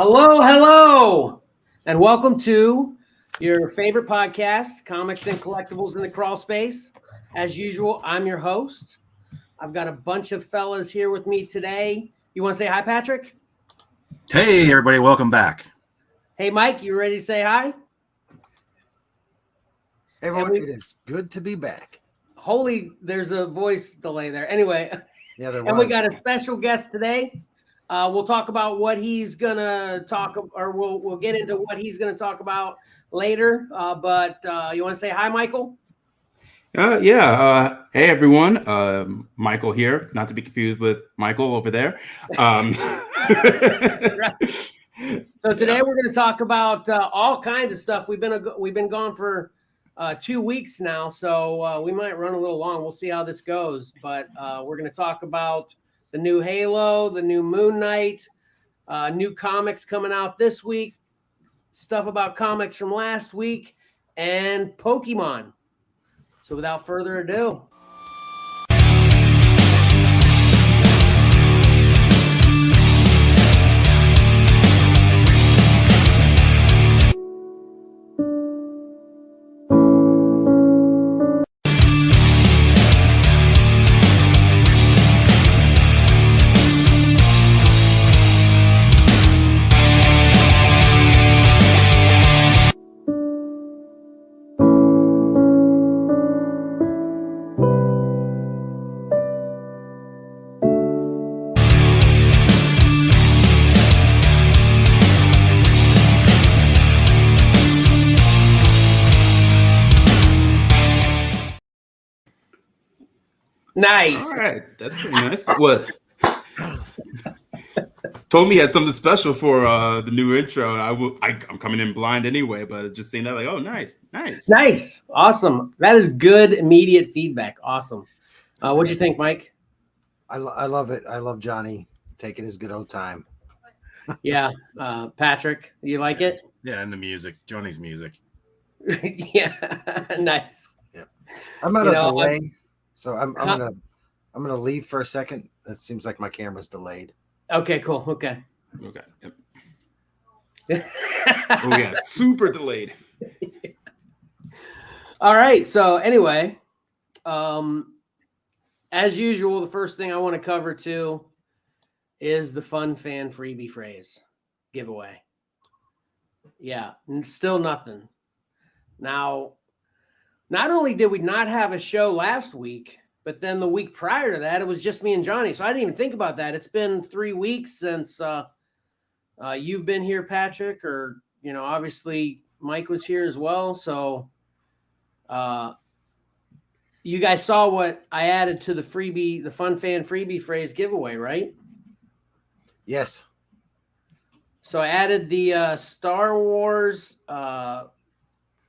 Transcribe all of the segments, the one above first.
Hello, and welcome to your favorite podcast, Comics and Collectibles in the Crawl Space. As usual, I'm your host. I've got a bunch of fellas here with me today. You want to say hi, Patrick? Hey, everybody, welcome back. Hey, Mike, you ready to say hi? Hey, everyone, it is good to be back. Holy, there's a voice delay there. Anyway, yeah, there was. And we got a special guest today. We'll talk about what he's gonna talk, or we'll get into what he's gonna talk about later. But you want to say hi, Michael? Hey, everyone. Michael here, not to be confused with Michael over there. So today we're going to talk about all kinds of stuff. We've been gone for 2 weeks now, so we might run a little long. We'll see how this goes. But we're going to talk about the new Halo, the new Moon Knight, new comics coming out this week, stuff about comics from last week, and Pokemon. So without further ado. Nice. All right, that's pretty nice. What? Told me he had something special for the new intro. I'm coming in blind anyway, but just seeing that, like, oh, nice, awesome. That is good immediate feedback. Awesome. What'd you think, Mike? I love it. I love Johnny taking his good old time. Yeah, Patrick, you like it? Yeah, and the music, Johnny's music. Yeah, nice. Yeah, I'm at a delay. So I'm gonna leave for a second. It seems like my camera's delayed. Okay, cool. Okay. Yep. Oh yeah, super delayed. All right. So anyway, as usual, the first thing I want to cover too is the fun fan freebie phrase giveaway. Yeah, still nothing. Now, not only did we not have a show last week, but then the week prior to that, it was just me and Johnny. So I didn't even think about that. It's been 3 weeks since you've been here, Patrick, or, obviously Mike was here as well. So you guys saw what I added to the fun fan freebie phrase giveaway, right? Yes. So I added the Star Wars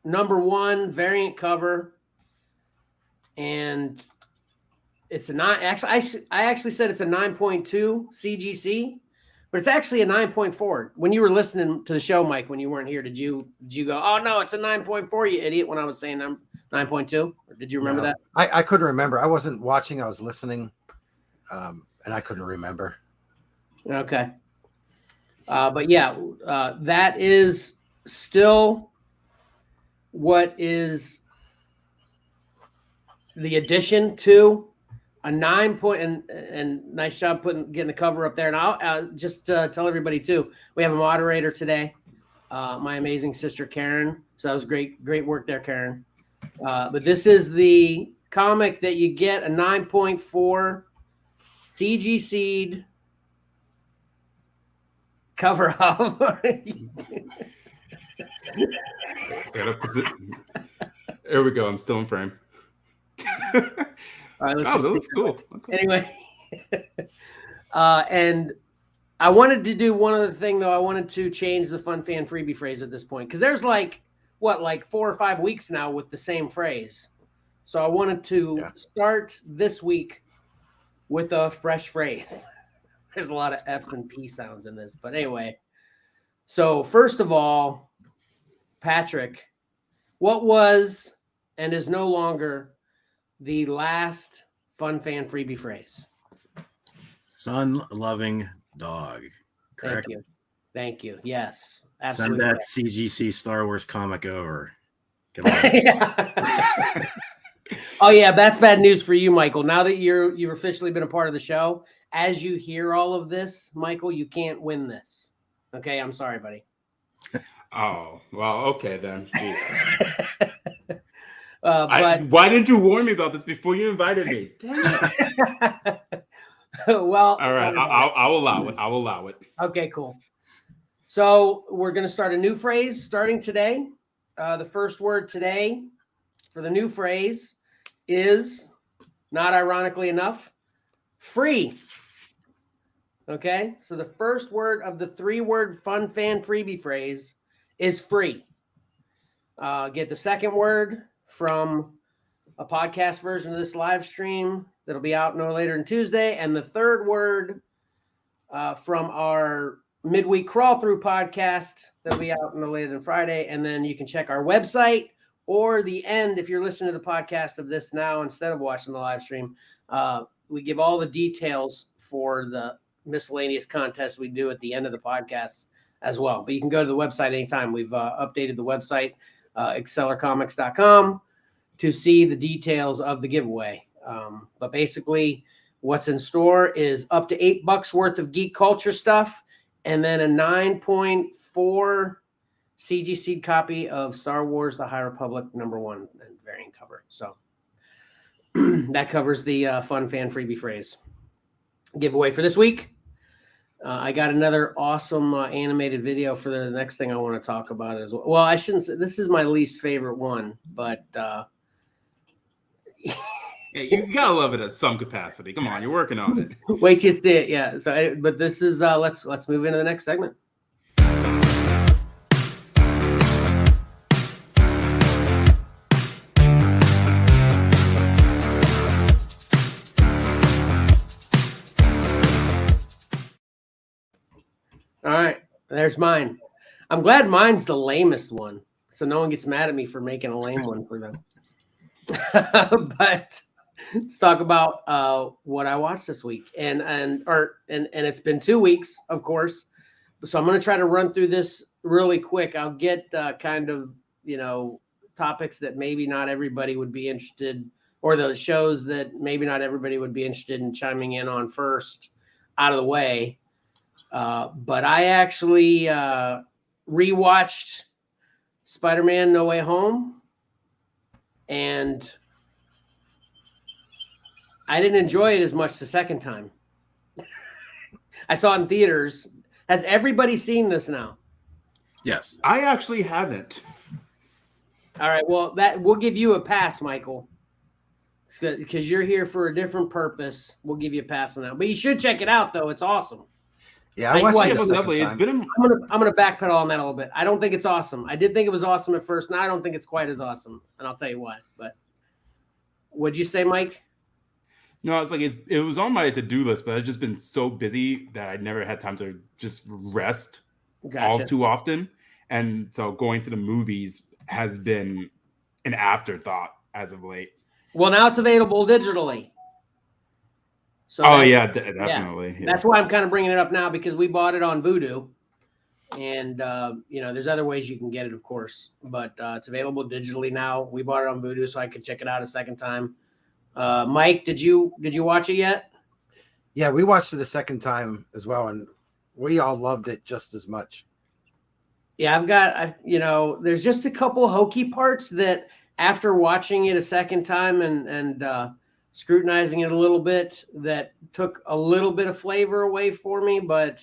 #1 variant cover, and it's a 9. Actually, I actually said it's a 9.2 CGC, but it's actually a 9.4. When you were listening to the show, Mike, when you weren't here, did you go, "Oh no, it's a 9.4, you idiot," when I was saying 9.2? Or did you remember that? I couldn't remember. I wasn't watching. I was listening, and I couldn't remember. Okay. But yeah, that is still what is the addition to a 9 point, and nice job getting the cover up there. And I'll just tell everybody too, we have a moderator today, my amazing sister Karen. So that was great work there, Karen. But this is the comic that you get a 9.4 CGC'd cover of. There we go. I'm still in frame. All right, that looks cool. Anyway, and I wanted to do one other thing, though. I wanted to change the fun fan freebie phrase at this point, because there's like 4 or 5 weeks now with the same phrase. So I wanted to start this week with a fresh phrase. There's a lot of F's and P sounds in this, but anyway. So first of all, Patrick, what was and is no longer the last fun fan freebie phrase? Sun-loving dog. Correct? Thank you. Thank you. Yes, Send absolutely. that CGC Star Wars comic over. Oh yeah, that's bad news for you, Michael. Now that you've officially been a part of the show, as you hear all of this, Michael, you can't win this. Okay, I'm sorry, buddy. Oh, well, okay then. Jeez. But why didn't you warn me about this before you invited me? Dang it. Well, all right, I'll allow it. I'll allow it. Okay, cool. So we're going to start a new phrase starting today. The first word today for the new phrase is, not ironically enough, free. Okay, so the first word of the 3-word fun fan freebie phrase is free. Get the second word from a podcast version of this live stream that'll be out no later than Tuesday, and the third word from our midweek crawl through podcast that'll be out no later than Friday. And then you can check our website or the end if you're listening to the podcast of this now instead of watching the live stream. We give all the details for the miscellaneous contest we do at the end of the podcast as well. But you can go to the website anytime. We've updated the website, excellercomics.com, to see the details of the giveaway. But basically, what's in store is up to $8 worth of geek culture stuff, and then a 9.4 CG copy of Star Wars: The High Republic #1 and variant cover. So that covers the fun fan freebie phrase giveaway for this week. I got another awesome animated video for the next thing I want to talk about as well. Well, I shouldn't say this is my least favorite one, but Hey, you gotta love it at some capacity. Come on, you're working on it. wait till you see it. Yeah. So, but this is let's move into the next segment. All right, there's mine. I'm glad mine's the lamest one, so no one gets mad at me for making a lame one for them. But let's talk about what I watched this week, and it's been 2 weeks, of course. So I'm going to try to run through this really quick. I'll get kind of topics that maybe not everybody would be interested, or those shows that maybe not everybody would be interested in chiming in on first, out of the way. But I actually rewatched Spider-Man: No Way Home, and I didn't enjoy it as much the second time. I saw it in theaters. Has everybody seen this now? Yes. I actually haven't. All right. Well, we'll give you a pass, Michael, because you're here for a different purpose. We'll give you a pass on that. But you should check it out, though. It's awesome. Yeah, I watched it the second time. It's been I'm gonna backpedal on that a little bit. I don't think it's awesome. I did think it was awesome at first. Now I don't think it's quite as awesome, and I'll tell you why. But what'd you say, Mike? No, it's like it was on my to-do list, but I've just been so busy that I never had time to just rest all too often. And so going to the movies has been an afterthought as of late. Well, now it's available digitally. So definitely. Yeah. That's why I'm kind of bringing it up now, because we bought it on Vudu, and there's other ways you can get it, of course, but it's available digitally now. We bought it on Vudu so I could check it out a second time. Mike, did you watch it yet? Yeah, we watched it a second time as well, and we all loved it just as much. Yeah, there's just a couple hokey parts that after watching it a second time and scrutinizing it a little bit, that took a little bit of flavor away for me. But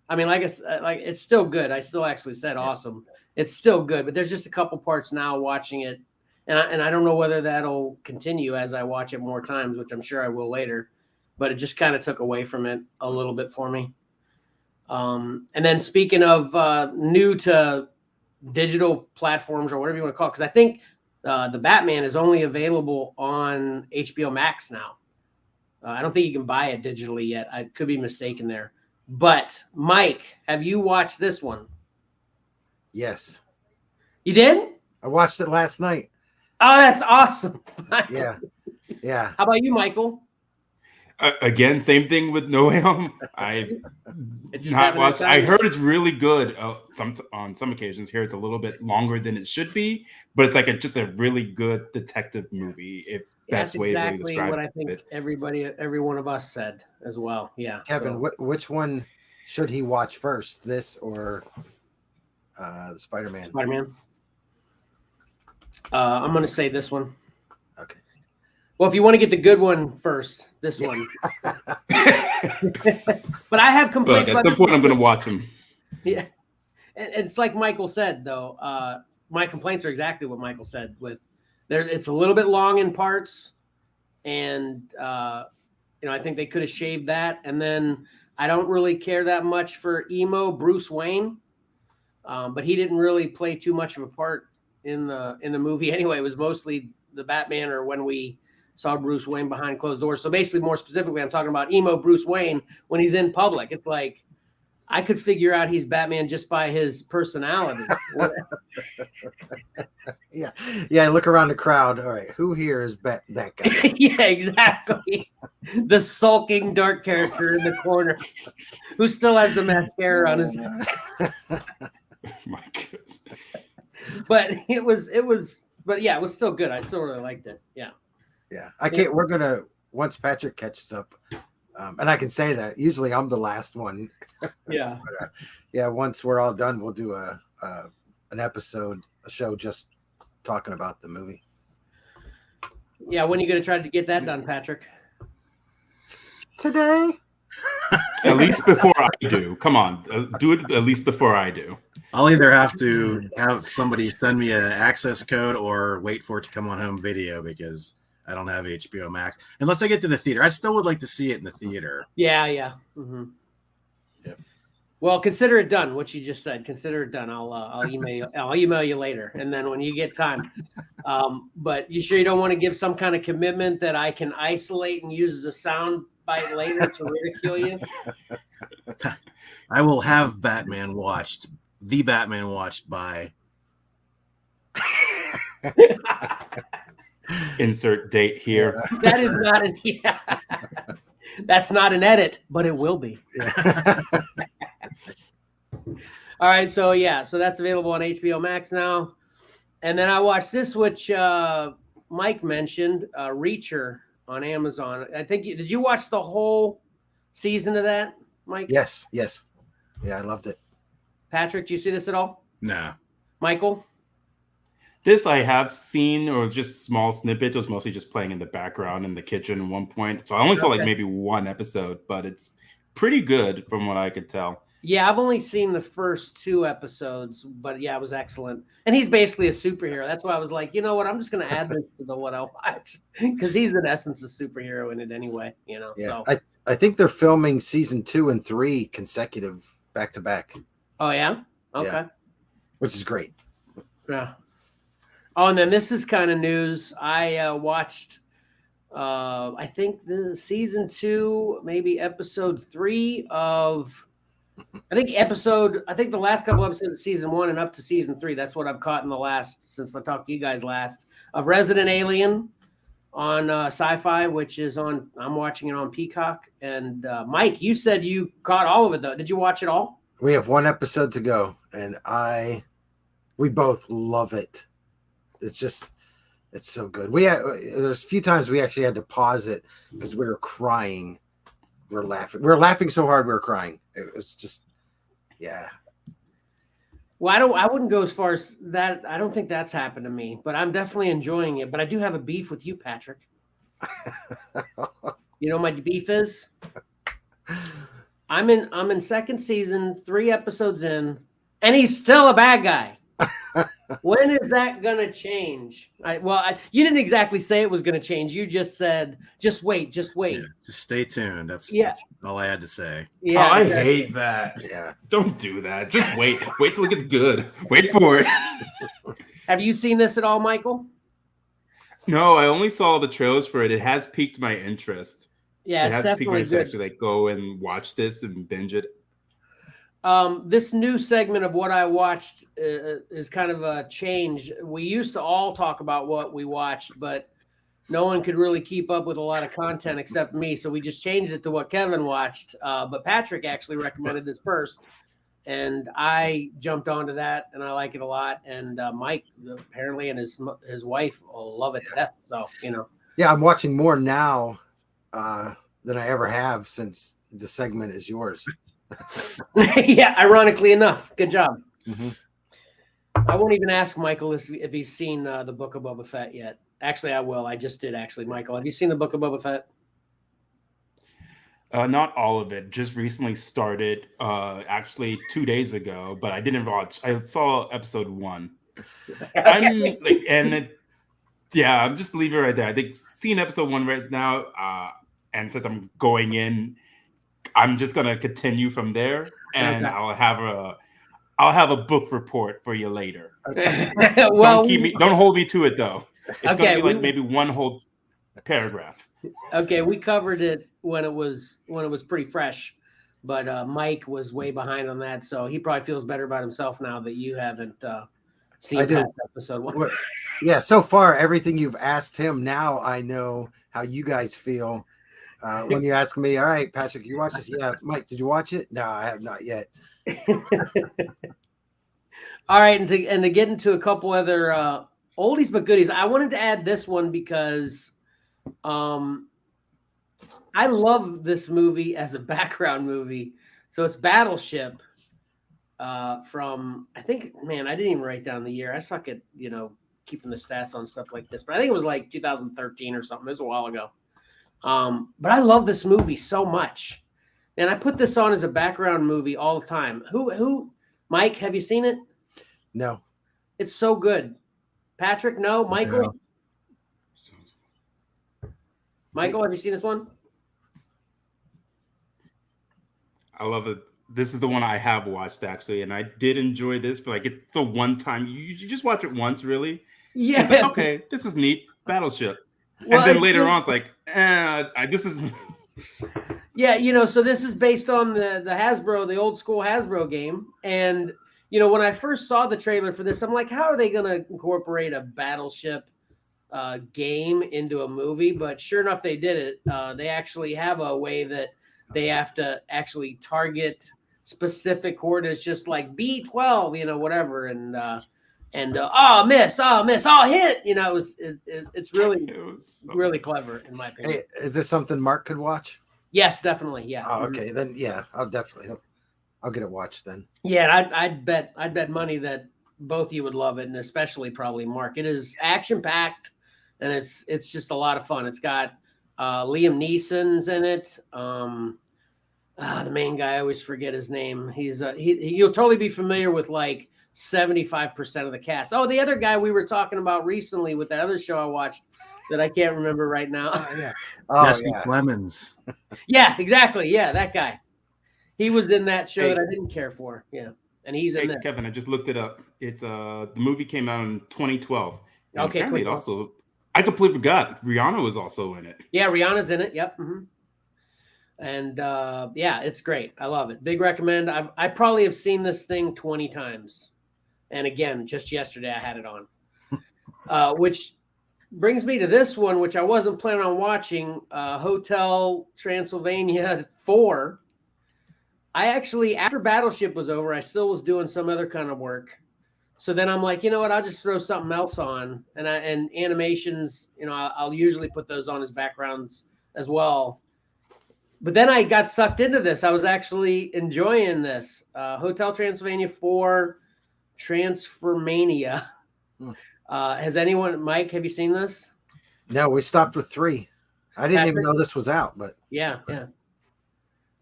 I mean, it's still good. I still actually said awesome. It's still good, but there's just a couple parts now watching it. And I don't know whether that'll continue as I watch it more times, which I'm sure I will later, but it just kind of took away from it a little bit for me. And then speaking of new to digital platforms, or whatever you want to call it, because I think the Batman is only available on HBO Max now. I don't think you can buy it digitally yet. I could be mistaken there. But Mike, have you watched this one? Yes. You did? I watched it last night. Oh, that's awesome. Yeah. How about you, Michael? Again, same thing with No Way Home. I not watched. I heard it's really good. On some occasions, here it's a little bit longer than it should be, but it's like just a really good detective movie. If best way to really describe what I think it. every one of us said as well. Yeah, Kevin, which one should he watch first? This or the Spider-Man? Spider-Man. I'm going to say this one. Okay. Well, if you want to get the good one first, this one. But I have complaints. But at some point, I'm going to watch them. Yeah, and it's like Michael said, though. My complaints are exactly what Michael said. With there, it's a little bit long in parts, and I think they could have shaved that. And then I don't really care that much for emo Bruce Wayne, but he didn't really play too much of a part in the movie anyway. It was mostly the Batman, or when we saw Bruce Wayne behind closed doors. So basically, more specifically, I'm talking about emo Bruce Wayne when he's in public. It's like I could figure out he's Batman just by his personality. Yeah. Look around the crowd. All right, who here is that guy? Yeah, exactly. The sulking dark character in the corner who still has the mascara on his head. My goodness. But it was still good. I still really liked it. Yeah. Yeah. We're going to, once Patrick catches up, and I can say that usually I'm the last one. Yeah. But, once we're all done, we'll do a show just talking about the movie. Yeah. When are you going to try to get that done, Patrick? Today. At least before I do. Come on. Do it at least before I do. I'll either have to have somebody send me an access code or wait for it to come on home video because I don't have HBO Max. Unless I get to the theater. I still would like to see it in the theater. Yeah. Mm-hmm. Yeah. Well, consider it done. What you just said. Consider it done. I'll email you. I'll email you later, and then when you get time. But you sure you don't want to give some kind of commitment that I can isolate and use as a sound bite later to ridicule you? I will have Batman watched. The Batman watched by. Insert date here. That is not an. Yeah. That's not an edit, but it will be. Yeah. All right, so that's available on HBO Max now. And then I watched this, which Mike mentioned, Reacher on Amazon. I think did you watch the whole season of that, Mike? Yes. Yeah, I loved it. Patrick, do you see this at all? No. Michael? This I have seen, or just small snippets. It was mostly just playing in the background in the kitchen at one point. So I only saw like maybe one episode, but it's pretty good from what I could tell. Yeah, I've only seen the first 2 episodes, but yeah, it was excellent. And he's basically a superhero. That's why I was like, you know what? I'm just going to add this to the what I'll watch because he's in essence a superhero in it anyway. Yeah. So I think they're filming season 2 and 3 consecutive back to back. Oh yeah. Okay. Yeah. Which is great. Yeah. Oh, and then this is kind of news. I watched, I think the season 2, maybe episode 3 of. I think the last couple episodes of season 1 and up to season 3. That's what I've caught in the last since I talked to you guys last of Resident Alien on Sci-Fi, which is on. I'm watching it on Peacock. And Mike, you said you caught all of it though. Did you watch it all? We have 1 episode to go, and we both love it. It's so good. There's a few times we actually had to pause it because we were crying. We're laughing. We're laughing so hard we were crying. It was just, yeah. Well, I wouldn't go as far as that. I don't think that's happened to me, but I'm definitely enjoying it. But I do have a beef with you, Patrick. You know what my beef is? I'm in second season, 3 episodes in, and he's still a bad guy. When is that gonna change? You didn't exactly say it was gonna change. You just said, just wait. Yeah, just stay tuned. That's all I had to say. Yeah, I hate that. Yeah, don't do that. Just wait. Wait till it gets good. Wait for it. Have you seen this at all, Michael? No, I only saw the trailers for it. It has piqued my interest. Yeah, it has definitely piqued my interest good. to actually go and watch this and binge it. This new segment of what I watched is kind of a change. We used to all talk about what we watched, but no one could really keep up with a lot of content except me. So we just changed it to what Kevin watched. But Patrick actually recommended this first. And I jumped onto that, and I like it a lot. And Mike apparently and his wife will love it to death. So, Yeah, I'm watching more now than I ever have since the segment is yours. Yeah, ironically enough. Good job. Mm-hmm. I won't even ask Michael if he's seen the Book of Boba Fett yet. Actually, I will. I just did, actually. Michael, have you seen the Book of Boba Fett? Not all of it. Just recently started, actually 2 days ago, but I didn't watch. I saw episode 1. Okay. I'm just leaving it right there. I think seeing episode 1 right now, and since I'm going in, I'm just gonna continue from there, and okay. I'll have a book report for you later. Okay. Well, don't hold me to it though. It's gonna be like maybe one whole paragraph. Okay, we covered it when it was pretty fresh, but Mike was way behind on that, so he probably feels better about himself now that you haven't seen past episode 1. Yeah, so far everything you've asked him, now I know how you guys feel. When you ask me, all right, Patrick, you watch this? Yeah, Mike, did you watch it? No, I have not yet. All right, and to get into a couple other oldies but goodies, I wanted to add this one because I love this movie as a background movie. So it's Battleship from, I think, man, I didn't even write down the year. I suck at, keeping the stats on stuff like this, but I think it was like 2013 or something. This was a while ago. But I love this movie so much. And I put this on as a background movie all the time. Who, Mike, have you seen it? No. It's so good. Patrick, no? Michael? No. Michael, have you seen this one? I love it. This is the one I have watched, actually, and I did enjoy this, but like it's the one time you just watch it once, really. Yeah. It's like, okay, this is neat. Battleship. Well, and then later on, it's like, this is. Yeah, so this is based on the Hasbro, the old school Hasbro game. And, when I first saw the trailer for this, I'm like, how are they going to incorporate a Battleship game into a movie? But sure enough, they did it. They actually have a way that they have to actually target specific coordinates, just like B12, whatever. And miss, hit. It's really clever in my opinion. Hey, is this something Mark could watch? Yes, definitely. Yeah. Oh, okay. Then yeah, I'll get it watched then. Yeah, I'd bet money that both you would love it, and especially probably Mark. It is action packed, and it's just a lot of fun. It's got Liam Neeson's in it. The main guy, I always forget his name. He's you'll totally be familiar with like 75% of the cast. Oh, the other guy we were talking about recently with that other show I watched that I can't remember right now. Jesse Plemons. Yeah, exactly. Yeah, that guy. He was in that show that I didn't care for. Yeah, and he's in there. Kevin, I just looked it up. It's the movie came out in 2012. Okay, it also, I completely forgot Rihanna was also in it. Yeah, Rihanna's in it. Yep. Mm-hmm. And it's great. I love it. Big recommend. I probably have seen this thing 20 times. And again, just yesterday I had it on. Which brings me to this one, which I wasn't planning on watching, Hotel Transylvania 4. I actually, after Battleship was over, I still was doing some other kind of work. So then I'm like, you know what? I'll just throw something else on. And animations, I'll usually put those on as backgrounds as well. But then I got sucked into this. I was actually enjoying this. Hotel Transylvania 4, Transformania. Has anyone, Mike, have you seen this? No, we stopped with 3. I didn't even know this was out, but yeah.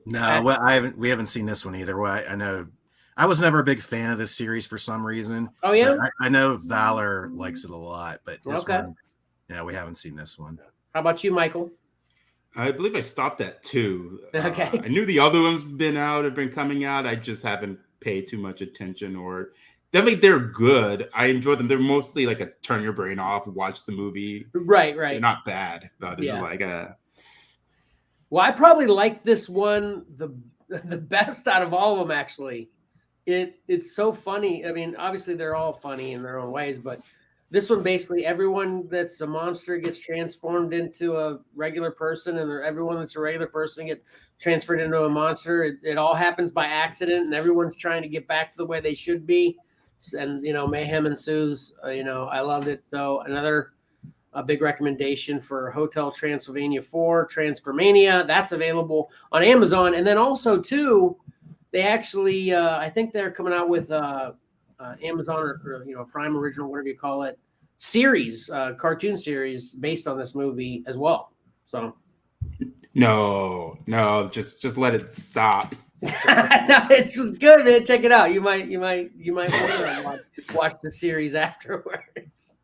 No, we haven't seen this one either. Well, I know I was never a big fan of this series for some reason. Oh yeah, I know Valor likes it a lot, but this one, we haven't seen this one. How about you, Michael? I believe I stopped at 2. Okay. I knew the other ones have been coming out. I just haven't paid too much attention, or definitely they're good. I enjoy them. They're mostly like a turn your brain off, watch the movie. Right. They're not bad, but it's just like Well, I probably like this one the best out of all of them. Actually, it's so funny. I mean, obviously they're all funny in their own ways, but This one, basically, everyone that's a monster gets transformed into a regular person, and everyone that's a regular person gets transferred into a monster. It all happens by accident, and everyone's trying to get back to the way they should be. And, mayhem ensues. I loved it. So another big recommendation for Hotel Transylvania 4, Transformania. That's available on Amazon. And then also, too, they actually, I think they're coming out with Amazon or Prime Original, whatever you call it, series, cartoon series based on this movie as well. So no, just let it stop. No, it was good, man. Check it out. You might want to watch the series afterwards.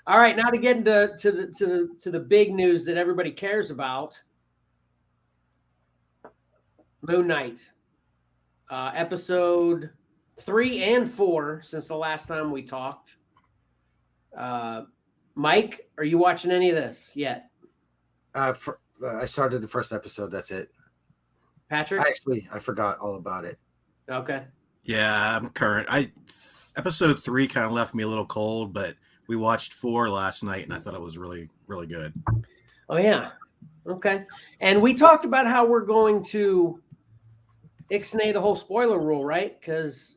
All right, now to get into the big news that everybody cares about. Moon Knight, episode 3 and 4 since the last time we talked. Mike, are you watching any of this yet? I started the first episode. That's it. Patrick? I forgot all about it. Okay. Yeah, I'm current. Episode 3 kind of left me a little cold, but we watched 4 last night, and I thought it was really, really good. Oh, yeah. Okay. And we talked about how we're going to ixnay the whole spoiler rule, right? Because,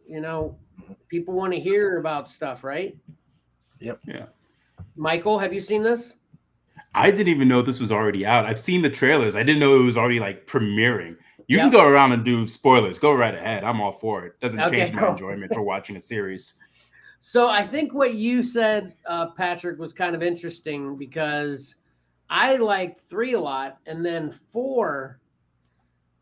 people want to hear about stuff, right? Yep. Yeah. Michael, have you seen this? I didn't even know this was already out. I've seen the trailers. I didn't know it was already premiering. You can go around and do spoilers. Go right ahead. I'm all for it. Doesn't change my enjoyment for watching a series. So I think what you said, Patrick, was kind of interesting because I liked 3 a lot, and then 4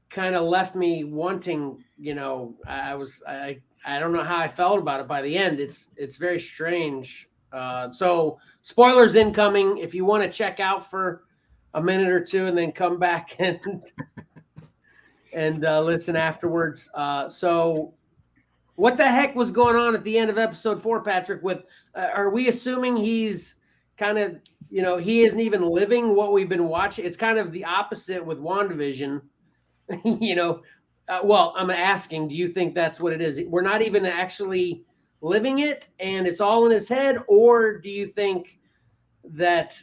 kind of left me wanting. I don't know how I felt about it by the end. It's very strange. So spoilers incoming. If you want to check out for a minute or two and then come back and listen afterwards. So what the heck was going on at the end of episode 4, Patrick? Are we assuming he's kind of, he isn't even living what we've been watching? It's kind of the opposite with WandaVision. Well, I'm asking, do you think that's what it is? We're not even actually living it and it's all in his head? Or do you think that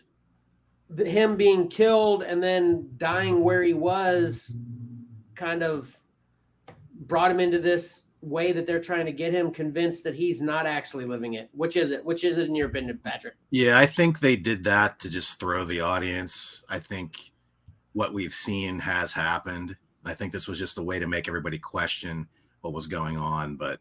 him being killed and then dying where he was kind of brought him into this way that they're trying to get him convinced that he's not actually living it? Which is it? Which is it in your opinion, Patrick? Yeah, I think they did that to just throw the audience. I think what we've seen has happened. I think this was just a way to make everybody question what was going on. But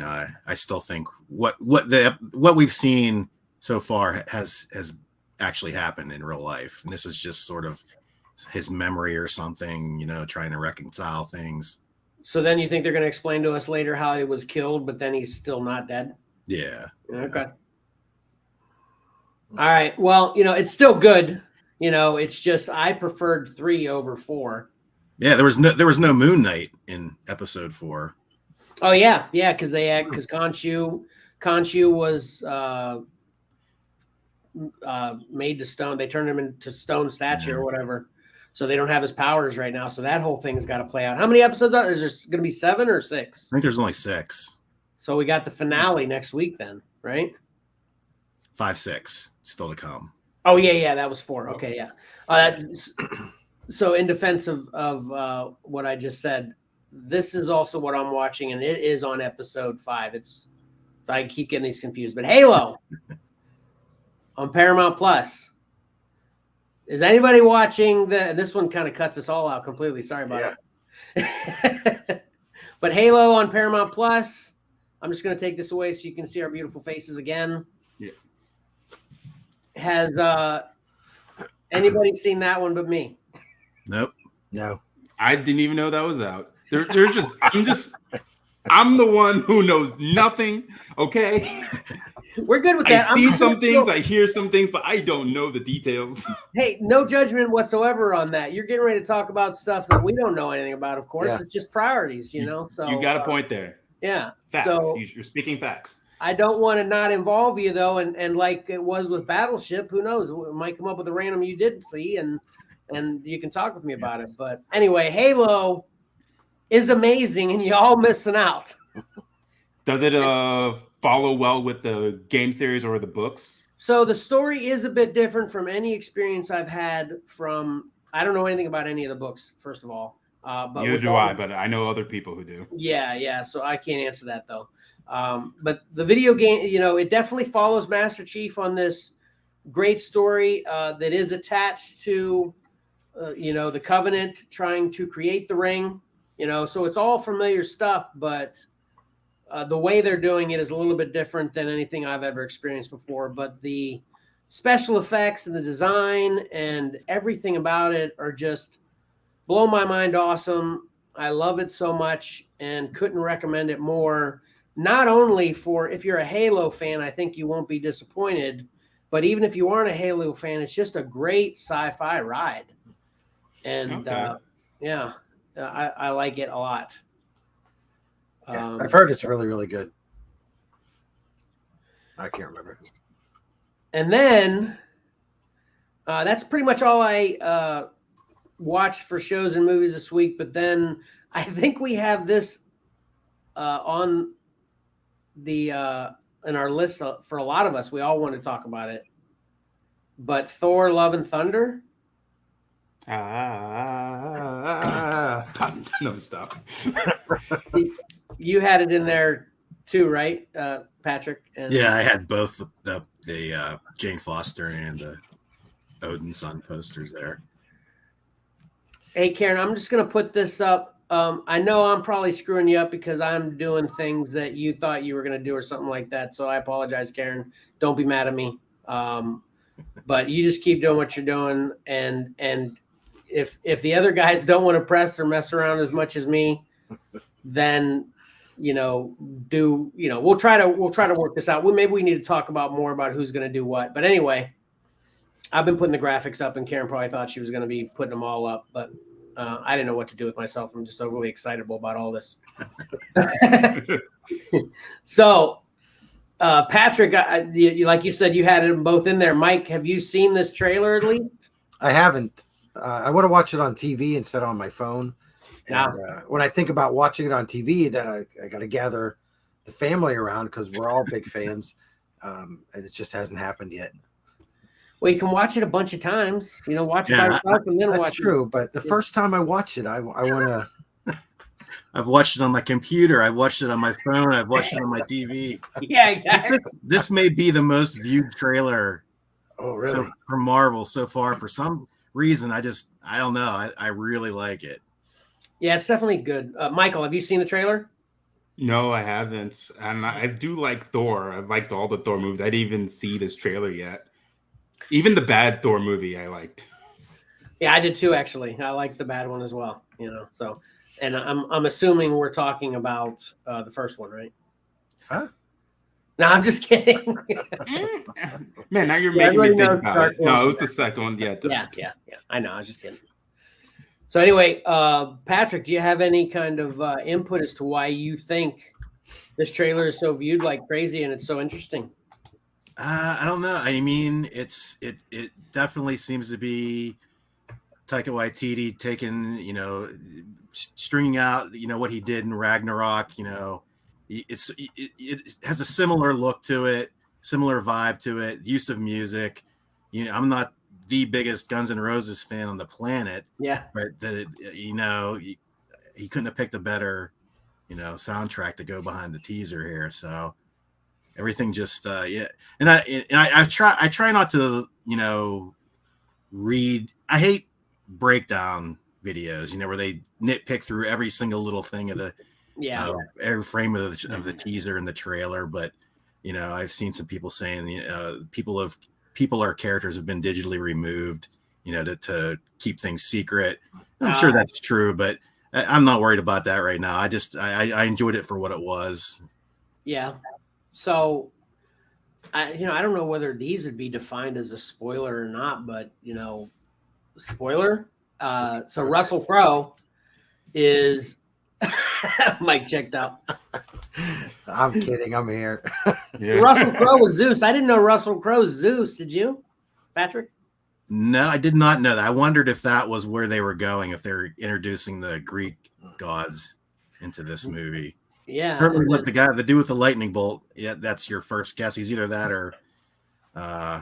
I still think what we've seen so far has actually happened in real life, and this is just sort of his memory or something. Trying to reconcile things. So then you think they're going to explain to us later how he was killed, but then he's still not dead? Yeah. Okay. All right. Well, it's still good. It's just I preferred 3 over 4. Yeah, there was no Moon Knight in episode 4. Oh yeah, because because Khonshu was made to stone. They turned him into stone statue or whatever. So they don't have his powers right now. So that whole thing's got to play out. How many episodes are there? Is there going to be 7 or 6? I think there's only 6. So we got the finale next week then, right? 5, 6 still to come. Oh yeah, that was 4. Okay, yeah. So in defense of what I just said, this is also what I'm watching, and it is on episode 5. So I keep getting these confused. But Halo on Paramount Plus. Is anybody watching this one kind of cuts us all out completely. Sorry about it. But Halo on Paramount Plus. I'm just going to take this away so you can see our beautiful faces again. Yeah. Has anybody seen that one but me? Nope. No. I didn't even know that was out. I'm the one who knows nothing. Okay. We're good with that. I see some things, I hear some things, but I don't know the details. Hey, no judgment whatsoever on that. You're getting ready to talk about stuff that we don't know anything about, of course. Yeah. It's just priorities, So you got a point there. Yeah. Facts. So you're speaking facts. I don't want to not involve you though, and like it was with Battleship, who knows? It might come up with a random you didn't see, and you can talk with me about it. But anyway, Halo is amazing, and y'all missing out. Does it follow well with the game series or the books? So the story is a bit different from any experience I've had from. I don't know anything about any of the books, first of all. But neither do I, but I know other people who do. Yeah. So I can't answer that though. But the video game, it definitely follows Master Chief on this great story that is attached to, the Covenant trying to create the ring. So it's all familiar stuff, but the way they're doing it is a little bit different than anything I've ever experienced before. But the special effects and the design and everything about it are just blow my mind awesome. I love it so much and couldn't recommend it more. Not only for if you're a Halo fan, I think you won't be disappointed, but even if you aren't a Halo fan, it's just a great sci-fi ride. And I like it a lot. I've heard it's really, really good. I can't remember. And then that's pretty much all I watched for shows and movies this week. But then I think we have this on the in our list for a lot of us. We all want to talk about it. But Thor: Love and Thunder. No, stop. You had it in there too, right, Patrick? Yeah, I had both the Jane Foster and the Odin Son posters there. Hey, Karen, I'm just going to put this up. I know I'm probably screwing you up because I'm doing things that you thought you were going to do or something like that. So I apologize, Karen. Don't be mad at me. But you just keep doing what you're doing. And if the other guys don't want to press or mess around as much as me, then, we'll try to work this out. Maybe we need to talk about more about who's going to do what. But anyway, I've been putting the graphics up, and Karen probably thought she was going to be putting them all up, but I didn't know what to do with myself. I'm just so really excitable about all this. So, Patrick, like you said, you had them both in there. Mike, have you seen this trailer at least? I haven't. I want to watch it on TV instead of on my phone. And, when I think about watching it on TV, then I got to gather the family around because we're all big fans, and it just hasn't happened yet. Well, you can watch it a bunch of times. Watch it by yourself and then watch it. That's true, but the first time I watch it, I want to. I've watched it on my computer. I've watched it on my phone. I've watched it on my TV. Yeah, exactly. This may be the most viewed trailer really? from Marvel so far. For some reason, I don't know. I really like it. Yeah, it's definitely good. Michael, have you seen the trailer? No, I haven't. And I do like Thor. I've liked all the Thor movies. I didn't even see this trailer yet. Even the bad Thor movie I liked. Yeah, I did too, actually. I liked the bad one as well. So, and I'm assuming we're talking about the first one, right? Huh? No, I'm just kidding. Man, now you're making me think about it. No, it was the second one. Yeah. I know. I was just kidding. So anyway, Patrick, do you have any kind of input as to why you think this trailer is so viewed like crazy and it's so interesting? I don't know. I mean, it definitely seems to be Taika Waititi taking, stringing out, what he did in Ragnarok. It has a similar look to it, similar vibe to it, use of music. I'm not the biggest Guns N' Roses fan on the planet. Yeah. But he couldn't have picked a better, soundtrack to go behind the teaser here. So everything just and I try not to read. I hate breakdown videos, where they nitpick through every single little thing of the every frame of the teaser and the trailer. But I've seen some people saying people or characters have been digitally removed, to keep things secret. I'm sure that's true, but I'm not worried about that right now. I enjoyed it for what it was. Yeah. So, I don't know whether these would be defined as a spoiler or not, but spoiler. So Russell Crowe is Mike checked out. I'm kidding. I'm here. Yeah. Russell Crowe was Zeus. I didn't know Russell Crowe's Zeus. Did you, Patrick? No, I did not know that. I wondered if that was where they were going, if they're introducing the Greek gods into this movie. Yeah, certainly with the dude with the lightning bolt. Yeah, that's your first guess. He's either that or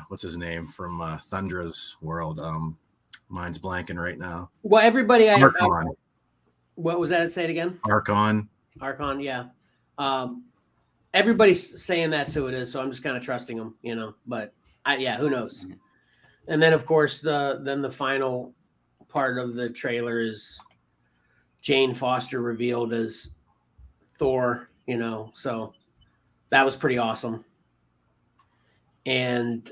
what's his name from Thundra's world. Mine's blanking right now. Well, everybody, Archon. What was that? Say it again. Archon, yeah. Everybody's saying that's who it is, so I'm just kind of trusting them, But who knows? And then, of course, the final part of the trailer is Jane Foster revealed as Thor, so that was pretty awesome. And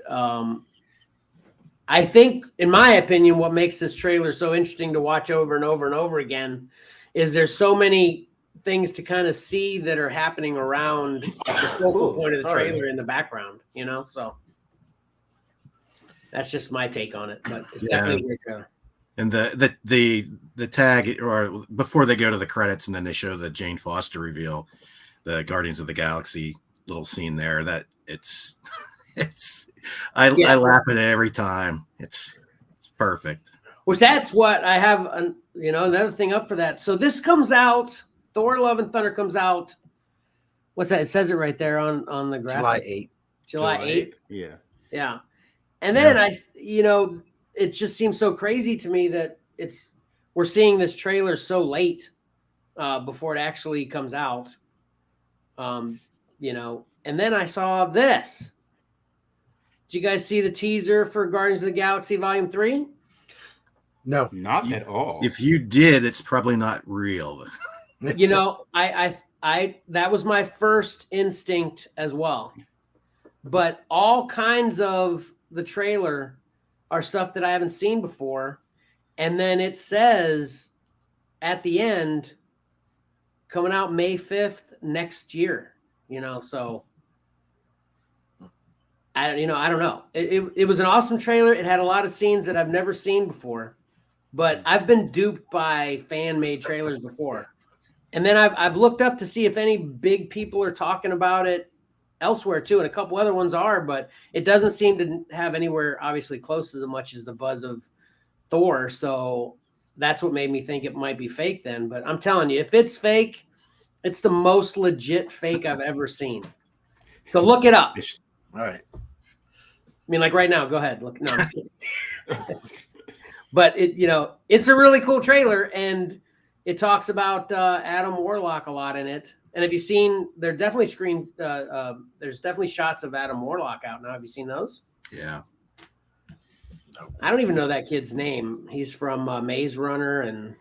I think, in my opinion, what makes this trailer so interesting to watch over and over and over again is there's so many things to kind of see that are happening around the focal point of the trailer in the background, so that's just my take on it, but it's definitely a great trailer. And the tag, or before they go to the credits and then they show the Jane Foster reveal, the Guardians of the Galaxy little scene there, that I laugh at it every time. It's perfect. Which that's what I have, another thing up for that. So this comes out, Thor: Love and Thunder comes out. What's that? It says it right there on the graphic. July 8th. July 8th. Yeah. Yeah. And then it just seems so crazy to me that we're seeing this trailer so late before it actually comes out. And then I saw this. Did you guys see the teaser for Guardians of the Galaxy Volume 3? No, not at all. If you did, it's probably not real. I that was my first instinct as well. But all kinds of the trailer are stuff that I haven't seen before. And then it says at the end, coming out May 5th next year, so I don't know. It was an awesome trailer. It had a lot of scenes that I've never seen before, but I've been duped by fan-made trailers before. And then I've looked up to see if any big people are talking about it elsewhere too, and a couple other ones are, but it doesn't seem to have anywhere obviously close to as much as the buzz of Thor. So that's what made me think it might be fake then. But I'm telling you, if it's fake, it's the most legit fake I've ever seen. So look it up. All right. I mean, like right now, go ahead. Look, no, I'm just kidding. But it's a really cool trailer, and it talks about Adam Warlock a lot in it. And have you seen? There's definitely shots of Adam Warlock out now. Have you seen those? Yeah. I don't even know that kid's name. He's from Maze Runner, and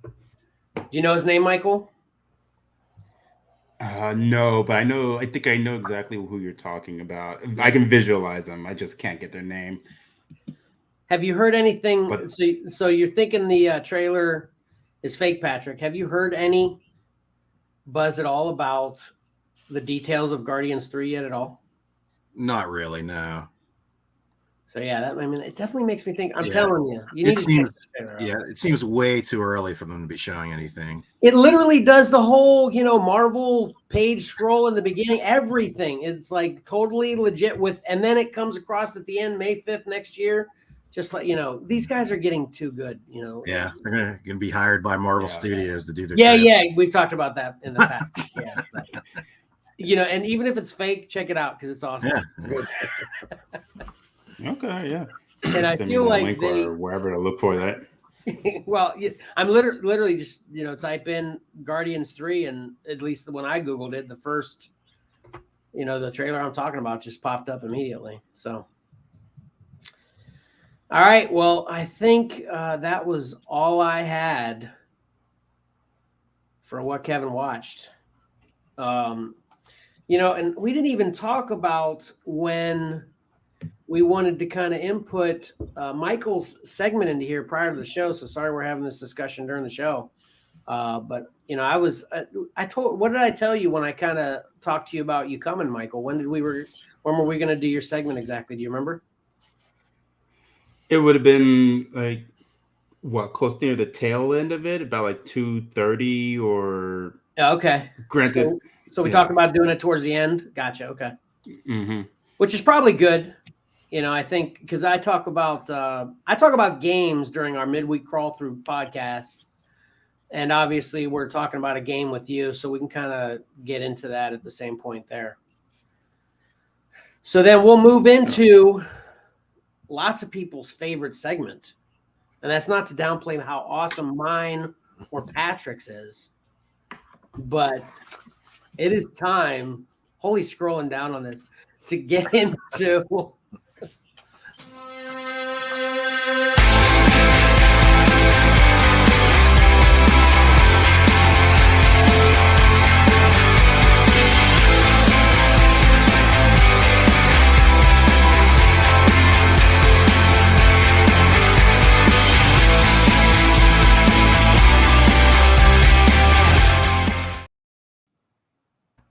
do you know his name, Michael? No, but I think I know exactly who you're talking about. I can visualize them. I just can't get their name. Have you heard anything? So you're thinking the trailer is fake, Patrick. Have you heard any buzz at all about the details of Guardians 3 yet at all? Not really, no. So yeah, it definitely makes me think. I'm telling you, it seems way too early for them to be showing anything. It literally does the whole, Marvel page scroll in the beginning, everything. It's like totally legit and then it comes across at the end, May 5th next year. Just like, these guys are getting too good, Yeah, they're gonna be hired by Marvel Studios to do their we've talked about that in the past. Yeah, so, and even if it's fake, check it out because it's awesome. Yeah, it's good. Okay, yeah. And I feel like or wherever to look for that. Well, I'm literally just type in Guardians 3, and at least when I googled it, the first the trailer I'm talking about just popped up immediately. So all right, well, I think that was all I had for what Kevin watched. And we didn't even talk about when we wanted to kind of input Michael's segment into here prior to the show. So sorry we're having this discussion during the show. But what did I tell you when I kind of talked to you about you coming, Michael? When were we going to do your segment exactly? Do you remember? It would have been like close near the tail end of it, about like 2:30 or. Okay. Granted. So we talked about doing it towards the end. Gotcha. Okay. Mm-hmm. Which is probably good. I think because I talk about games during our midweek crawl through podcast. And obviously we're talking about a game with you, so we can kind of get into that at the same point there. So then we'll move into lots of people's favorite segment. And that's not to downplay how awesome mine or Patrick's is, but it is time, holy scrolling down on this, to get into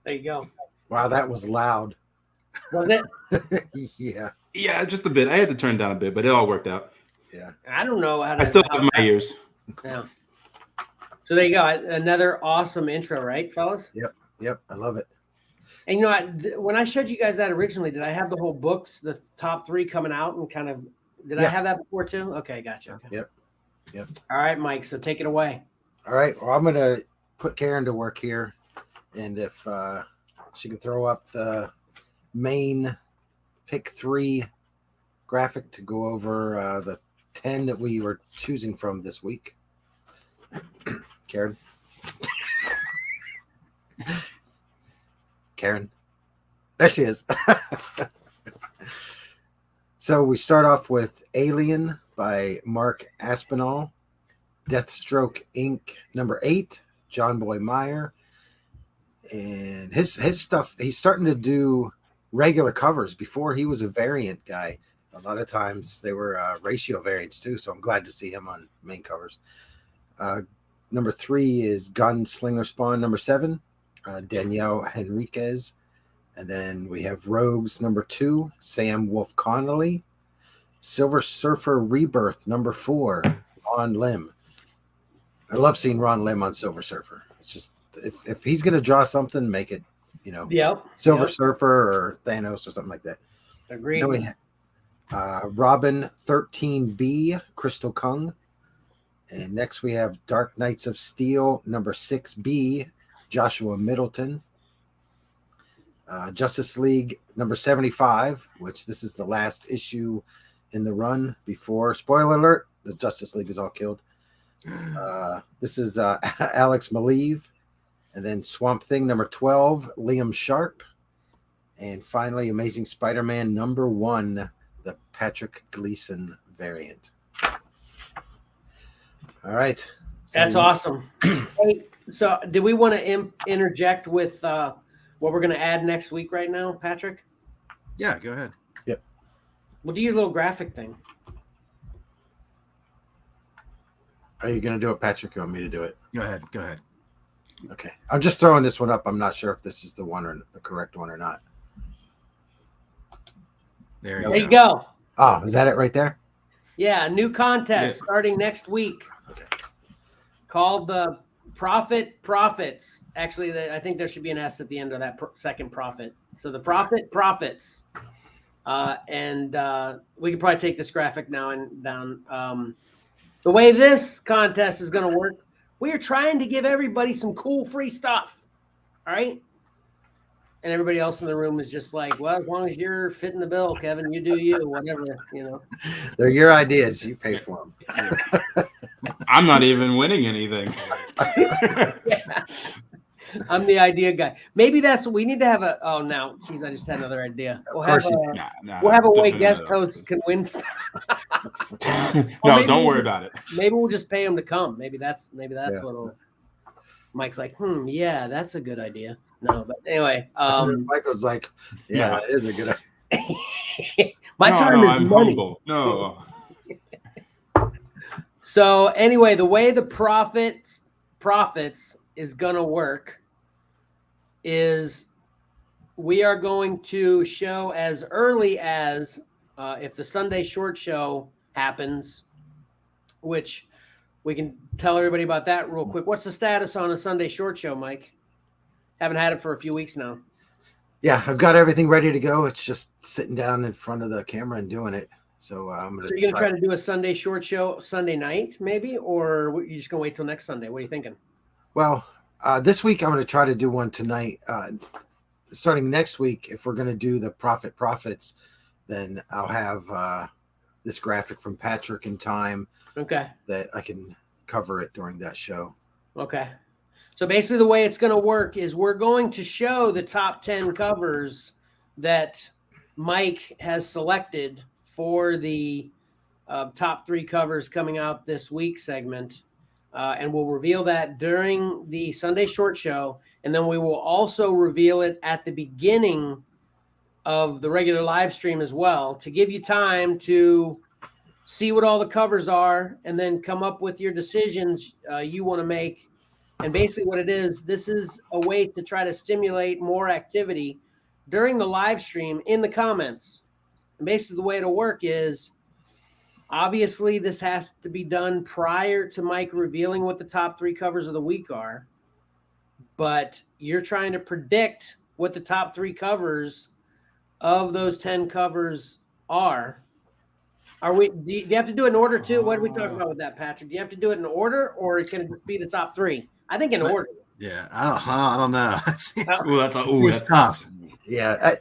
There you go. Wow, that was loud. Was it? Yeah. Yeah, just a bit. I had to turn down a bit, but it all worked out. Yeah. I don't know how to. I still have my ears. Yeah. So there you go. Another awesome intro, right, fellas? Yep. I love it. And you know, when I showed you guys that originally, did I have the whole books, the top 3 coming out and kind of, I have that before too? Okay, gotcha. Okay. Yep. All right, Mike. So take it away. All right. Well, I'm going to put Karen to work here. And if she can throw up the main pick 3 graphic to go over the 10 that we were choosing from this week. Karen. Karen. There she is. So we start off with Alien by Mark Aspinall. Deathstroke Inc. number 8, John Boy Meyer. And his stuff, he's starting to do regular covers. Before he was a variant guy. A lot of times they were ratio variants too, so I'm glad to see him on main covers. Number 3 is Gunslinger Spawn number 7, Danielle Henriquez. And then we have Rogues number 2, Sam Wolf Connolly. Silver Surfer Rebirth number 4, Ron Lim. I love seeing Ron Lim on Silver Surfer. It's just, if he's going to draw something, make it, Silver Surfer or Thanos or something like that. Agreed. Then we have Robin 13B, Crystal Kung. And next we have Dark Knights of Steel, number 6B, Joshua Middleton. Justice League, number 75, which this is the last issue in the run before, spoiler alert, the Justice League is all killed. This is Alex Maleev. And then Swamp Thing, number 12, Liam Sharp. And finally, Amazing Spider-Man, number 1, the Patrick Gleason variant. All right. So that's awesome. Hey, so do we want to interject with what we're going to add next week right now, Patrick? Yeah, go ahead. Yep. We'll do your little graphic thing. Are you going to do it, Patrick? You want me to do it? Go ahead. Okay. I'm just throwing this one up. I'm not sure if this is the one or the correct one or not. There you go. Oh, is that it right there? Yeah, a new contest starting next week. Okay. Called the Profits. Actually, I think there should be an S at the end of that second profit. So the Profits. And we could probably take this graphic now and down. The way this contest is going to work, we are trying to give everybody some cool free stuff. All right. And everybody else in the room is just like, well, as long as you're fitting the bill, Kevin, you do you, whatever, They're your ideas. You pay for them. I'm not even winning anything. Yeah. I'm the idea guy. Maybe that's what we need to have a. Oh, now, geez, I just had another idea. We'll have a way guest hosts can win stuff. No, don't worry about it. Maybe we'll just pay them to come. Maybe that's what. Mike's like, yeah, that's a good idea. No, but anyway, Michael's like, yeah, it is a good idea. My time is I'm money. Humble. No. So anyway, the way the profits is gonna work is we are going to show as early as if the Sunday short show happens, which we can tell everybody about that real quick. What's the status on a Sunday short show, Mike? Haven't had it for a few weeks now. Yeah, I've got everything ready to go. It's just sitting down in front of the camera and doing it. So I'm going to. So you're going to try to do a Sunday short show Sunday night, maybe, or you just going to wait till next Sunday? What are you thinking? Well, this week I'm going to try to do one tonight. Starting next week, if we're going to do the profits, then I'll have this graphic from Patrick in time. Okay. That I can cover it during that show. Okay. So basically the way it's going to work is we're going to show the top 10 covers that Mike has selected for the top 3 covers coming out this week segment. And we'll reveal that during the Sunday short show. And then we will also reveal it at the beginning of the regular live stream as well, to give you time to see what all the covers are and then come up with your decisions you want to make. And basically what it is, this is a way to try to stimulate more activity during the live stream in the comments. And basically the way it'll work is, obviously this has to be done prior to Mike revealing what the top 3 covers of the week are. But you're trying to predict what the top 3 covers of those 10 covers are. Do you have to do it in order too? What are we talking about with that, Patrick? Do you have to do it in order, or can it just be the top 3? I think in order. Yeah, I don't know. That's tough. Yeah,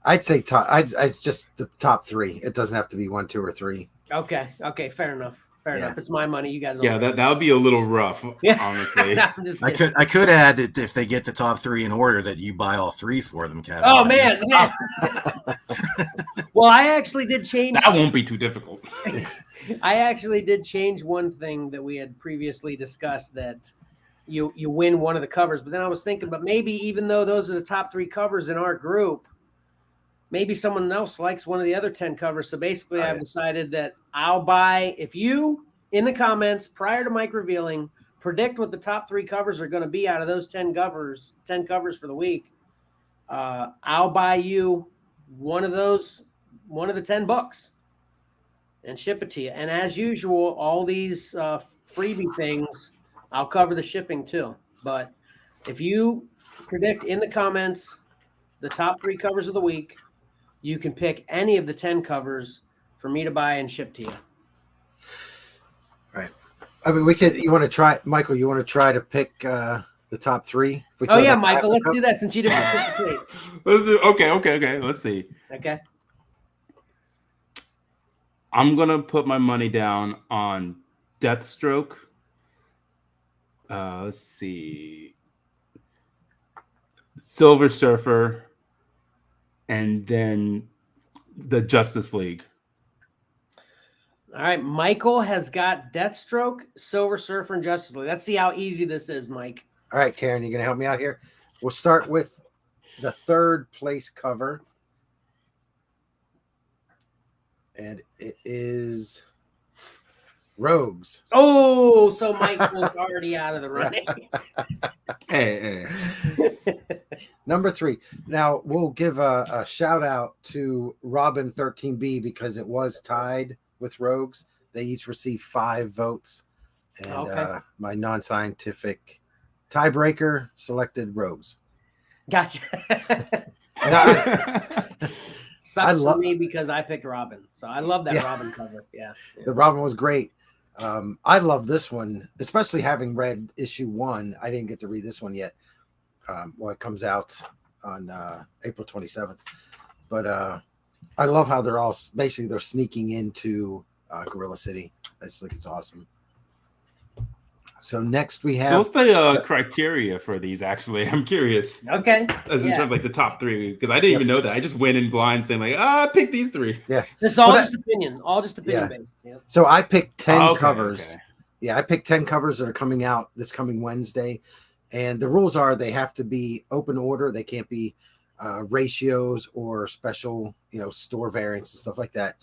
I'd say top. It's just the top 3. It doesn't have to be 1, 2, or 3. Okay, fair enough. Fair enough. It's my money. You guys. Yeah, that would be a little rough. Honestly, I could add that if they get the top 3 in order, that you buy all 3 for them, Kevin. Oh man. Well, I actually did change. That won't be too difficult. I actually did change one thing that we had previously discussed, that you win one of the covers. But then I was thinking, but maybe even though those are the top 3 covers in our group, maybe someone else likes one of the other 10 covers. So basically, I've decided that I'll buy, if you, in the comments, prior to Mike revealing, predict what the top 3 covers are going to be out of those 10 covers for the week, I'll buy you one of the 10 books and ship it to you. And as usual, all these freebie things, I'll cover the shipping too. But if you predict in the comments the top 3 covers of the week, you can pick any of the 10 covers for me to buy and ship to you. Right. I mean, you want to try, Michael, you want to try to pick the top 3? Oh yeah, Michael, let's do that since you didn't participate. Okay. Let's see. Okay. I'm going to put my money down on Deathstroke. Let's see. Silver Surfer. And then the Justice League. All right. Michael has got Deathstroke, Silver Surfer, and Justice League. Let's see how easy this is, Mike. All right, Karen, you going to help me out here? We'll start with the 3rd place cover. And it is Rogues. Oh, so Michael's already out of the running. Hey. Number 3. Now, we'll give a shout out to Robin 13B because it was tied with Rogues. They each received 5 votes. And my non-scientific tiebreaker selected Rogues. Gotcha. Sucks for me because I picked Robin. So I love that Robin cover. Yeah. The Robin was great. I love this one, especially having read issue 1. I didn't get to read this one yet. It comes out on April 27th. But I love how they're sneaking into Gorilla City. I just think it's awesome. So next we have. So what's the criteria for these? Actually, I'm curious. Okay. As in terms of like the top 3, because I didn't even know that. I just went in blind saying like, pick these 3. Yeah. This is all just opinion based. Yeah. So I picked 10 covers. Okay. Yeah, I picked 10 covers that are coming out this coming Wednesday, and the rules are they have to be open order. They can't be ratios or special, store variants and stuff like that.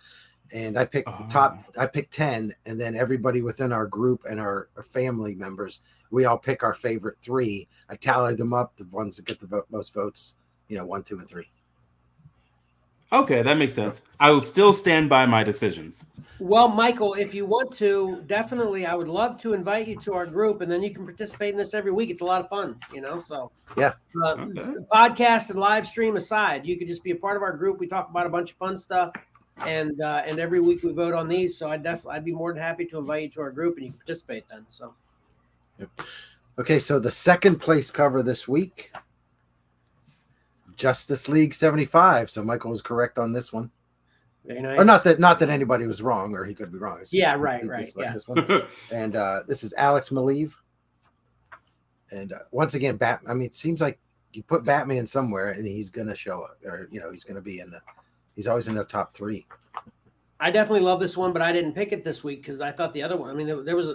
And I picked the top. I picked 10, and then everybody within our group and our family members, we all pick our favorite 3. I tallied them up, the ones that get the most votes. 1, 2, and 3. Okay, that makes sense. I will still stand by my decisions. Well, Michael, if you want to, definitely, I would love to invite you to our group, and then you can participate in this every week. It's a lot of fun, So yeah, podcast and live stream aside, you could just be a part of our group. We talk about a bunch of fun stuff. and every week we vote on these. So I'd be more than happy to invite you to our group and you can participate then. So. Yep. Okay, so the second place cover this week, Justice League 75. So Michael was correct on this one. Very nice. Or not that anybody was wrong, or he could be wrong. Yeah, right. Yeah. This one. And this is Alex Maleev. And once again, it seems like you put Batman somewhere and he's gonna show up, or he's gonna be he's always in the top 3. I definitely love this one, but I didn't pick it this week because I thought the other one. I mean,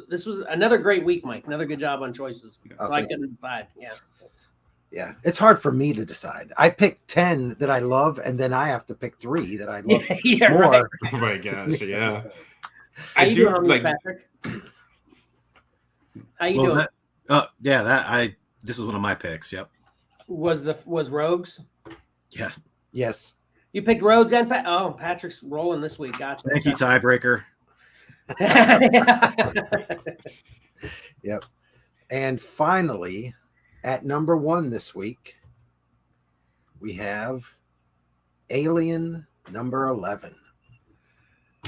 this was another great week, Mike. Another good job on choices. So I couldn't decide. Yeah. Yeah, it's hard for me to decide. I picked 10 that I love, and then I have to pick 3 that I love more. Right. Oh my gosh, yeah. How you doing, like, Patrick? How you doing? This is one of my picks. Yep. Was Rogues? Yes. Yes. You picked Rhodes and Patrick's rolling this week. Gotcha. Thank you, tiebreaker. Yep. And finally, at number 1 this week, we have Alien number 11.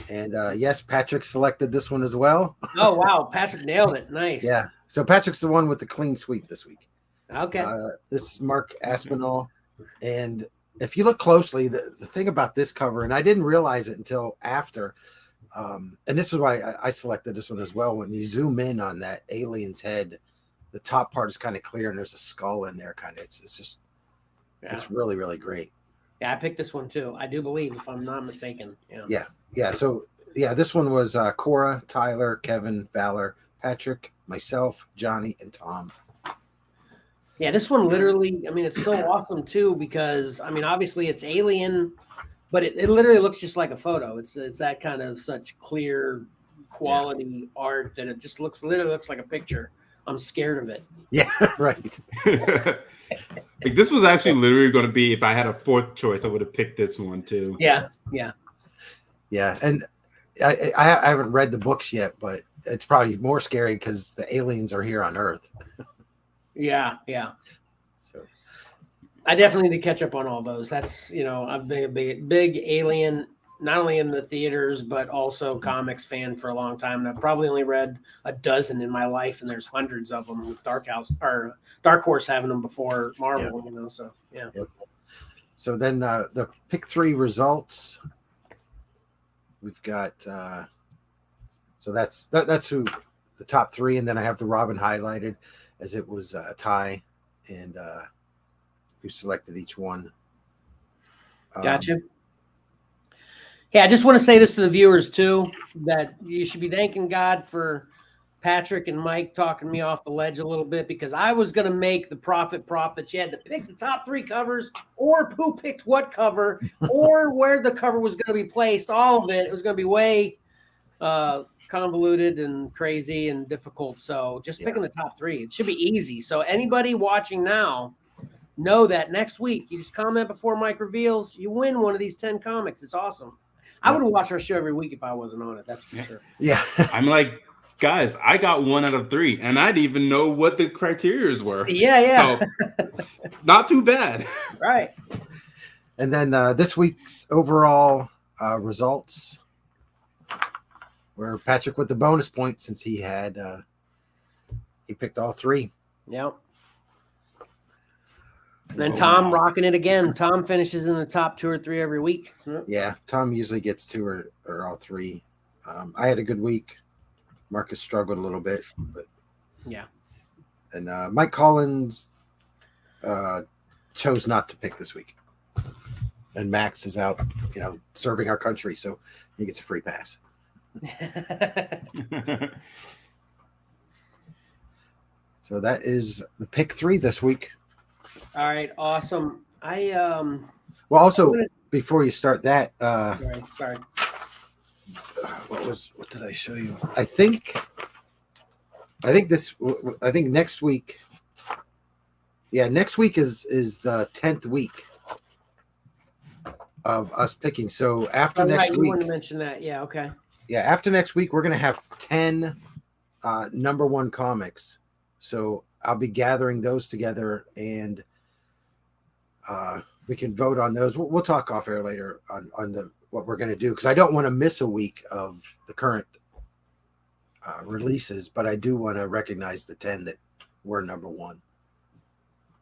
And yes, Patrick selected this one as well. Oh, wow. Patrick nailed it. Nice. Yeah. So Patrick's the one with the clean sweep this week. Okay. This is Mark Aspinall. And if you look closely, the thing about this cover, and I didn't realize it until after, and this is why I selected this one as well. When you zoom in on that alien's head, the top part is kind of clear and there's a skull in there. It's really, really great. Yeah, I picked this one too. I do believe, if I'm not mistaken. Yeah. So this one was Cora, Tyler, Kevin, Valor, Patrick, myself, Johnny, and Tom. Yeah, this one literally, I mean, it's so awesome too, because I mean, obviously it's Alien, but it literally looks just like a photo. It's that kind of such clear quality art that it just literally looks like a picture. I'm scared of it. Yeah, right. Like, this was actually literally going to be, if I had a 4th choice, I would have picked this one too. Yeah. And I haven't read the books yet, but it's probably more scary because the aliens are here on Earth. Yeah. So I definitely need to catch up on all those. That's, I've been a big Alien, not only in the theaters, but also comics fan for a long time. And I've probably only read a dozen in my life, and there's hundreds of them with Dark Horse having them before Marvel, so yeah. Yep. So then the pick 3 results, we've got, so that's who the top 3. And then I have the Robin highlighted as it was a tie, and who selected each one. Gotcha. Yeah, I just want to say this to the viewers too, that you should be thanking God for Patrick and Mike talking me off the ledge a little bit, because I was going to make the profits. You had to pick the top 3 covers, or who picked what cover, or where the cover was going to be placed. All of it. It was going to be way convoluted and crazy and difficult. So just picking the top 3, it should be easy. So anybody watching now, know that next week you just comment before Mike reveals, you win one of these 10 comics. It's awesome. I would watch our show every week if I wasn't on it. That's for sure. Yeah. I'm like, guys, I got 1 out of 3, and I didn't even know what the criterias were. Yeah. So, not too bad. Right. And then this week's overall results were Patrick with the bonus point, since he picked all 3. Yep. And then Tom rocking it again. Tom finishes in the top 2 or 3 every week. Yeah, Tom usually gets 2 or all 3. I had a good week. Marcus struggled a little bit, but yeah. And Mike Collins chose not to pick this week. And Max is out, serving our country, so he gets a free pass. So that is the pick 3 this week. All right, awesome. Well, also before you start that, sorry. What did I show you? I think next week. Yeah, next week is the 10th week of us picking. So after next week, you want to mention that? Yeah, okay. Yeah, after next week, we're gonna have 10 number 1 comics. So I'll be gathering those together, and we can vote on those. We'll talk off air later on what we're going to do, because I don't want to miss a week of the current releases, but I do want to recognize the 10 that were number one.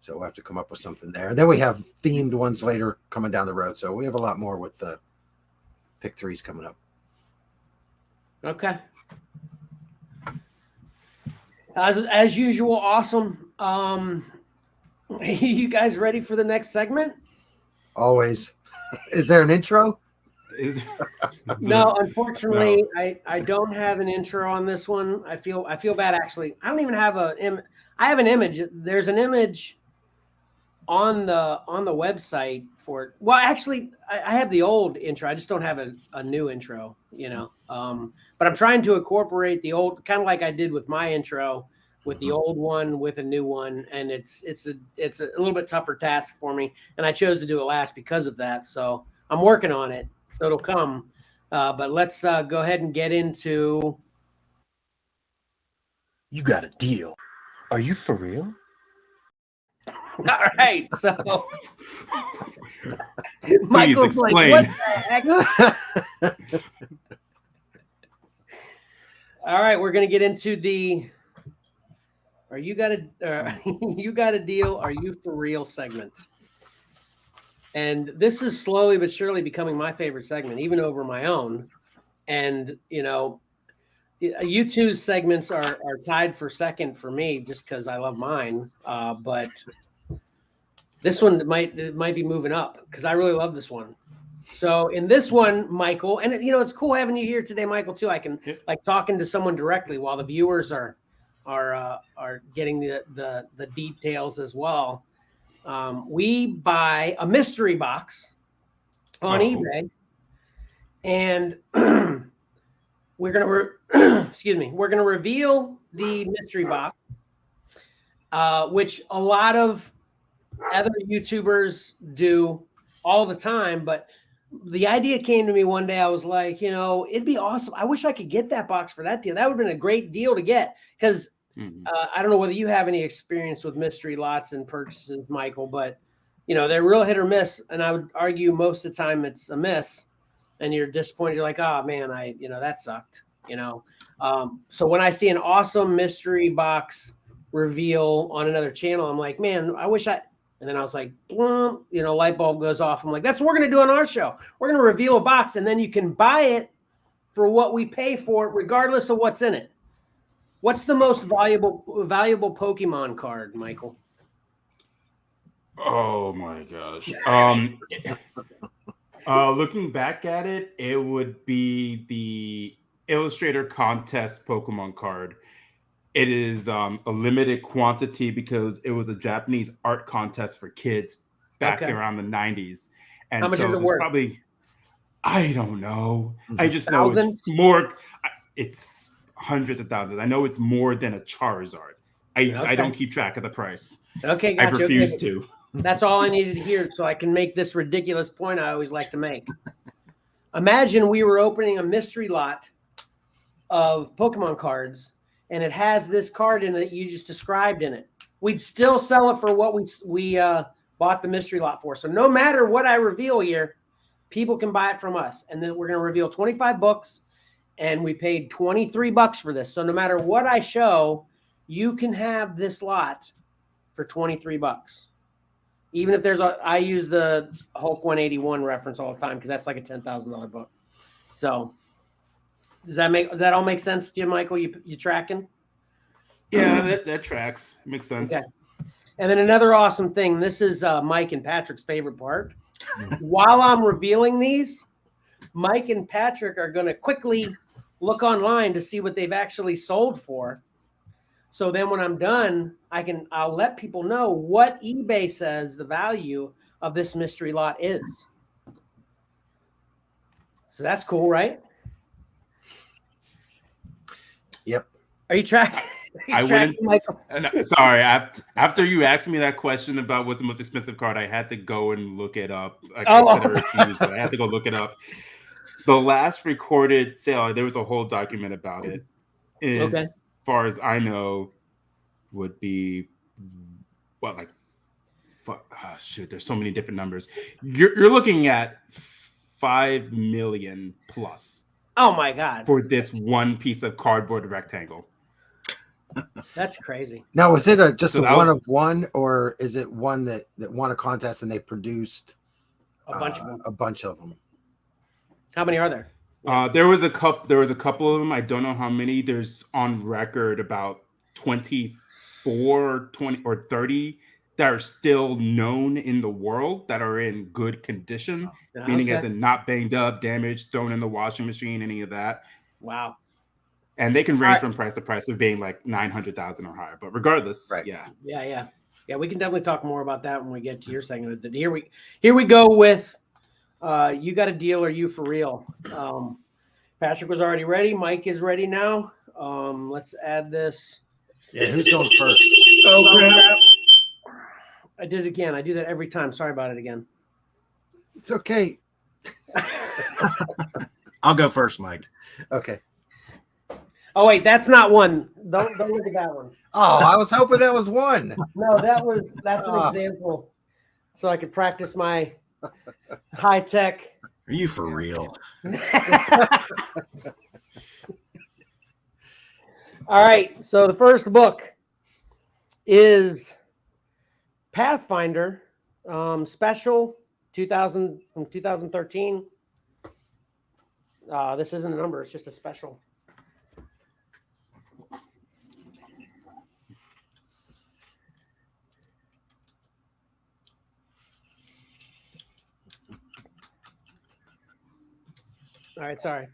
So we'll have to come up with something there. And then we have themed ones later coming down the road. So we have a lot more with the pick threes coming up. Okay. As usual, awesome. You guys ready for the next segment? Always. Is there an intro? No, unfortunately, no. I don't have an intro on this one. I feel bad, actually. I don't even have I have an image. There's an image on the website for it. Well, actually, I have the old intro. I just don't have a new intro, you know. But I'm trying to incorporate the old, kind of like I did with my intro, with the old one with a new one, and it's a little bit tougher task for me, and I chose to do it last because of that. So I'm working on it, so it'll come. But let's go ahead and get into. You got a deal. Are you for real? All right, so please explain. Like, what the heck? All right, we're gonna get into the you got a deal, are you for real segment. And this is slowly but surely becoming my favorite segment, even over my own. And you know, U2's segments are tied for second for me just because I love mine. But this one might be moving up because I really love this one. So in this one, Michael, and you know, it's cool having you here today, Michael, too. I can like talking to someone directly while the viewers are getting the details as well. We buy a mystery box on eBay, and we're gonna we're gonna reveal the mystery box, which a lot of other YouTubers do all the time. But the idea came to me one day. I was like, you know, it'd be awesome. I wish I could get that box for that deal. That would have been a great deal to get, because I don't know whether you have any experience with mystery lots and purchases, Michael, but you know, they're real hit or miss. And I would argue most of the time it's a miss, and you're disappointed. You're like, oh man, that sucked, you know? So when I see an awesome mystery box reveal on another channel, I'm like, man, I wish and then I was like, boom, you know, light bulb goes off. I'm like, that's what we're going to do on our show. We're going to reveal a box, and then you can buy it for what we pay for it, regardless of what's in it. What's the most valuable Pokemon card, Michael? Oh my gosh. Looking back at it, it would be the Illustrator Contest Pokemon card. It is a limited quantity because it was a Japanese art contest for kids back around the 90s. And how much so is it worth? Probably, I don't know. I just know it's more. It's hundreds of thousands. I know it's more than a Charizard. I don't keep track of the price. Okay, gotcha. I refuse to. That's all I needed to hear so I can make this ridiculous point I always like to make. Imagine we were opening a mystery lot of Pokemon cards, and it has this card in it that you just described in it. We'd still sell it for what we bought the mystery lot for. So no matter what I reveal here, people can buy it from us. And then we're going to reveal 25 books, and we paid $23 for this. So no matter what I show, you can have this lot for $23. Even if I use the Hulk 181 reference all the time because that's like a $10,000 book. So does that all make sense to you, Michael? You tracking? Yeah, that tracks. Makes sense. Okay. And then another awesome thing. This is Mike and Patrick's favorite part. While I'm revealing these, Mike and Patrick are going to quickly look online to see what they've actually sold for. So then when I'm done, I'll let people know what eBay says the value of this mystery lot is. So that's cool, right? Yep. Are you tracking? I wouldn't. Sorry, after you asked me that question about what the most expensive card, I had to go and look it up. I refused, but I had to go look it up. The last recorded sale, there was a whole document about it. As far as I know, would be what, like, there's so many different numbers. You're looking at $5 million plus. Oh my God! For this one piece of cardboard rectangle. That's crazy. Now, was it just So a one of one, or is it one that won a contest and they produced A bunch of them. A bunch of them. How many are there? There was a couple of them. I don't know how many. There's on record about 24, 20, or 30 that are still known in the world that are in good condition, meaning as in not banged up, damaged, thrown in the washing machine, any of that. Wow. And they can range from price to price of being like 900,000 or higher. But regardless, right. Yeah. We can definitely talk more about that when we get to your segment. Here we go with you got a deal, or you for real? Patrick was already ready. Mike is ready now. Let's add this. Yeah, who's going first? Oh crap! I did it again. I do that every time. Sorry about it again. It's okay. I'll go first, Mike. Okay. Oh wait, that's not one. Don't look at that one. Oh, I was hoping that was one. No, that's an example, so I could practice my high tech. Are you for real? All right. So the first book is Pathfinder Special 2000 from 2013. This isn't a number; it's just a special. All right, sorry.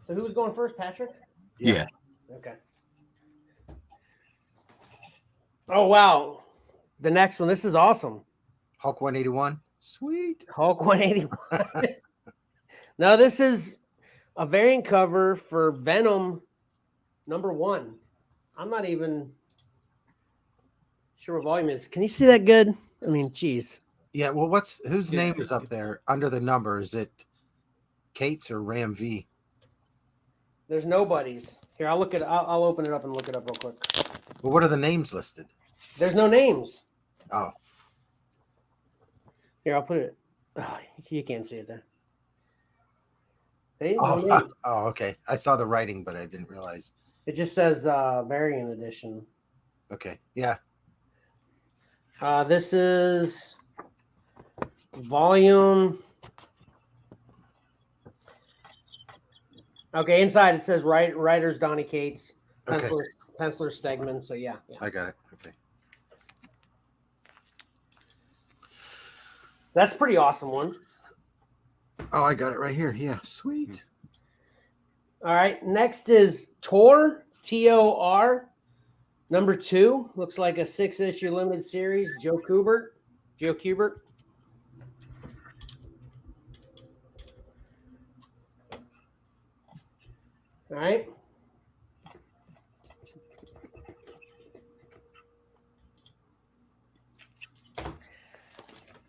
So who's going first, Patrick? Yeah. Okay. Oh, wow. The next one. This is awesome. Hulk 181. Sweet. Hulk 181. Now, this is a variant cover for Venom #1. I'm not even sure what volume is. Can you see that good? I mean, geez. Yeah, well, whose name is up there under the number? Is it Kate's or Ram V? There's nobody's. Here, I'll look at. I'll open it up and look it up real quick. Well, what are the names listed? There's no names. Oh. Here, I'll put it. Oh, you can't see it there. See? Oh, No names. oh, okay. I saw the writing, but I didn't realize. It just says variant edition. Okay. Yeah. This is volume. Okay, inside it says writers Donnie Cates, penciler Stegman. So yeah. I got it. Okay. That's a pretty awesome one. Oh, I got it right here. Yeah, sweet. All right, next is Thor, TOR, #2. Looks like a 6-issue limited series. Joe Kubert. All right.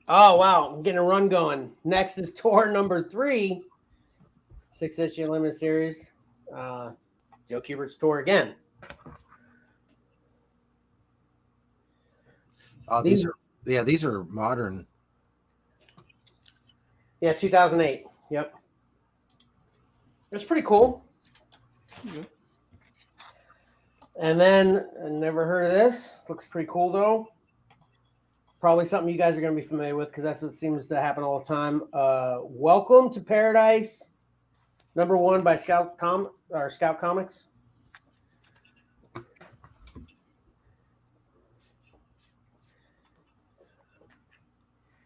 Oh, wow. I'm getting a run going. Next is Thor #3, 6-issue limited series. Joe Kubert's Thor again. Oh, these are modern. Yeah, 2008. Yep. It's pretty cool. Mm-hmm. And then, I never heard of this. Looks pretty cool, though. Probably something you guys are going to be familiar with because that's what seems to happen all the time. Welcome to Paradise, #1 by Scout Comics.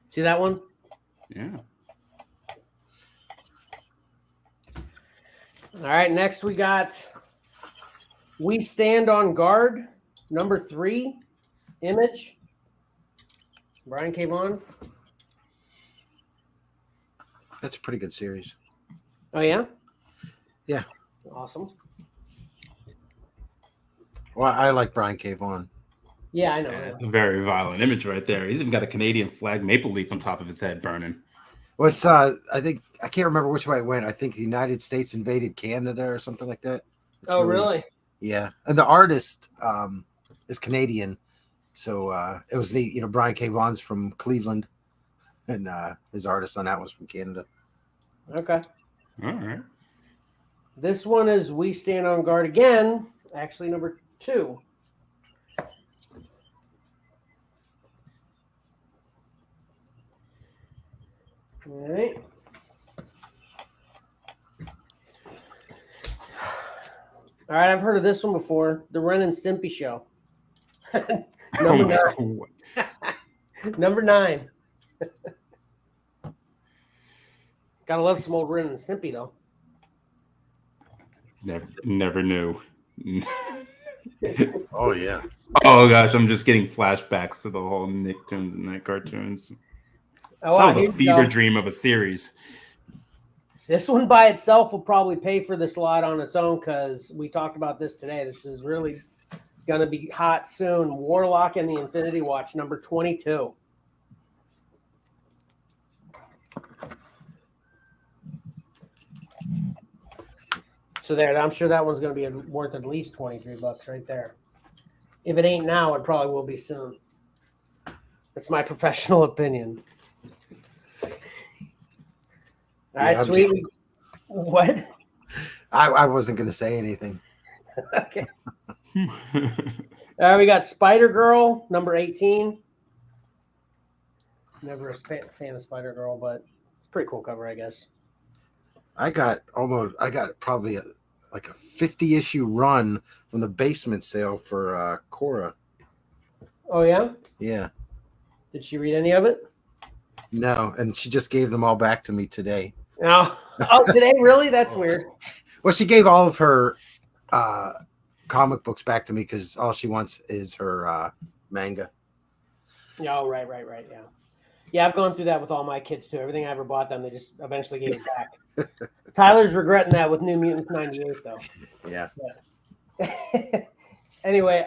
See that one? Yeah. All right, next we got We Stand on Guard, #3, Image. Brian K. Vaughan. That's a pretty good series. Oh, yeah? Yeah. Awesome. Well, I like Brian K. Vaughan. Yeah, I know. Yeah, it's a very violent image right there. He's even got a Canadian flag maple leaf on top of his head burning. Well, it's I can't remember which way it went. I think the United States invaded Canada or something like that. It's really? Yeah. And the artist is Canadian. So it was neat. Brian K. Vaughan's from Cleveland. and his artist on that was from Canada. Okay. All right. This one is We Stand on Guard again. Actually, number 2. All right. All right, I've heard of this one before. The Ren and Stimpy Show. Number 9. Number 9. Gotta love some old Ren and Stimpy, though. Never knew. Oh yeah. Oh gosh, I'm just getting flashbacks to the whole Nicktoons and Night cartoons. Oh, that was a fever dream of a series. This one by itself will probably pay for this lot on its own because we talked about this today. This is really going to be hot soon. Warlock and the Infinity Watch, number 22. So there, I'm sure that one's going to be worth at least $23 right there. If it ain't now, it probably will be soon. That's my professional opinion. All right, sweet. What? I wasn't going to say anything. Okay. All right, we got Spider-Girl, number 18. Never a fan of Spider-Girl, but it's a pretty cool cover, I guess. I got probably like a 50-issue run from the basement sale for Cora. Oh, yeah? Yeah. Did she read any of it? No, and she just gave them all back to me today. Oh, today? Really? That's weird. Well, she gave all of her comic books back to me because all she wants is her manga. Oh, right, yeah. Yeah, I've gone through that with all my kids, too. Everything I ever bought them, they just eventually gave it back. Tyler's regretting that with New Mutants 98, though. Yeah. Anyway,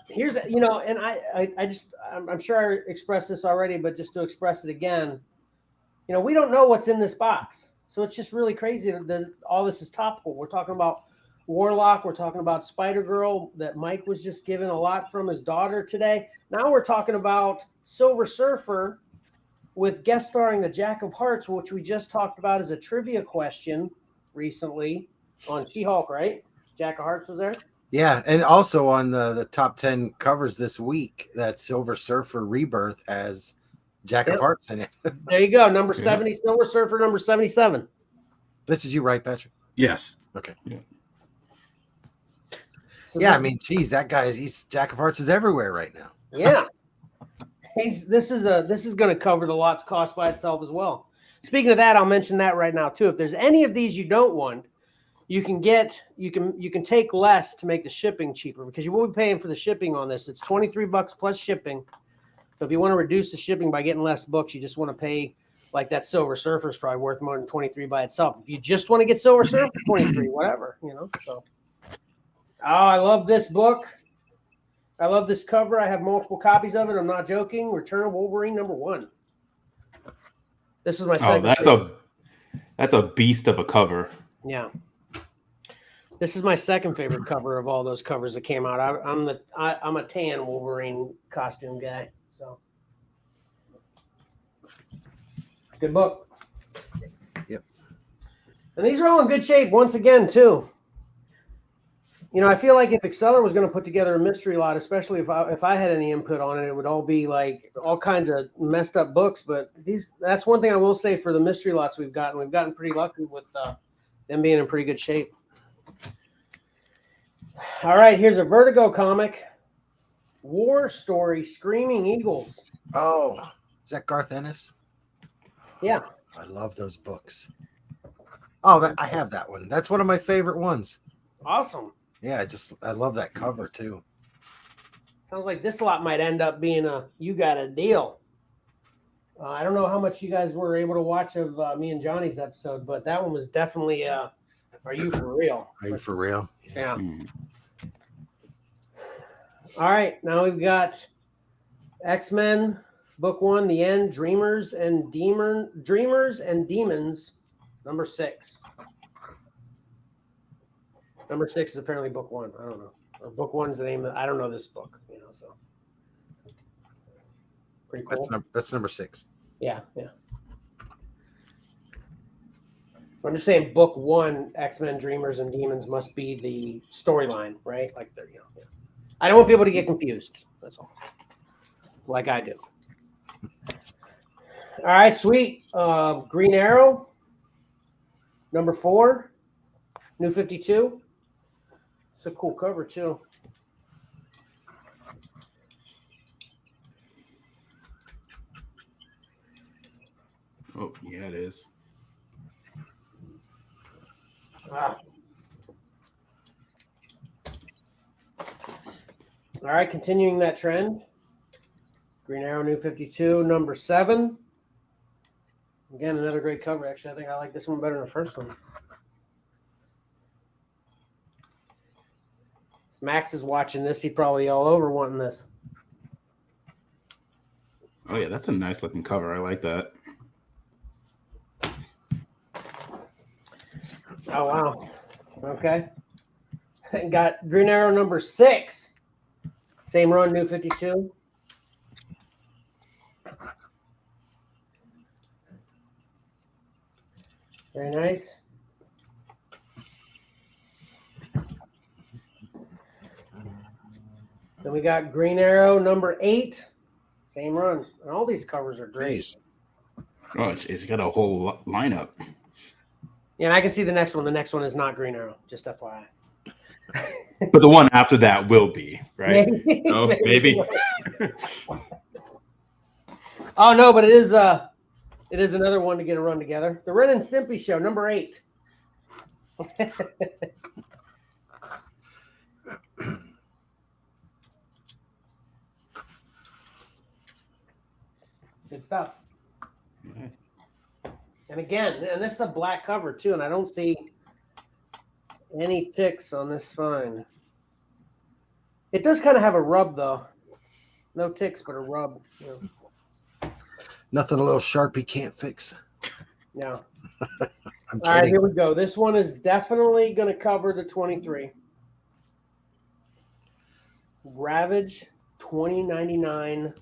here's, and I'm sure I expressed this already, but just to express it again, we don't know what's in this box. So it's just really crazy that all this is topical. We're talking about Warlock. We're talking about Spider-Girl that Mike was just given a lot from his daughter today. Now we're talking about Silver Surfer with guest starring the Jack of Hearts, which we just talked about as a trivia question recently on She-Hulk, right? Jack of Hearts was there? Yeah, and also on the top 10 covers this week, that Silver Surfer Rebirth has Jack of Hearts in it. There you go. Number 70, Silver Surfer, number 77. This is you, right, Patrick? Yes. Okay. Yeah. So I mean, geez, that guy he's Jack of Hearts is everywhere right now. Yeah. This is going to cover the lot's cost by itself as well. Speaking of that, I'll mention that right now too. If there's any of these you don't want, you can take less to make the shipping cheaper because you will be paying for the shipping on this. It's $23 plus shipping. So if you want to reduce the shipping by getting less books, you just want to pay like that Silver Surfer is probably worth more than $23 by itself. If you just want to get Silver Surfer, $23, whatever, So, I love this book. I love this cover. I have multiple copies of it. I'm not joking. Return of Wolverine number 1. This is my second. That's a beast of a cover. Yeah. This is my second favorite cover of all those covers that came out. I'm a tan Wolverine costume guy. So good book. Yep. And these are all in good shape once again too. I feel like if Exceller was going to put together a mystery lot, especially if I had any input on it, it would all be like all kinds of messed up books. But that's one thing I will say for the mystery lots we've gotten. We've gotten pretty lucky with them being in pretty good shape. All right, here's a Vertigo comic. War Story, Screaming Eagles. Oh, is that Garth Ennis? Yeah. I love those books. Oh, I have that one. That's one of my favorite ones. Awesome. Yeah, I love that cover too. Sounds like this lot might end up being you got a deal. I don't know how much you guys were able to watch of me and Johnny's episode, but that one was definitely Are You For Real? Are You For Real? Yeah. All right, now we've got X-Men Book 1, The End, Dreamers and Demons, number 6. Number 6 is apparently Book 1. I don't know. Or Book 1 is the name I don't know this book, so pretty cool. That's number 6. Yeah. I'm just saying, book 1, X-Men, Dreamers, and Demons must be the storyline, right? Like they're, you know. Yeah. I don't want people to get confused. That's all. Like I do. All right, sweet. Green Arrow, number 4, New 52. It's a cool cover too. Oh, yeah, it is. Wow. All right, continuing that trend. Green Arrow, New 52, number 7. Again, another great cover. Actually, I think I like this one better than the first one. Max is watching this. He probably all over wanting this. Oh, yeah, that's a nice looking cover. I like that. Oh, wow. Okay. Got Green Arrow number 6. Same run, New 52. Very nice. Then we got Green Arrow number 8. Same run. And all these covers are great. Jeez. Oh, it's got a whole lineup. Yeah, and I can see the next one. The next one is not Green Arrow, just FYI. But the one after that will be, right? Maybe. Oh, maybe. Oh no, but it is another one to get a run together. The Ren and Stimpy Show, number 8. Good stuff. Yeah. And again, and this is a black cover too, and I don't see any ticks on this spine. It does kind of have a rub though. No ticks, but a rub. You know. Nothing a little Sharpie can't fix. Yeah. I'm All right, kidding. here we go. This one is definitely going to cover the 23. Ravage 2099,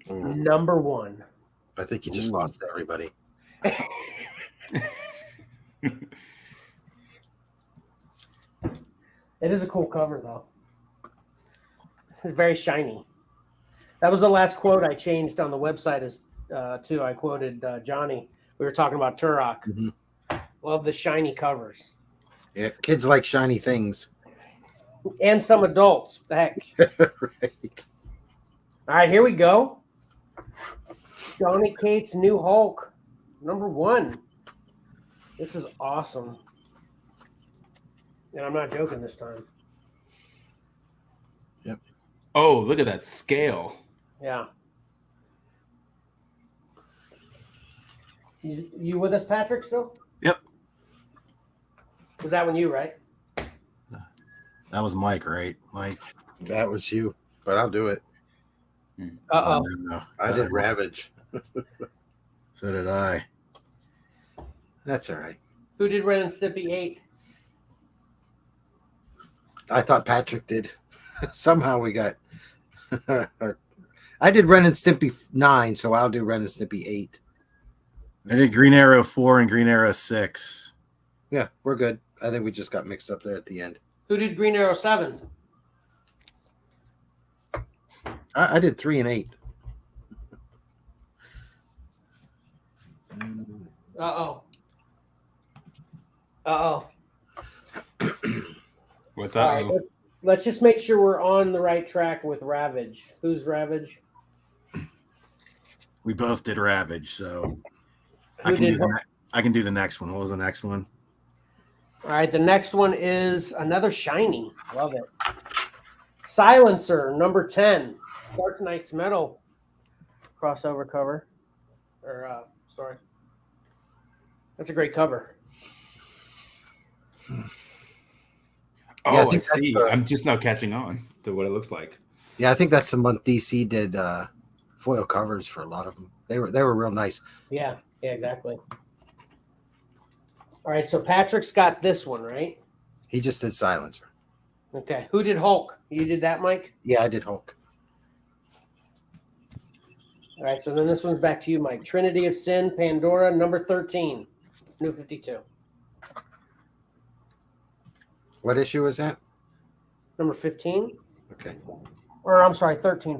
number 1. I think you just lost everybody. It is a cool cover, though. It's very shiny. That was the last quote I changed on the website too. I quoted Johnny. We were talking about Turok. Mhm. Love the shiny covers. Yeah, kids like shiny things. And some adults. Heck. Right. All right, here we go. Johnny Cates' New Hulk, number 1. This is awesome. And I'm not joking this time. Yep. Oh, look at that scale. Yeah. You with us, Patrick, still? Yep. Was that one you, right? That was Mike, right? Mike. That was you, but I'll do it. Uh-oh. No. I did Ravage. So did I. That's all right. Who did Ren and Stimpy 8? I thought Patrick did. Somehow we got. I did Ren and Stimpy 9, so I'll do Ren and Stimpy 8. I did Green Arrow 4 and Green Arrow 6. Yeah, we're good. I think we just got mixed up there at the end. Who did Green Arrow 7? I did 3 and 8. Uh-oh. Uh-oh. What's All that? right, let's just make sure we're on the right track with Ravage. Who's Ravage? We both did Ravage, so Who I can did do the next one. What was the next one? All right, the next one is another shiny. Love it. Silencer, number 10. Dark Knight's Metal crossover cover. Or story. That's a great cover. Oh, Yeah, I I think that's see. the- I'm just now catching on to what it looks like. Yeah, I think that's the month DC did foil covers for a lot of them. They were real nice. Yeah, exactly. All right, so Patrick's got this one, right? He just did Silencer. Okay. Who did Hulk? You did that, Mike? Yeah, I did Hulk. All right, so then this one's back to you, Mike. Trinity of Sin, Pandora, number 13. New 52. What issue is that? Number 15. Okay. Or I'm sorry, 13.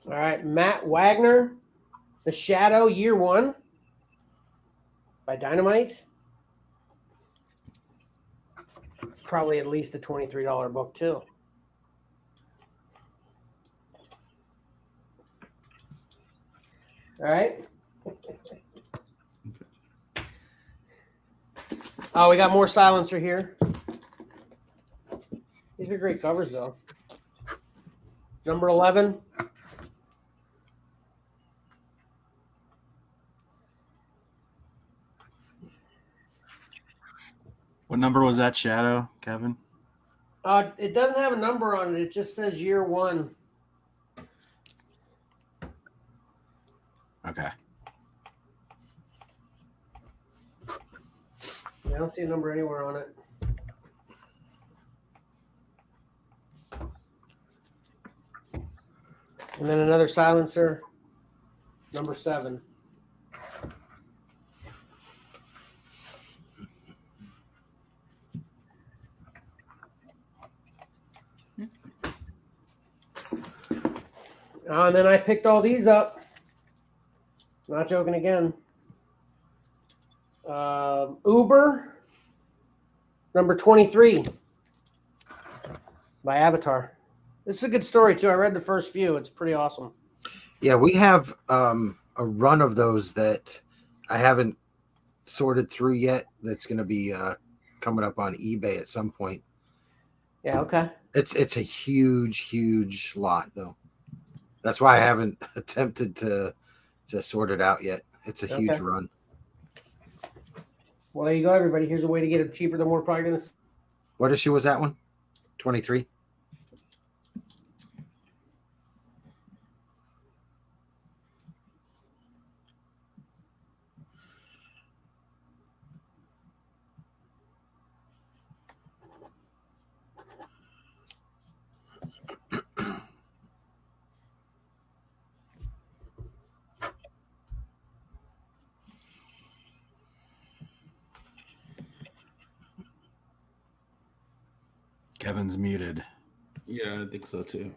All right, Matt Wagner, The Shadow, Year 1 by Dynamite. It's probably at least a $23 book, too. All right. Oh, we got more Silencer here. These are great covers, though. Number 11. What number was that, Shadow, Kevin? It doesn't have a number on it. It just says Year 1. Okay. I don't see a number anywhere on it. And then another Silencer, number 7. And then I picked all these up. Not joking again. Uber, number 23 by Avatar. This is a good story, too. I read the first few. It's pretty awesome. Yeah, we have a run of those that I haven't sorted through yet. That's going to be coming up on eBay at some point. Yeah, okay. It's a huge lot, though. That's why I haven't attempted to sort it out yet. It's a huge run. Well, there you go, everybody. Here's a way to get it cheaper than we're probably going to. What issue was that one? 23? Kevin's muted. Yeah, I think so too.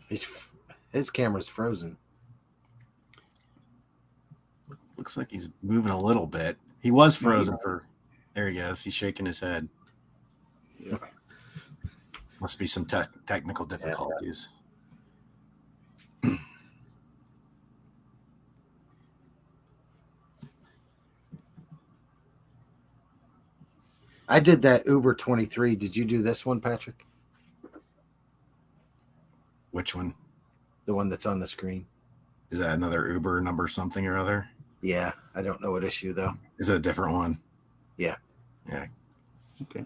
His camera's frozen. Looks like he's moving a little bit. He was frozen for. There he goes. He's shaking his head. Yeah. Must be some technical difficulties. I did that Uber 23. Did you do this one, Patrick? Which one? The one that's on the screen. Is that another Uber number something or other? Yeah, I don't know what issue, though. Is it a different one? Yeah. Yeah. Okay.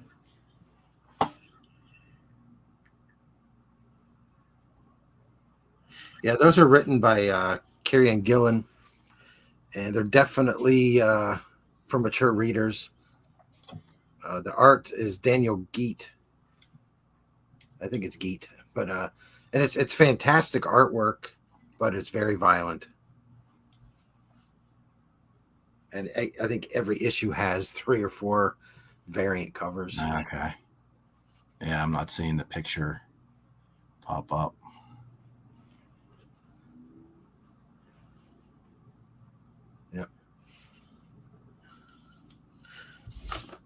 Yeah, those are written by Carrie Ann Gillen, and they're definitely for mature readers. The art is Daniel Geet. I think it's Geet, but and it's fantastic artwork, but it's very violent. And I think every issue has 3 or 4 variant covers. Okay. Yeah, I'm not seeing the picture pop up. Yep.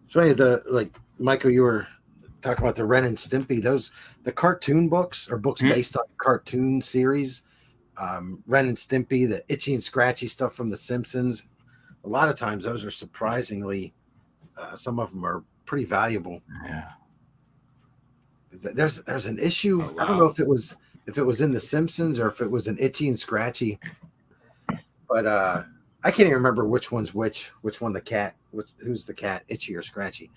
So anyway, Michael, you were talking about the Ren and Stimpy. The cartoon books are books based on cartoon series. Ren and Stimpy, the Itchy and Scratchy stuff from The Simpsons. A lot of times those are surprisingly, some of them are pretty valuable. Yeah. There's an issue. Oh, wow. I don't know if it was in The Simpsons or if it was an Itchy and Scratchy, but I can't even remember which one's which one the cat, who's the cat, Itchy or Scratchy.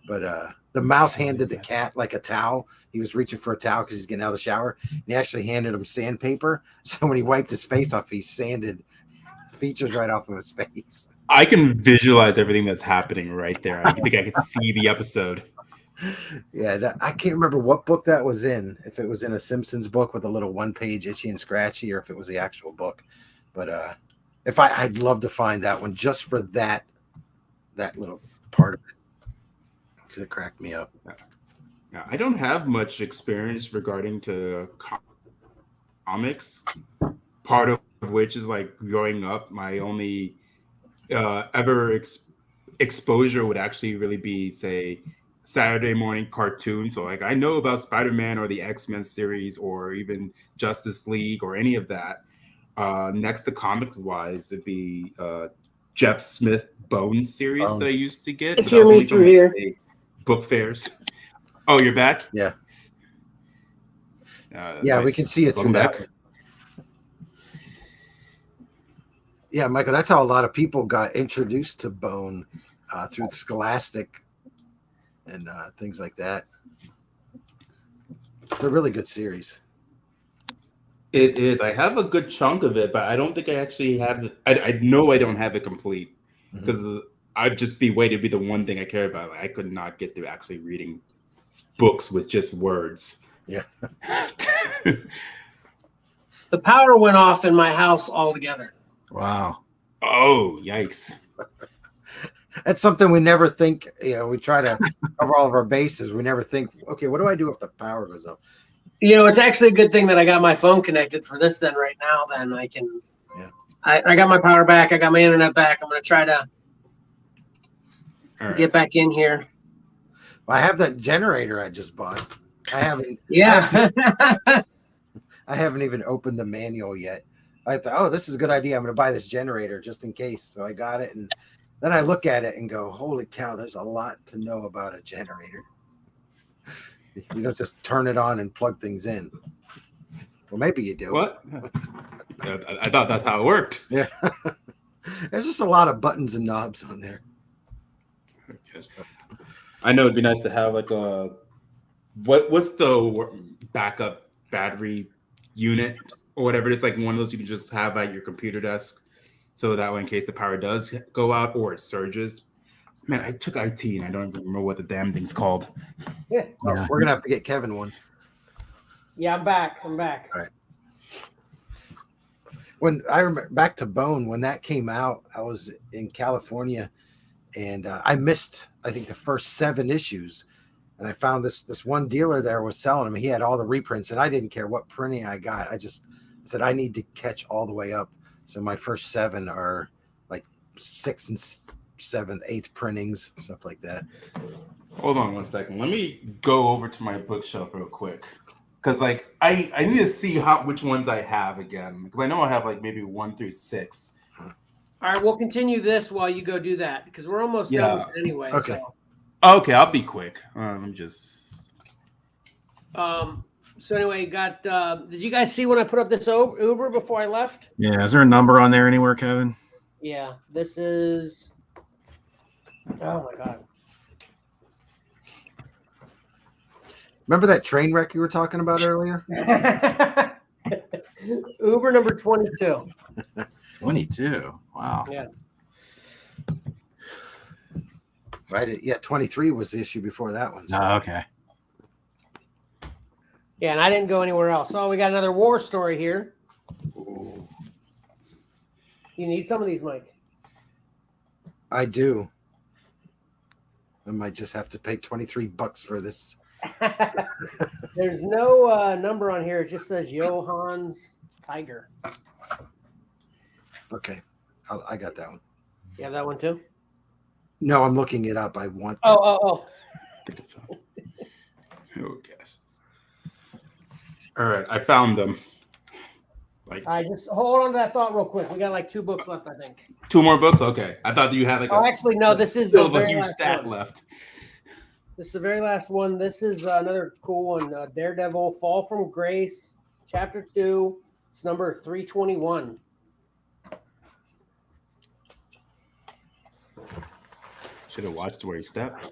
But the mouse handed the cat like a towel. He was reaching for a towel because he's getting out of the shower. And he actually handed him sandpaper. So when he wiped his face off, he sanded features right off of his face. I can visualize everything that's happening right there. I think I could see the episode. Yeah, I can't remember what book that was in. If it was in a Simpsons book with a little one-page Itchy and Scratchy, or if it was the actual book. But I'd love to find that one just for that little part of it. Could have cracked me up. Yeah, I don't have much experience regarding to comics. Part of which is like growing up, my only ever exposure would actually really be, say, Saturday morning cartoons. So like I know about Spider-Man or the X-Men series or even Justice League or any of that. Next to comics wise, it'd be Jeff Smith Bone series that I used to get. Just hear me through here. Book fairs. Oh, you're back? Yeah. Yeah, nice. We can see it through that. Yeah, Michael, that's how a lot of people got introduced to Bone through Scholastic and things like that. It's a really good series. It is. I have a good chunk of it, but I don't think I actually have it. I know I don't have it complete because I'd just be waiting to be the one thing I care about. Like, I could not get through actually reading books with just words. Yeah. The power went off in my house altogether. Wow. Oh, yikes. That's something we never think, we try to cover all of our bases. We never think, okay, what do I do if the power goes off? It's actually a good thing that I got my phone connected for this then right now. Then I can, I got my power back. I got my internet back. I'm going to try to get back in here. Well, I have that generator I just bought. I haven't. Yeah. I haven't even opened the manual yet. I thought, this is a good idea. I'm going to buy this generator just in case. So I got it. And then I look at it and go, holy cow, there's a lot to know about a generator. You don't just turn it on and plug things in. Well, maybe you do. What? I thought that's how it worked. Yeah. There's just a lot of buttons and knobs on there. I know it'd be nice to have like a what's the backup battery unit or whatever it is, like one of those you can just have at your computer desk, so that way in case the power does go out or it surges. Man, I took IT and I don't even remember what the damn thing's called. Yeah. We're gonna have to get Kevin one. Yeah, I'm back. All right. When I remember back to Bone, when that came out, I was in California, and I missed, I think, the first 7 issues. And I found this one dealer there was selling them. He had all the reprints, and I didn't care what printing I got. I just said I need to catch all the way up. So my first 7 are like 6th and 7th, 8th printings, stuff like that. Hold on one second. Let me go over to my bookshelf real quick, because like I need to see which ones I have again, because I know I have like maybe 1 through 6. All right, we'll continue this while you go do that because we're almost done with it anyway. Okay. Okay, I'll be quick. I'm just. So anyway, did you guys see when I put up this Uber before I left? Yeah. Is there a number on there anywhere, Kevin? Yeah, this is. Oh my God. Remember that train wreck you were talking about earlier? Uber number 22. 22. Wow. Yeah. Right. Yeah, 23 was the issue before that one. So. Oh, okay. Yeah, and I didn't go anywhere else. Oh, we got another war story here. Ooh. You need some of these, Mike? I do. I might just have to pay $23 for this. There's no number on here. It just says Johann's Tiger. Okay. I got that one. You have that one too? No, I'm looking it up. I want that. Oh. Oh, gosh. All right, I found them. Like, I just hold on to that thought real quick. We got like 2 books left, I think. 2 more books? Okay. I thought you had like actually, no, this is the very huge last stat one. left. This is the very last one. This is another cool one. Daredevil, Fall from Grace, Chapter 2. It's number 321. Should have watched where he stepped.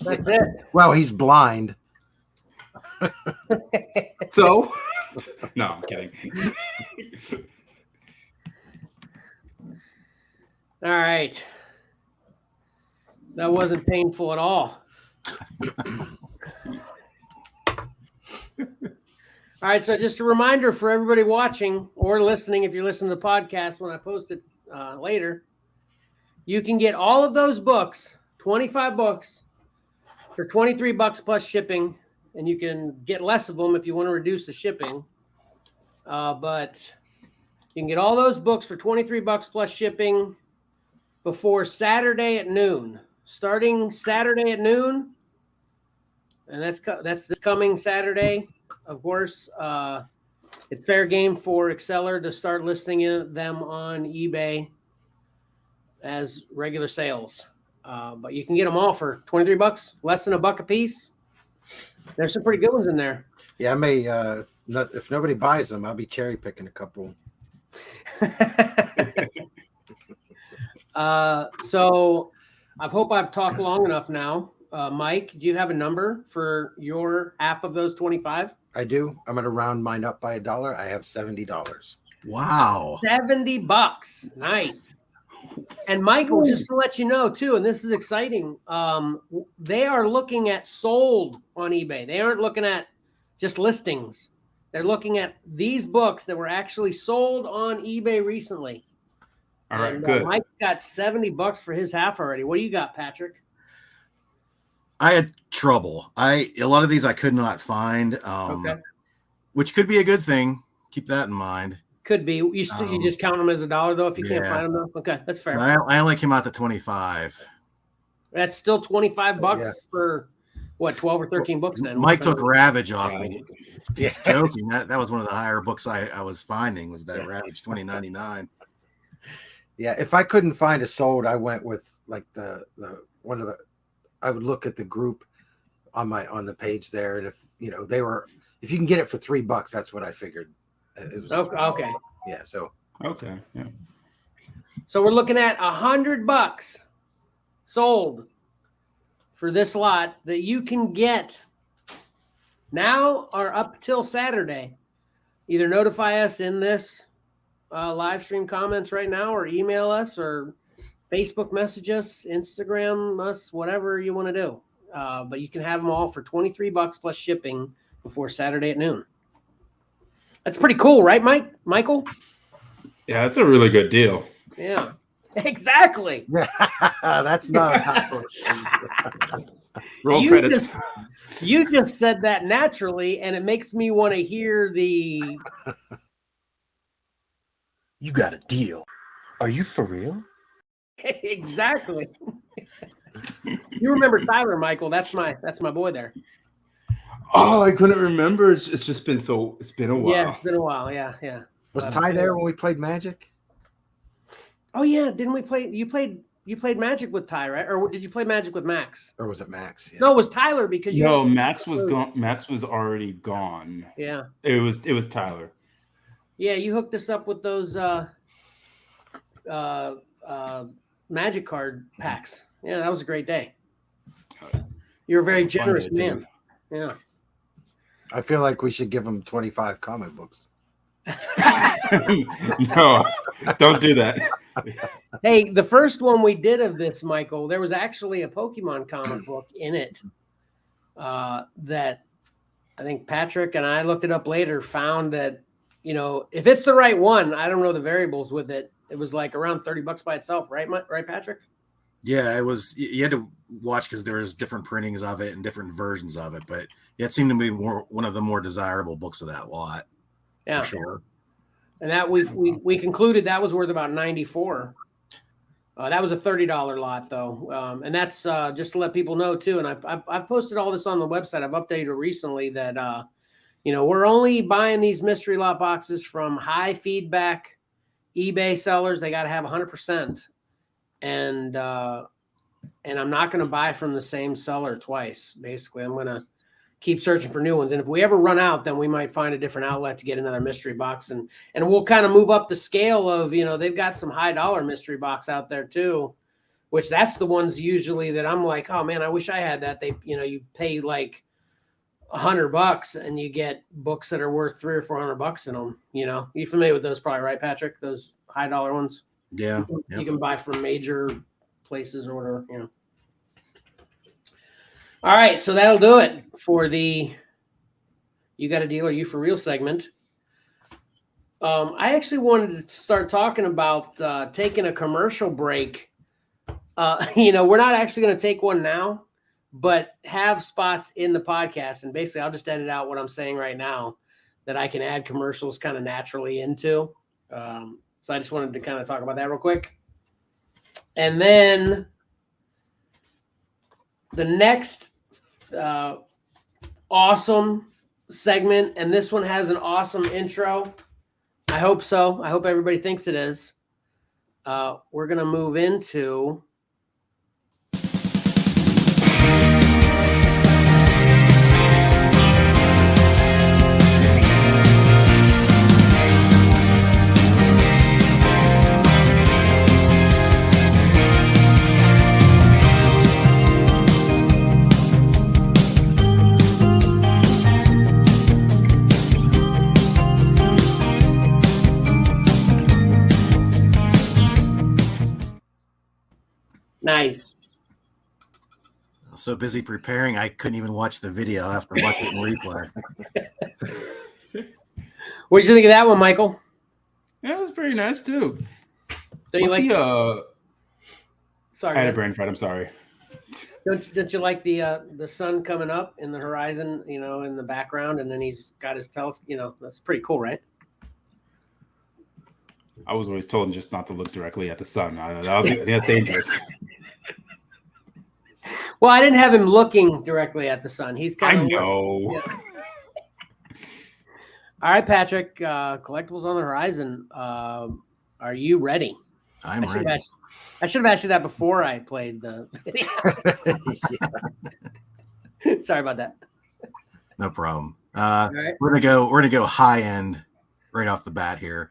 That's it. Well, he's blind. So? No, I'm kidding. All right. That wasn't painful at all. All right, so just a reminder for everybody watching or listening, if you're listening to the podcast when I post it later, you can get all of those books, 25 books, for $23 plus shipping, and you can get less of them if you want to reduce the shipping. But you can get all those books for $23 plus shipping before Saturday at noon. Starting Saturday at noon, and that's this coming Saturday. Of course, it's fair game for Exceller to start listing them on eBay as regular sales. But you can get them all for $23, less than $1 a piece. There's some pretty good ones in there. Yeah, I may. If nobody buys them, I'll be cherry picking a couple. So I hope I've talked long enough now. Mike, do you have a number for your half of those 25? I do. I'm going to round mine up by $1. I have $70. Wow. $70. Nice. And Michael, just to let you know too, and this is exciting, they are looking at sold on eBay. They aren't looking at just listings. They're looking at these books that were actually sold on eBay recently. All right, good. Mike's got $70 for his half already. What do you got, Patrick? I had trouble. A lot of these I could not find, Okay. which could be a good thing. Keep that in mind. Could be. You just count them as $1 though if you can't find them though. Okay, that's fair. So I only came out to 25. That's still $25 for what, 12 or 13 books then. Mike took Ravage off me. Yeah. Joking. That was one of the higher books I was finding was that Ravage 2099. Yeah, if I couldn't find a sold, I went with like the one of the. I would look at the group on the page there, and if you can get it for $3, that's what I figured. It was okay. Yeah. So Okay. Yeah. So we're looking at $100 sold for this lot that you can get now or up till Saturday. Either notify us in this live stream comments right now, or email us, or Facebook message us, Instagram us, whatever you want to do. But you can have them all for $23 plus shipping before Saturday at noon. That's pretty cool, right, Michael? Yeah, that's a really good deal. Yeah, exactly. that's not. Roll credits. You just said that naturally, and it makes me want to hear the. You got a deal. Are you for real? Exactly. You remember Tyler, Michael? That's my boy there. Oh, I couldn't remember. It's just been it's been a while. Yeah, it's been a while. Yeah. Was Ty there when we played Magic? Oh yeah, didn't we play? You played Magic with Ty, right? Or did you play Magic with Max? Or was it Max? Yeah. No, it was Tyler because Max was gone. Max was already gone. Yeah. It was Tyler. Yeah, you hooked us up with those Magic card packs. Yeah, that was a great day. You're a very generous man. Yeah. I feel like we should give him 25 comic books. No, don't do that. Hey, the first one we did of this, Michael, there was actually a Pokemon comic book in it that I think Patrick and I looked it up later, found that, if it's the right one, I don't know the variables with it. It was like around $30 by itself, right, Patrick? Yeah, it was. You had to watch because there was different printings of it and different versions of it, but it seemed to be one of the more desirable books of that lot. Yeah, for sure. And that we concluded that was worth about $94. That was a $30 lot though, and that's just to let people know too. And I've posted all this on the website. I've updated it recently that we're only buying these mystery lot boxes from high feedback eBay sellers. They got to have 100%. And I'm not going to buy from the same seller twice. Basically, I'm going to keep searching for new ones. And if we ever run out, then we might find a different outlet to get another mystery box. And we'll kind of move up the scale of, they've got some high dollar mystery box out there too, which that's the ones usually that I'm like, oh man, I wish I had that. They, you pay like $100 and you get books that are worth $300 or $400 in them. You familiar with those probably, right, Patrick? Those high dollar ones? Yeah. You can buy from major places or whatever, you know. All right, so that'll do it for the You Got a Deal, Are You For Real segment. I actually wanted to start talking about taking a commercial break. We're not actually going to take one now, but have spots in the podcast. And basically, I'll just edit out what I'm saying right now that I can add commercials kind of naturally into. So I just wanted to kind of talk about that real quick. And then the next awesome segment, and this one has an awesome intro. I hope so. I hope everybody thinks it is. We're going to move into nice. I was so busy preparing, I couldn't even watch the video. I have to watch it in replay. What did you think of that one, Michael? Yeah, it was pretty nice too. So you like Sorry, I had a brain fart. I'm sorry. Don't you like the sun coming up in the horizon, in the background, and then he's got his telescope, that's pretty cool, right? I was always told just not to look directly at the sun. That's dangerous. Well, I didn't have him looking directly at the sun. He's kind of. I know. Yeah. All right, Patrick. Collectibles on the horizon. Are you ready? I'm ready. I should have asked you that before I played the video. Sorry about that. No problem. Right. We're gonna go high end right off the bat here.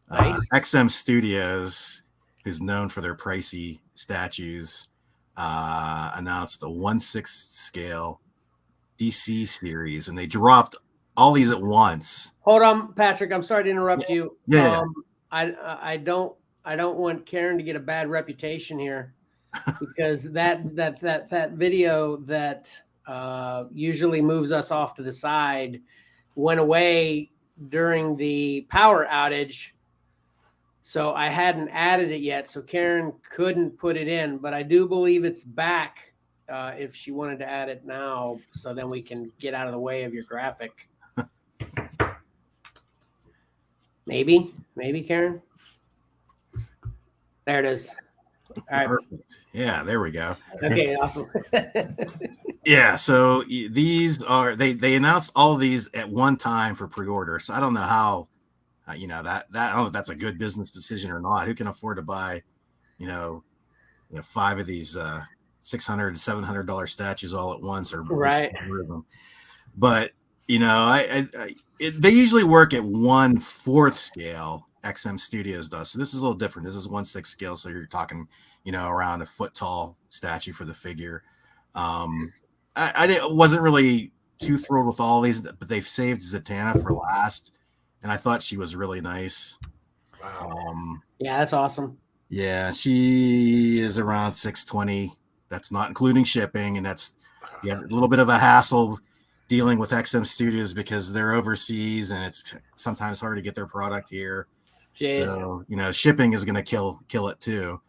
Nice. XM Studios, who's known for their pricey statues, announced a 1/6 scale DC series, and they dropped all these at once. Hold on, Patrick. I'm sorry to interrupt you. Yeah. I don't want Karen to get a bad reputation here, because that video that usually moves us off to the side went away during the power outage. So I hadn't added it yet, so Karen couldn't put it in, but I do believe it's back if she wanted to add it now, so then we can get out of the way of your graphic. Maybe, Karen. There it is. All right. Perfect. Yeah, there we go. Okay, awesome. Yeah, so these are they announced all of these at one time for pre-order. So I don't know how that I don't know if that's a good business decision or not. Who can afford to buy 5 of these $600 $700 statues all at once, or right? But they usually work at 1/4 scale. XM Studios does. So this is a little different. This is 1/6 scale, so you're talking around a foot tall statue for the figure. I wasn't really too thrilled with all these, but they've saved Zatanna for last, and I thought she was really nice. Wow. Yeah, that's awesome. Yeah, she is around $620. That's not including shipping, and that's a little bit of a hassle dealing with XM Studios because they're overseas, and it's sometimes hard to get their product here. Jeez. So shipping is going to kill it too.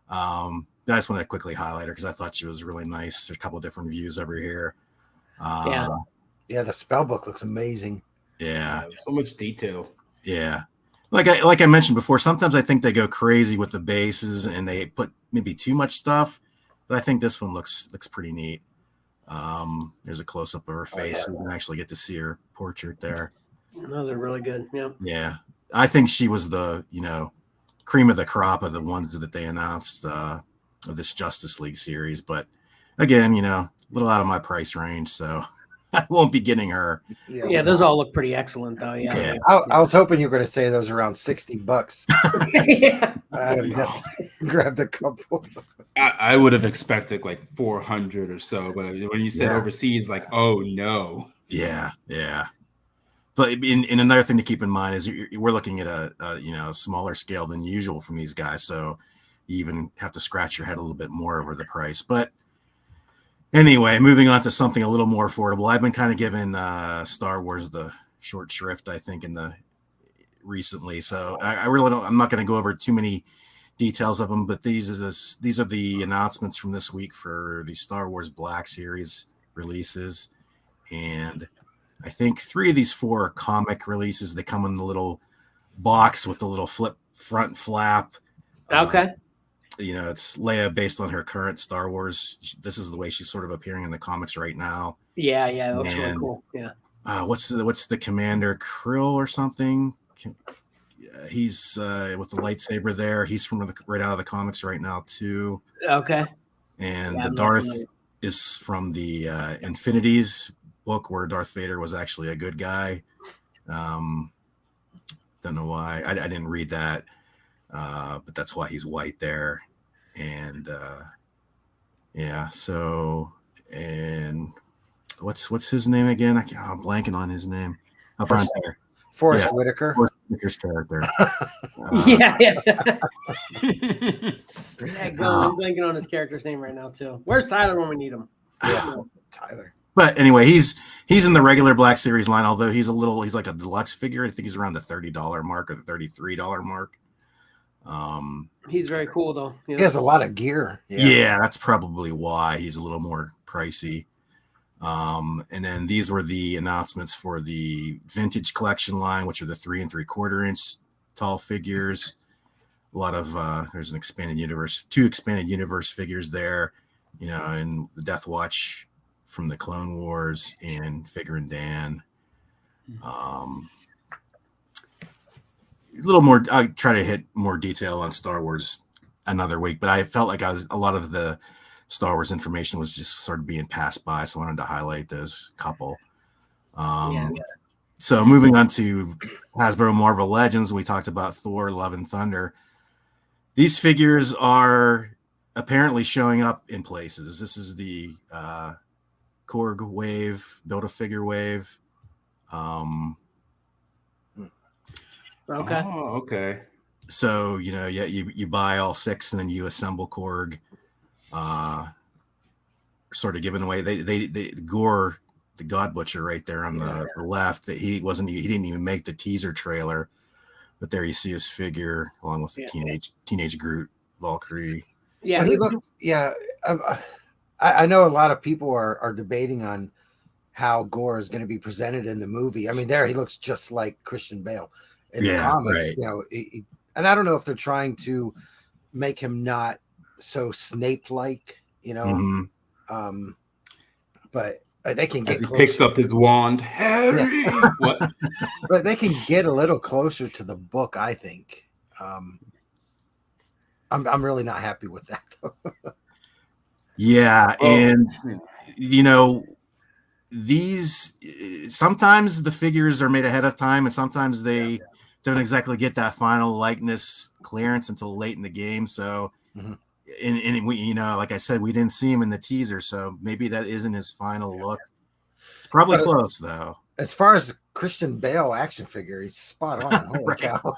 I just want to quickly highlight her because I thought she was really nice. There's a couple of different views over here. Yeah, the spell book looks amazing. Yeah, so much detail. Yeah, like I mentioned before, sometimes I think they go crazy with the bases and they put maybe too much stuff, but I think this one looks pretty neat. There's a close up of her face, so you can actually get to see her portrait there. Those are really good. Yeah. Yeah, I think she was the cream of the crop of the ones that they announced of this Justice League series. But again, a little out of my price range, so I won't be getting her. Yeah, those all look pretty excellent, though. Yeah. I was hoping you were going to say those around $60. Yeah. I would definitely grabbed a couple. I would have expected like 400 or so, but when you said overseas, like, oh no. Yeah. but in another thing to keep in mind is we're looking at a smaller scale than usual from these guys, so you even have to scratch your head a little bit more over the price. But anyway, moving on to something a little more affordable. I've been kind of giving Star Wars the short shrift, I think, recently. So I really don't. I'm not going to go over too many details of them, but these are the announcements from this week for the Star Wars Black Series releases, and I think 3 of these 4 are comic releases. They come in the little box with the little flip front flap. Okay. It's Leia based on her current Star Wars. This is the way she's sort of appearing in the comics right now. Yeah, that looks really cool. Yeah. What's the commander, Krill or something? He's with the lightsaber there. He's from right out of the comics right now too. Okay. And the Darth is from the Infinities book where Darth Vader was actually a good guy. Don't know why. I didn't read that. But that's why he's white there. And so, and what's his name again? I'm blanking on his name. Forrest Whitaker. Forrest Whitaker's character. Yeah. I'm blanking on his character's name right now too. Where's Tyler when we need him? Yeah, Tyler. But anyway, he's in the regular Black Series line, although he's like a deluxe figure. I think he's around the $30 mark or the $33 mark. He's very cool though. He has a lot of gear. Yeah, that's probably why he's a little more pricey. And then these were the announcements for the vintage collection line, which are the 3 3/4 inch tall figures. A lot of there's an expanded universe, 2 expanded universe figures there, and the Death Watch from the Clone Wars and Figure and Dan. A little more. I try to hit more detail on Star Wars another week, but I felt like a lot of the Star Wars information was just sort of being passed by, so I wanted to highlight those couple. So moving on to Hasbro Marvel Legends, we talked about Thor: Love and Thunder. These figures are apparently showing up in places. This is the Korg wave, Build-A-Figure wave. Okay. Oh, okay. So you buy all 6 and then you assemble Korg. Sort of given away. They Gore, the God Butcher, right there on the left. That he didn't even make the teaser trailer, but there you see his figure along with the teenage Groot, Valkyrie. Yeah, well, he looked. Yeah, I know a lot of people are debating on how Gore is going to be presented in the movie. I mean, there he looks just like Christian Bale in the comics. Right. And I don't know if they're trying to make him not so Snape-like, but they can get. As he picks up his wand, Harry. Yeah. What? But they can get a little closer to the book, I think. I'm really not happy with that, though. Yeah, and these sometimes the figures are made ahead of time, and sometimes they don't exactly get that final likeness clearance until late in the game. So, and we, like I said, we didn't see him in the teaser, so maybe that isn't his final look. It's probably close, though. As far as the Christian Bale action figure, he's spot on. Holy cow!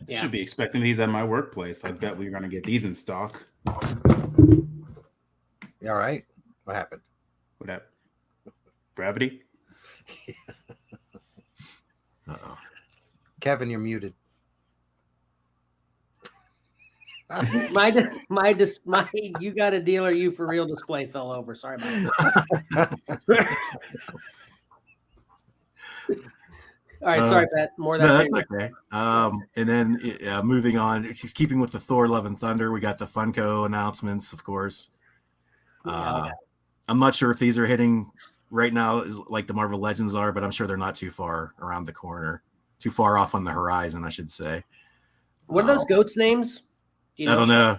Yeah. Should be expecting these at my workplace. I bet we're gonna get these in stock. You all right? What happened? What happened? Gravity? Uh-oh. Kevin, you're muted. my you got a deal or you for real display fell over. Sorry about that. All right, sorry, Pat. More than that's okay. And then moving on, just keeping with the Thor: Love and Thunder, we got the Funko announcements, of course. I'm not sure if these are hitting right now like the Marvel Legends are, but I'm sure they're not too far around the corner, too far off on the horizon, I should say. What are those goats' names? I don't know.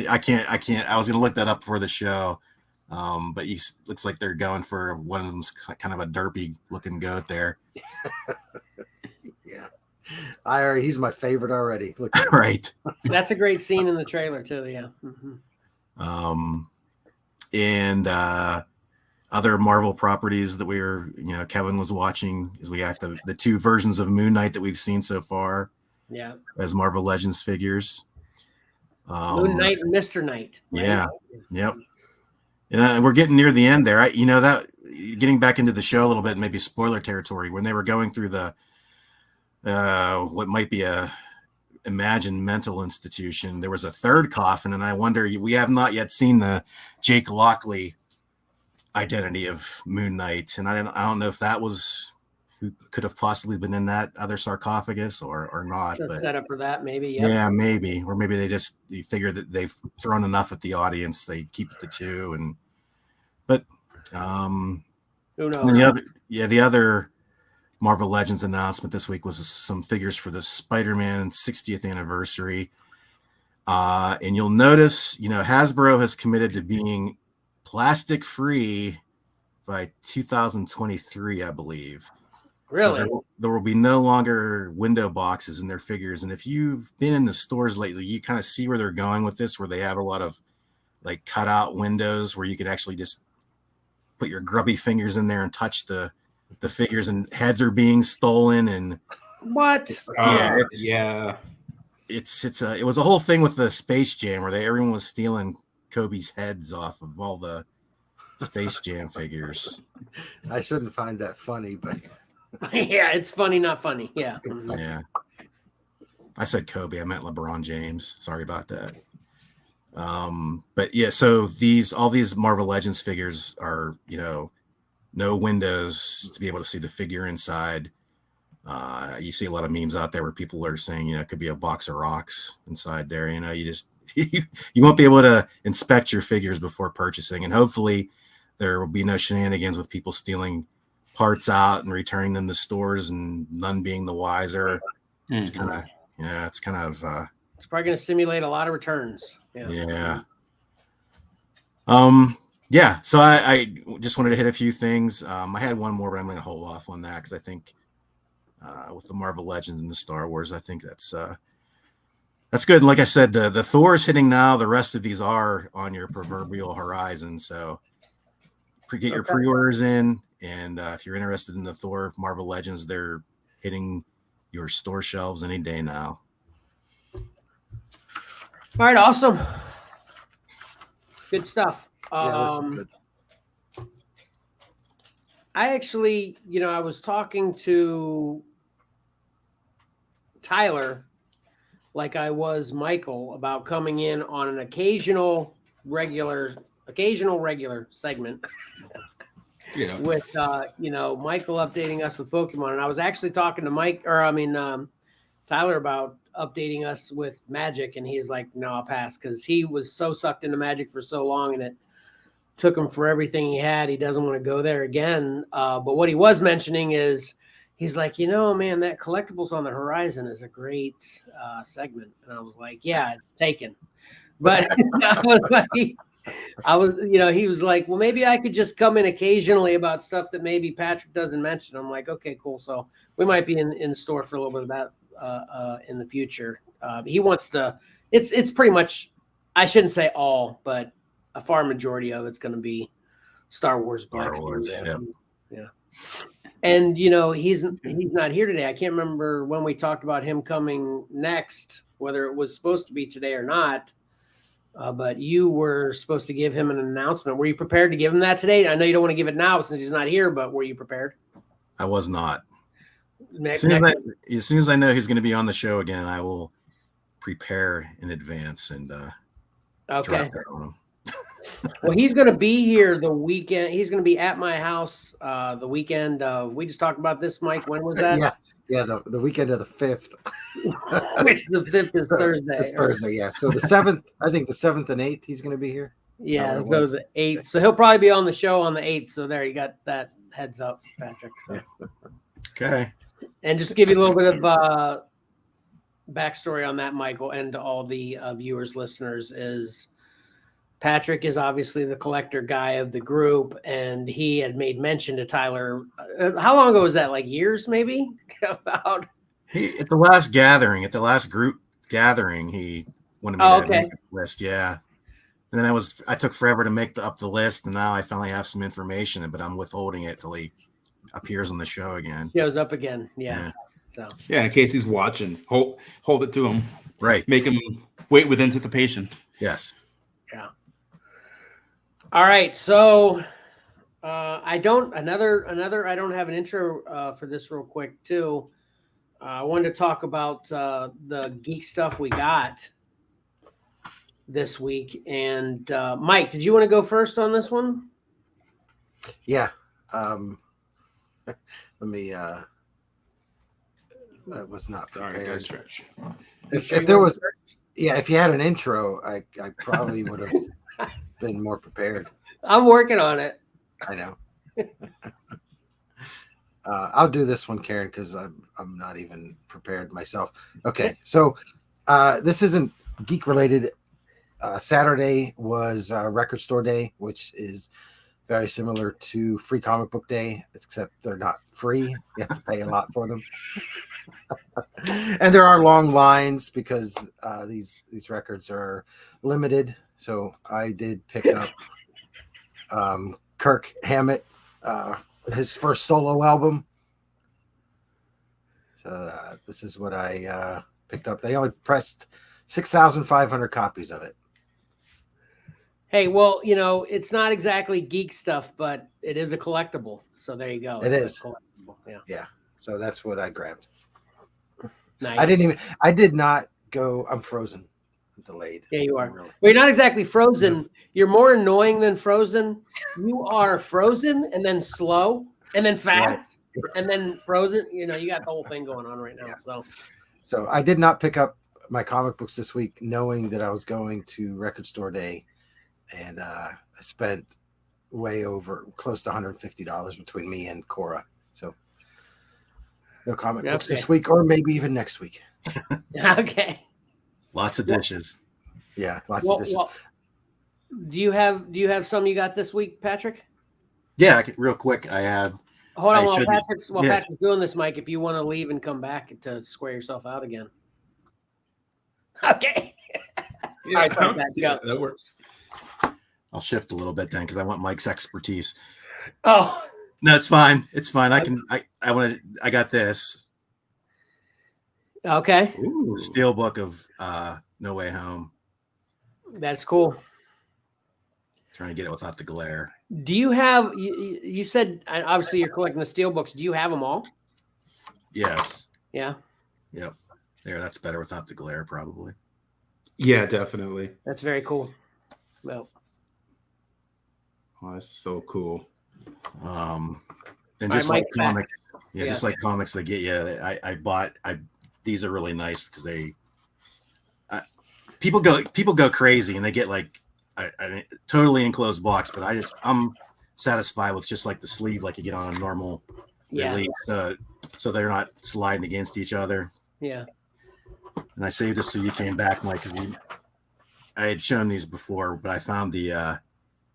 I can't. I was going to look that up for the show, but he looks like they're going for one of them's kind of a derpy looking goat there. Yeah, he's my favorite already. Look, right. That's a great scene in the trailer too. Yeah. And other Marvel properties that Kevin was watching, is we got the 2 versions of Moon Knight that we've seen so far. Yeah. As Marvel Legends figures. Moon Knight and Mr. Knight. Right? Yeah. Yep. And we're getting near the end there. That getting back into the show a little bit, maybe spoiler territory, when they were going through the what might be a imagined mental institution, there was a third coffin, and I wonder, we have not yet seen the Jake Lockley identity of Moon Knight, and I don't know if that was who could have possibly been in that other sarcophagus or not. But set up for that, maybe. Yep. Yeah, maybe, or maybe you figure that they've thrown enough at the audience, they keep it to 2. But who knows? The other Marvel Legends announcement this week was some figures for the Spider-Man 60th anniversary. And you'll notice, Hasbro has committed to being plastic free by 2023, I believe. Really? So there will be no longer window boxes in their figures. And if you've been in the stores lately, you kind of see where they're going with this, where they have a lot of like cutout windows where you could actually just put your grubby fingers in there and touch the figures, and heads are being stolen. And what? It was a whole thing with the Space Jam where everyone was stealing Kobe's heads off of all the Space Jam figures. I shouldn't find that funny, but yeah, it's funny, not funny. Yeah. Yeah. I said Kobe, I meant LeBron James. Sorry about that. But yeah, so all these Marvel Legends figures are, no windows to be able to see the figure inside. You see a lot of memes out there where people are saying, it could be a box of rocks inside there. You just you won't be able to inspect your figures before purchasing, and hopefully there will be no shenanigans with people stealing parts out and returning them to stores and none being the wiser. Mm-hmm. It's kind of it's probably going to stimulate a lot of returns. Yeah. Yeah. So I just wanted to hit a few things. I had one more, but I'm going to hold off on that because I think with the Marvel Legends and the Star Wars, I think that's good. And like I said, the Thor is hitting now. The rest of these are on your proverbial horizon. So get your pre-orders in. And if you're interested in the Thor Marvel Legends, they're hitting your store shelves any day now. All right, awesome. Good stuff. Good. I actually, I was talking to Tyler like I was Michael about coming in on an occasional regular segment. Yeah. With Michael updating us with Pokemon, and I was actually talking to Tyler about updating us with Magic, and he's like, "No, I'll pass," because he was so sucked into Magic for so long, and it took him for everything he had. He doesn't want to go there again. But what he was mentioning is, he's like, man, that collectibles on the horizon is a great segment, and I was like, "Yeah, taken," but he was like, well, maybe I could just come in occasionally about stuff that maybe Patrick doesn't mention. I'm like, okay, cool. So we might be in store for a little bit of that in the future. He wants to, it's pretty much, I shouldn't say all, but a far majority of it's going to be Star Wars. Yeah. And, he's not here today. I can't remember when we talked about him coming next, whether it was supposed to be today or not. But you were supposed to give him an announcement. Were you prepared to give him that today? I know you don't want to give it now since he's not here, but were you prepared? I was not. As soon as I know he's going to be on the show again, I will prepare in advance and drop that on him. Well, he's going to be here the weekend. He's going to be at my house the weekend of. We just talked about this, Mike. When was that? Yeah, the weekend of the 5th. Which the 5th is Thursday. It's Thursday, yeah. So the 7th, I think the 7th and 8th, he's going to be here. Yeah, so the 8th. So he'll probably be on the show on the 8th. So there, you got that heads up, Patrick. So. Okay. And just to give you a little bit of backstory on that, Michael, and to all the viewers, listeners, is Patrick is obviously the collector guy of the group, and he had made mention to Tyler. How long ago was that? Like years, maybe? About at the last group gathering, he wanted me to make the list. Yeah, And then I took forever to make up the list, and now I finally have some information, but I'm withholding it till he appears on the show again. Shows up again. Yeah. So in case he's watching, hold it to him. Right. Make him wait with anticipation. Yes. Yeah. All right. So I don't have an intro for this real quick too. I wanted to talk about the geek stuff we got this week. And Mike, did you want to go first on this one? Yeah. Let me. That was not prepared. Sorry, stretch. If there was, if you had an intro, I probably would have been more prepared. I'm working on it. I know. I'll do this one, Karen, because I'm not even prepared myself. Okay, so this isn't geek related. Saturday was Record Store Day, which is very similar to Free Comic Book Day, except they're not free. You have to pay a lot for them. And there are long lines because these records are limited. So I did pick up Kirk Hammett, his first solo album. So this is what I picked up. They only pressed 6,500 copies of it. Hey, well, it's not exactly geek stuff, but it is a collectible. So there you go. It's a collectible. Yeah. Yeah. So that's what I grabbed. Nice. I did not go. I'm frozen. I'm delayed. Yeah, you are. Really. Well, you're not exactly frozen. You're more annoying than frozen. You are frozen and then slow and then fast and then frozen. You got the whole thing going on right now. Yeah. So I did not pick up my comic books this week, knowing that I was going to Record Store Day. And I spent close to $150 between me and Cora. So no comic books this week, or maybe even next week. Okay. Lots of dishes. Yeah, lots of dishes. Well, do you have some you got this week, Patrick? Yeah, real quick. I have. Hold on, while Patrick's doing this, Mike. If you want to leave and come back to square yourself out again. Okay. Yeah, all right, sorry, Pat, go. That works. I'll shift a little bit then because I want Mike's expertise. Oh no, it's fine. It's fine. I got this. Okay. Ooh. Steelbook of No Way Home. That's cool. Trying to get it without the glare. Do you have? You said obviously you're collecting the steelbooks. Do you have them all? Yes. Yeah. Yep. There, that's better without the glare, probably. Yeah, definitely. That's very cool. Well. Oh, that's so cool. And just like comics, just like comics that get you. I bought. These are really nice because people go crazy and they get like a totally enclosed box, but I'm satisfied with just like the sleeve, like you get on a normal release, so they're not sliding against each other. Yeah. And I saved this so you came back, Mike, because I had shown these before, but I found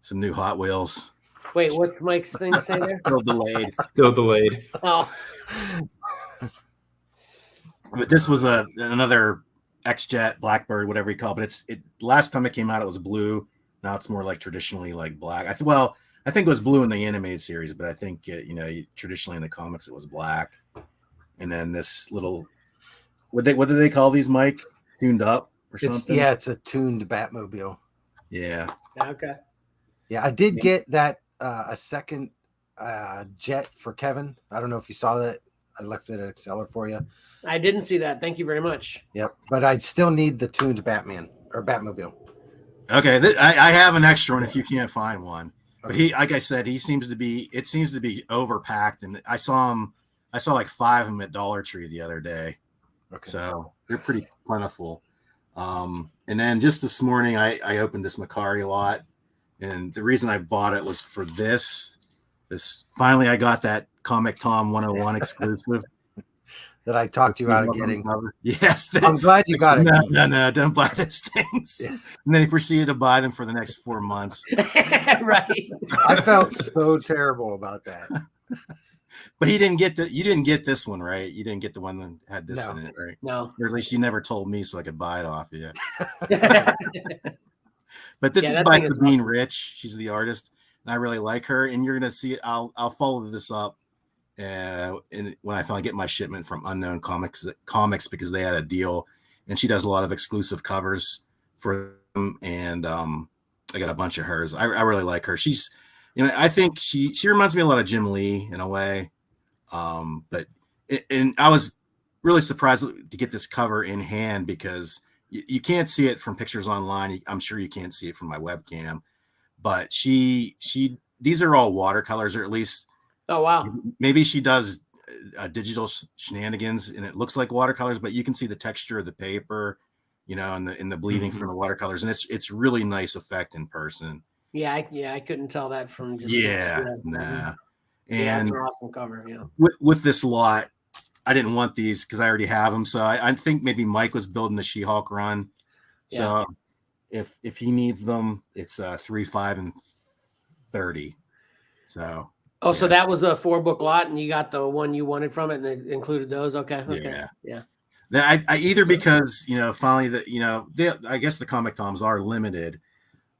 some new Hot Wheels. Wait, what's Mike's thing say there? Still delayed. Oh. But this was another X-Jet, Blackbird, whatever you call it. But last time it came out, it was blue. Now it's more like traditionally like black. I think it was blue in the animated series, but I think traditionally in the comics it was black. And then this little, what do they call these, Mike? Tuned up or something? It's a tuned Batmobile. Yeah. Okay. Yeah, I did get that a second jet for Kevin. I don't know if you saw that. I left it at Exceller for you. I didn't see that. Thank you very much. Yep, but I still need the tuned Batman or Batmobile. Okay, I have an extra one if you can't find one. But he, like I said, it seems to be overpacked, and I saw like 5 of them at Dollar Tree the other day. Okay. So they're pretty plentiful. And then just this morning, I opened this Macari lot, and the reason I bought it was for this. Finally, I got that Comic Tom 101 exclusive that I talked you out of getting. Yes, I'm glad you got it. No, don't buy these things. Yeah. And then he proceeded to buy them for the next 4 months. Right. I felt so terrible about that. But you didn't get this one, right? You didn't get the one that had this in it, right? No. Or at least you never told me so I could buy it off you. But this is by Sabine Rich. She's the artist, and I really like her. And you're gonna see it. I'll follow this up, and when I finally get my shipment from Unknown Comics because they had a deal, and she does a lot of exclusive covers for them, and I got a bunch of hers. I really like her. She's, I think she reminds me a lot of Jim Lee in a way, but and I was really surprised to get this cover in hand because you can't see it from pictures online. I'm sure you can't see it from my webcam, but these are all watercolors, or at least, oh wow, maybe she does digital shenanigans and it looks like watercolors, but you can see the texture of the paper, and the bleeding from the watercolors, and it's really nice effect in person. Yeah, I couldn't tell that from just nah. And an awesome cover. Yeah, with this lot, I didn't want these because I already have them. So I think maybe Mike was building the She-Hulk run. So if he needs them, it's 3, 5, and 30. So so that was a 4-book lot, and you got the one you wanted from it, and it included those. Okay. Yeah. I either because finally I guess the comic toms are limited,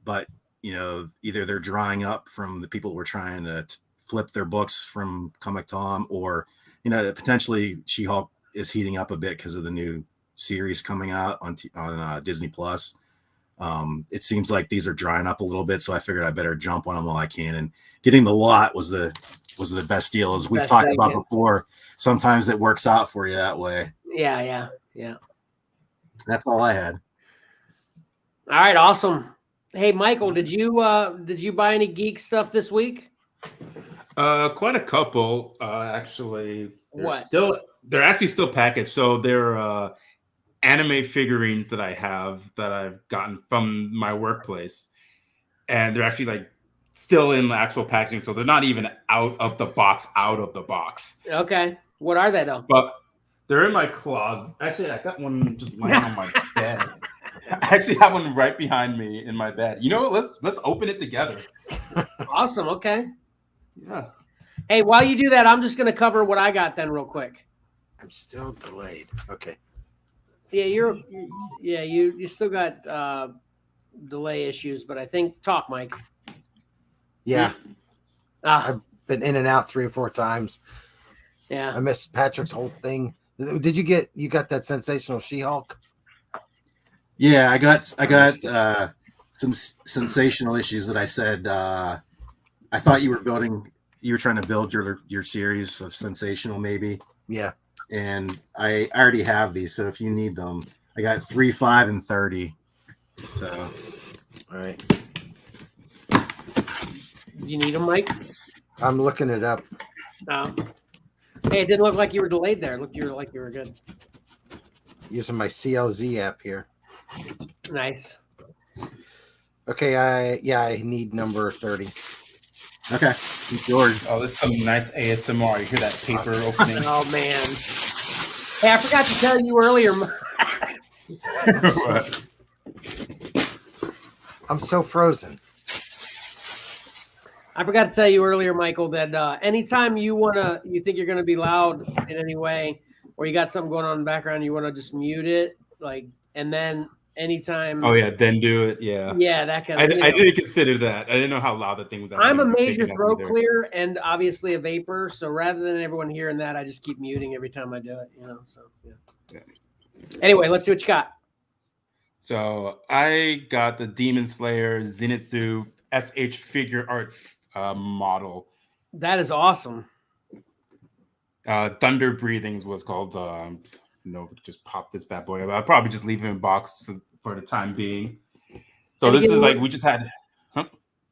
but either they're drying up from the people who were trying to flip their books from Comic Tom, or potentially She-Hulk is heating up a bit because of the new series coming out on Disney Plus. It seems like these are drying up a little bit, so I figured I better jump on them while I can. And getting the lot was the best deal, as we've talked about before. Sometimes it works out for you that way. Yeah. That's all I had. All right, awesome. Hey, Michael, did you buy any geek stuff this week? Quite a couple, actually. What? They're actually still packaged. So they're anime figurines that I've gotten from my workplace, and they're actually still in the actual packaging. So they're not even out of the box. Okay. What are they though? But they're in my closet. Actually, I got one just laying on my bed. I actually have one right behind me in my bed. You know what? Let's open it together. Awesome. Okay. Yeah. Hey, while you do that, I'm just going to cover what I got then real quick. I'm still delayed. Okay. Yeah, you still got delay issues, but I think talk, Mike. Yeah. I've been in and out 3 or 4 times. Yeah. I missed Patrick's whole thing. Did you got that sensational She-Hulk? Yeah, I got some sensational issues that I said. I thought you were trying to build your series of sensational, maybe. Yeah. And I already have these, so if you need them, I got 3, 5, and 30. So, all right. You need them, Mike? I'm looking it up. Hey, it didn't look like you were delayed there. It looked like you were good. Using my CLZ app here. Nice. Okay, I need number 30. Okay, George. Oh, this is some nice ASMR. You hear that paper opening? Oh man. Hey, I forgot to tell you earlier. What? I'm so frozen. I forgot to tell you earlier, Michael, that anytime you think you're gonna be loud in any way, or you got something going on in the background, you want to just mute it, and then anytime. Oh yeah, then do it. Yeah. Yeah, that kind of. I didn't consider that. I didn't know how loud that thing was. I'm a major throat clear and obviously a vapor, so rather than everyone hearing that, I just keep muting every time I do it. So yeah. Anyway, let's see what you got. So I got the Demon Slayer Zenitsu SH figure art model. That is awesome. Thunder Breathings was called. Just pop this bad boy up. I'll probably just leave him in box for the time being. So and this is we just had. Huh?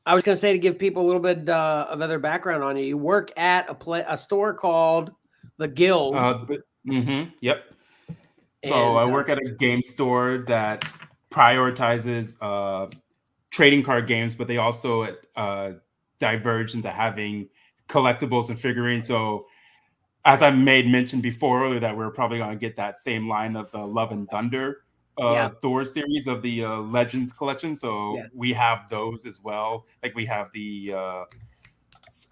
I was going to say, to give people a little bit of other background on you. You work at a store called The Guild. Yep. So I work at a game store that prioritizes trading card games, but they also diverge into having collectibles and figurines. So as I made mention before earlier, that we're probably going to get that same line of the Love and Thunder Thor series of the Legends collection. So we have those as well. Like we have the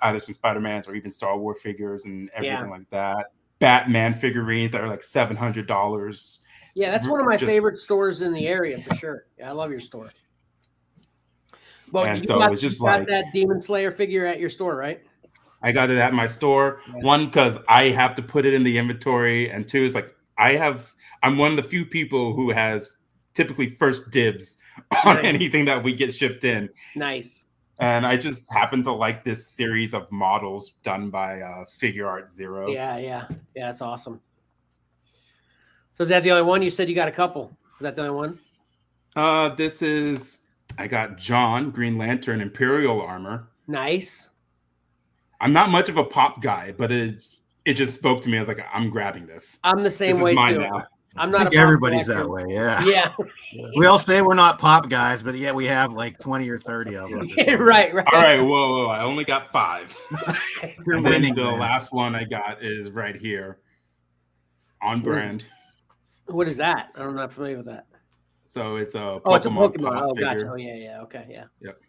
either some Spider-Mans or even Star Wars figures and everything like that. Batman figurines that are like $700. Yeah, that's one of my favorite stores in the area for sure. Yeah, I love your store. But and you so got, it was just you got like that Demon Slayer figure at your store, right? I got it at my store. Yeah. One, because I have to put it in the inventory, and two, is like I'm one of the few people who has typically first dibs on anything that we get shipped in. Nice. And I just happen to like this series of models done by Figure Art Zero. Yeah, that's awesome. So is that the only one? You said you got a couple. Is that the only one? This is I got John, Green Lantern, Imperial armor. Nice. I'm not much of a pop guy, but it just spoke to me. I was like, I'm grabbing this. I'm the same this way is mine too. Now. I'm I not. think everybody's that way. Yeah. Yeah. We all say we're not pop guys, but yet we have like 20 or 30 of them. Right. All right. Whoa. I only got 5. You're and winning. The last one I got is right here, on brand. What is that? I'm not familiar with that. So it's a Pokemon. It's a Pokemon. Pop figure. Gotcha. Oh yeah. Okay, yeah. Yep.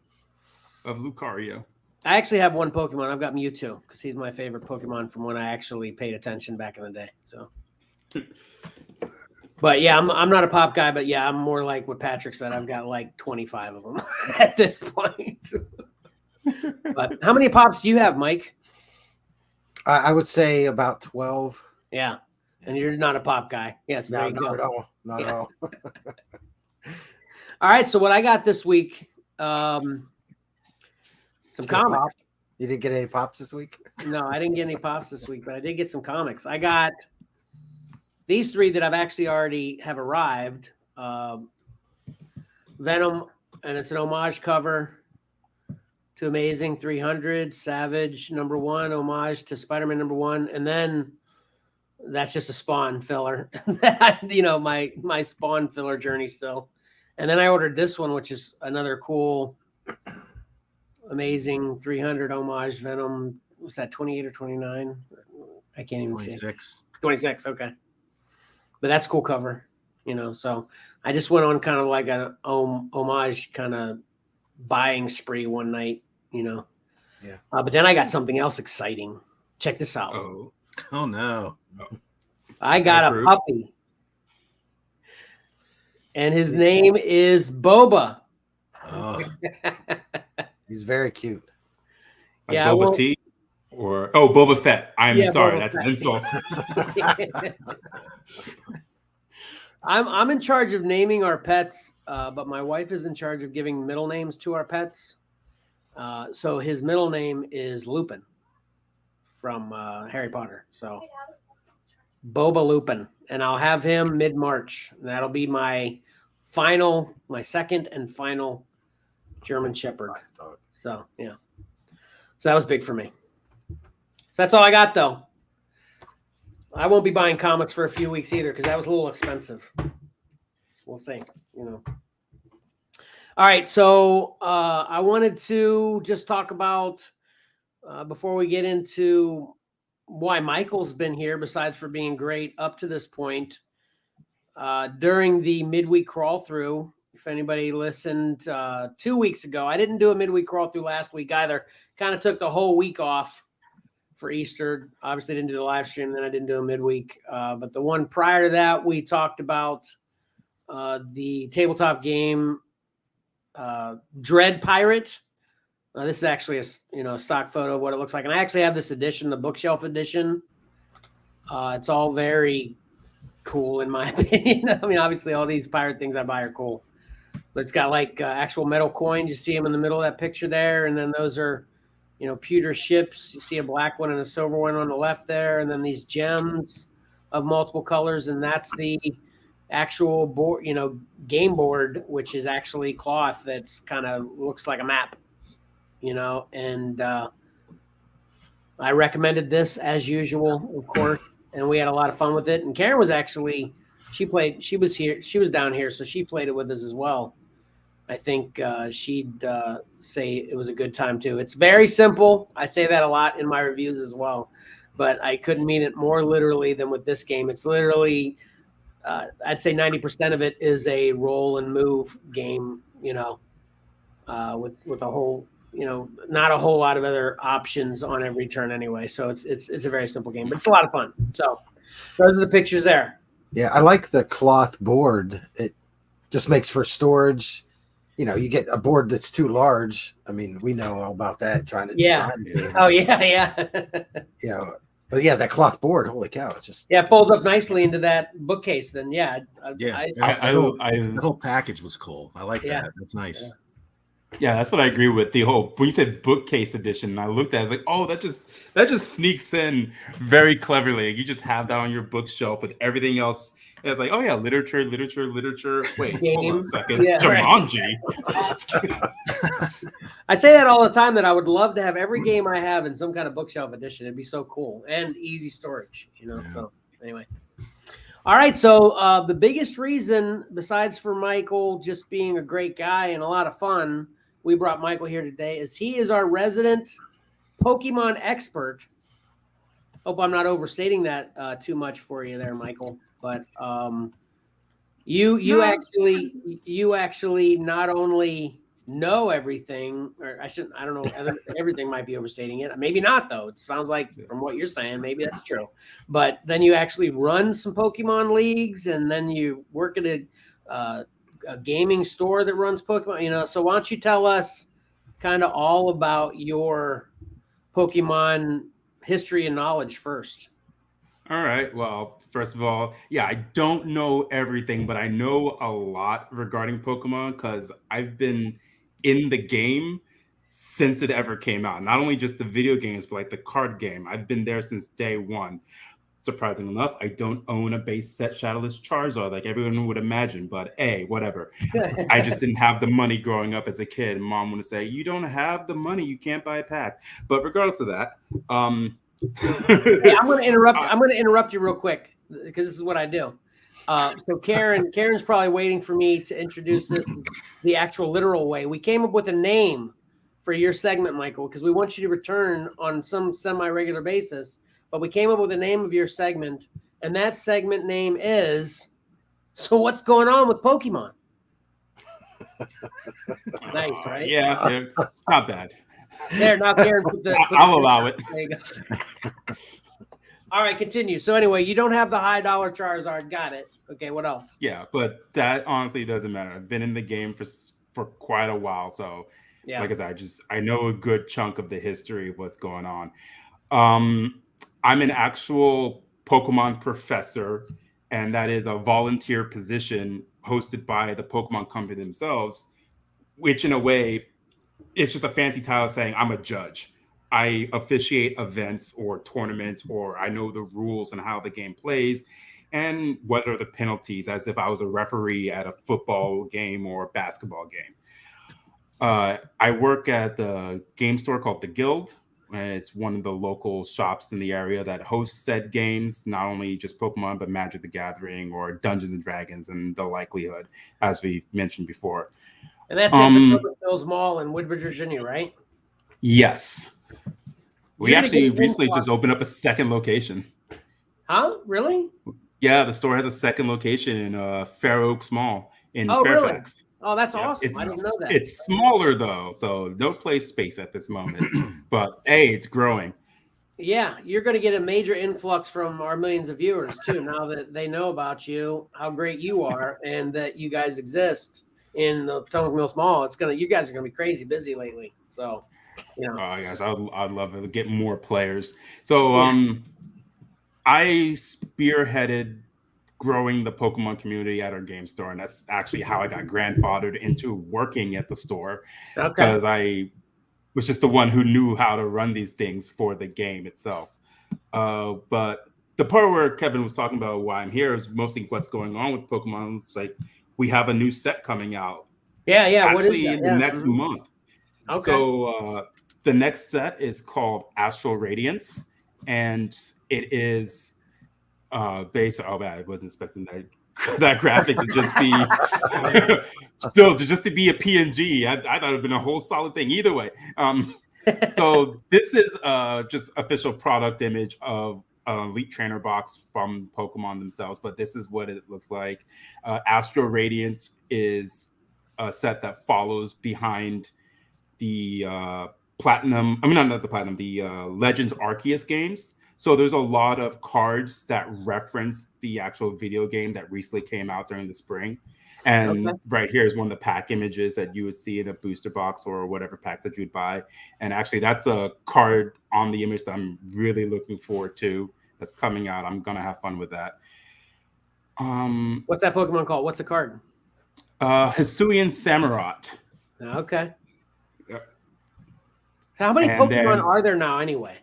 Of Lucario. I actually have one Pokemon. I've got Mewtwo because he's my favorite Pokemon from when I actually paid attention back in the day. So, but yeah, I'm not a pop guy, but yeah, I'm more like what Patrick said. I've got like 25 of them at this point. But how many pops do you have, Mike? I would say about 12. Yeah, and you're not a pop guy. Yes, No, there you not go. at all. Not at all. All right, so what I got this week, some comics. Pop? You didn't get any pops this week? No, I didn't get any pops this week, but I did get some comics. I got these 3 that I've actually already have arrived. Venom, and it's an homage cover to Amazing 300, Savage #1, homage to Spider-Man #1, and then that's just a Spawn filler. my Spawn filler journey still. And then I ordered this one, which is another cool Amazing 300 homage Venom. Was that 28 or 29? I can't even 26. see. 26. Okay. But that's cool cover, so I just went on kind of like an homage kind of buying spree one night, Yeah. But then I got something else exciting. Check this out. Oh no. I got a puppy. And his name is Boba. Oh. He's very cute. Like Boba Tea? Or Boba Fett. I'm sorry, Boba that's an insult. I'm in charge of naming our pets, but my wife is in charge of giving middle names to our pets. So his middle name is Lupin from Harry Potter. So Boba Lupin, and I'll have him mid-March. That'll be my second and final German Shepherd. So yeah, so that was big for me. So that's all I got, though. I won't be buying comics for a few weeks either because that was a little expensive. We'll see, All right, so I wanted to just talk about before we get into why Michael's been here, besides for being great up to this point. During the midweek crawl through, if anybody listened 2 weeks ago, I didn't do a midweek crawl through last week either. Kind of took the whole week off for Easter. Obviously didn't do the live stream, then I didn't do a midweek. But the one prior to that, we talked about the tabletop game Dread Pirate. This is actually a stock photo of what it looks like. And I actually have this edition, the bookshelf edition. It's all very cool in my opinion. I mean, obviously all these pirate things I buy are cool. But it's got like actual metal coins. You see them in the middle of that picture there. And then those are, pewter ships. You see a black one and a silver one on the left there. And then these gems of multiple colors. And that's the actual board, game board, which is actually cloth that's kind of looks like a map, and I recommended this as usual, of course. And we had a lot of fun with it. And Karen was actually, she was down here. So she played it with us as well. I think she'd say it was a good time too. It's very simple. I say that a lot in my reviews as well, but I couldn't mean it more literally than with this game. It's literally, I'd say 90% of it is a roll and move game, with a whole, not a whole lot of other options on every turn anyway. So it's a very simple game, but it's a lot of fun. So those are the pictures there. Yeah, I like the cloth board. It just makes for storage. you get a board that's too large. I mean, we know all about that, trying to design it. Oh yeah. But yeah, that cloth board, holy cow, it just it folds up nicely into that bookcase. Then the whole package was cool. I like that. That's nice. Yeah, that's what I agree with. The whole when you said bookcase edition, and I looked at it, I was like, oh, that just sneaks in very cleverly. You just have that on your bookshelf with everything else. And it's like, oh yeah, literature. Wait, hold on a second. Jumanji. I say that all the time, that I would love to have every game I have in some kind of bookshelf edition. It'd be so cool and easy storage, So anyway. All right. So the biggest reason, besides for Michael just being a great guy and a lot of fun, we brought Michael here today, is he is our resident Pokemon expert. Hope I'm not overstating that too much for you there, Michael. But you actually not only know everything, or I don't know, everything might be overstating it. Maybe not, though. It sounds like from what you're saying, maybe that's true. But then you actually run some Pokemon leagues, and then you work at a gaming store that runs Pokemon, So why don't you tell us kind of all about your Pokemon history and knowledge first? All right. Well, first of all, yeah, I don't know everything, but I know a lot regarding Pokemon because I've been in the game since it ever came out. Not only just the video games, but like the card game. I've been there since day one. Surprisingly enough, I don't own a base set Shadowless Charizard like everyone would imagine, but hey, whatever. I just didn't have the money growing up as a kid. Mom would say, you don't have the money, you can't buy a pack. But regardless of that, hey, I'm going to interrupt you real quick because this is what I do. So Karen's probably waiting for me to introduce this the actual literal way. We came up with a name for your segment, Michael, because we want you to return on some semi-regular basis. But we came up with a name of your segment, and that segment name is "So What's Going On with Pokemon?" Nice, right? Yeah, it's not bad. There, now Karen, I'll allow it. There you go. All right, continue. So anyway, you don't have the high dollar Charizard. Got it. Okay, what else? Yeah, but that honestly doesn't matter. I've been in the game for quite a while, so like I said, I know a good chunk of the history of what's going on. I'm an actual Pokemon professor, and that is a volunteer position hosted by the Pokemon company themselves, which in a way, it's just a fancy title saying I'm a judge. I officiate events or tournaments, or I know the rules and how the game plays and what are the penalties, as if I was a referee at a football game or a basketball game. I work at the game store called The Guild. It's one of the local shops in the area that hosts said games, not only just Pokemon, but Magic the Gathering or Dungeons and Dragons and the likelihood, as we mentioned before. And that's in the Hills Mall in Woodbridge, Virginia, right? Yes. We actually recently just opened up a second location. Huh? Really? Yeah, the store has a second location in Fair Oaks Mall in Fairfax. Really? Oh, that's awesome. I didn't know that. It's smaller, though, so no play space at this moment. But, hey, it's growing. Yeah, you're going to get a major influx from our millions of viewers, too, now that they know about you, how great you are, and that you guys exist in the Potomac Mills Mall. You guys are going to be crazy busy lately. So, Oh, yes, I'd love to get more players. So, I spearheaded growing the Pokemon community at our game store, and that's actually how I got grandfathered into working at the store, because I was just the one who knew how to run these things for the game itself. But the part where Kevin was talking about why I'm here is mostly what's going on with Pokemon. It's like we have a new set coming out. Yeah. Actually, what is that? in the next month. Okay. So the next set is called Astral Radiance, and it is based. Oh, man, I wasn't expecting that graphic to just be just to be a PNG. I thought it'd been a whole solid thing either way. So this is just official product image of Elite Trainer box from Pokemon themselves, but this is what it looks like. Astral Radiance is a set that follows behind the Platinum. I mean, not the Platinum. The Legends Arceus games. So there's a lot of cards that reference the actual video game that recently came out during the spring. And right here is one of the pack images that you would see in a booster box or whatever packs that you would buy. And actually, that's a card on the image that I'm really looking forward to. That's coming out. I'm gonna have fun with that. What's that Pokemon called? What's the card? Hisuian Samurott. Okay. Yep. How many Pokemon are there now anyway?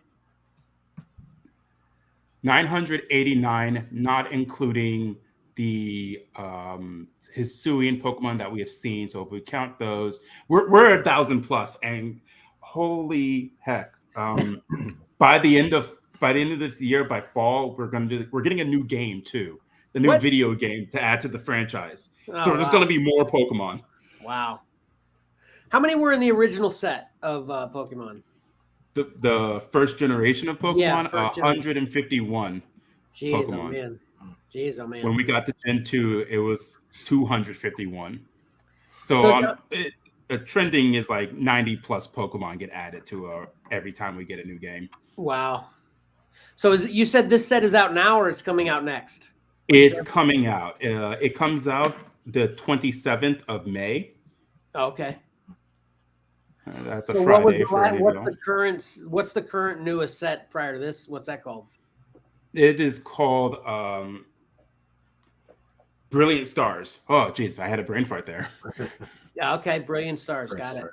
989, not including the Hisuian Pokemon that we have seen. So if we count those, we're 1,000 plus. And holy heck, by the end of this year, by fall, we're getting a new game too, the new video game to add to the franchise. So there's going to be more Pokemon. Wow. How many were in the original set of Pokemon? The first generation of Pokemon, 151 Jeez, Pokemon. Oh man. Jeez, oh man. When we got to Gen 2, it was 251. So trending is like 90 plus Pokemon get added to every time we get a new game. Wow. So you said this set is out now or it's coming out next? It's coming out. It comes out the 27th of May. Okay. That's a Friday. What's the current newest set prior to this? What's that called? It is called Brilliant Stars. Oh, geez, I had a brain fart there. Yeah. Okay. Brilliant Stars. Got it.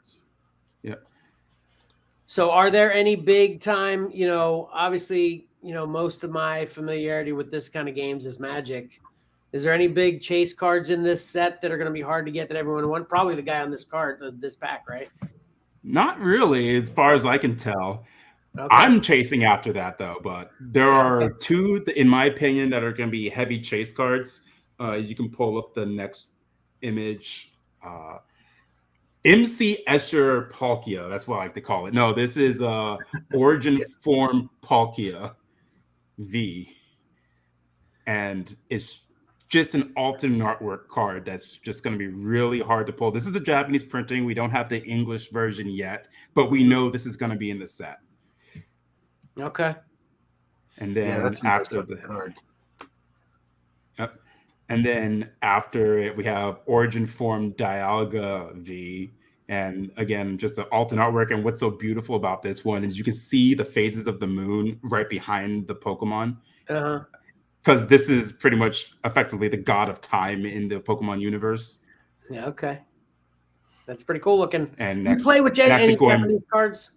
Yeah. So, are there any big time? Obviously, most of my familiarity with this kind of games is Magic. Is there any big chase cards in this set that are going to be hard to get that everyone wants? Probably the guy on this card, this pack, right? Not really, as far as I can tell. Okay. I'm chasing after that, though. But there are two, in my opinion, that are going to be heavy chase cards. You can pull up the next image. MC Escher Palkia. That's what I like to call it. No, this is Origin Form Palkia V. And it's just an alternate artwork card that's just going to be really hard to pull. This is the Japanese printing. We don't have the English version yet, but we know this is going to be in the set. Okay. And then that's after the card. Yep. And then after it, we have Origin Form Dialga V. And again, just an alternate artwork. And what's so beautiful about this one is you can see the phases of the moon right behind the Pokemon. Because this is pretty much effectively the god of time in the Pokemon universe. Yeah, okay. That's pretty cool looking. And you play with any Japanese cards?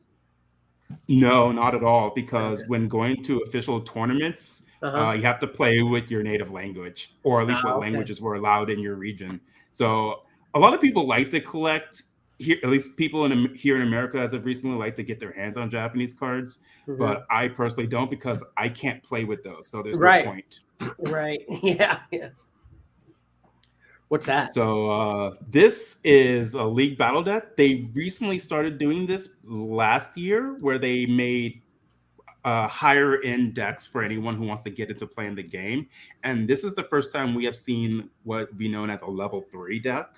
No, not at all. Because when going to official tournaments, you have to play with your native language, or at least what languages were allowed in your region. So a lot of people like to collect here, at least people here in America as of recently like to get their hands on Japanese cards, but I personally don't because I can't play with those. So there's no point. Right. Yeah. What's that? So this is a League Battle deck. They recently started doing this last year where they made higher end decks for anyone who wants to get into playing the game. And this is the first time we have seen what would be known as a level 3 deck.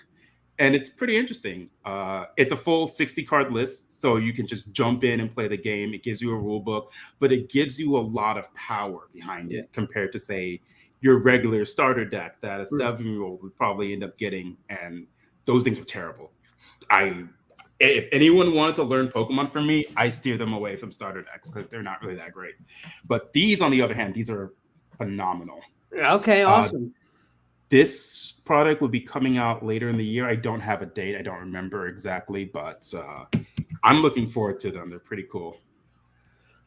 And it's pretty interesting. It's a full 60 card list, so you can just jump in and play the game. It gives you a rule book, but it gives you a lot of power behind it compared to, say, your regular starter deck that a 7-year-old would probably end up getting. And those things are terrible. If anyone wanted to learn Pokemon from me, I steer them away from starter decks because they're not really that great. But these, on the other hand, these are phenomenal. Okay, awesome. This product will be coming out later in the year. I don't have a date. I don't remember exactly, but I'm looking forward to them. They're pretty cool.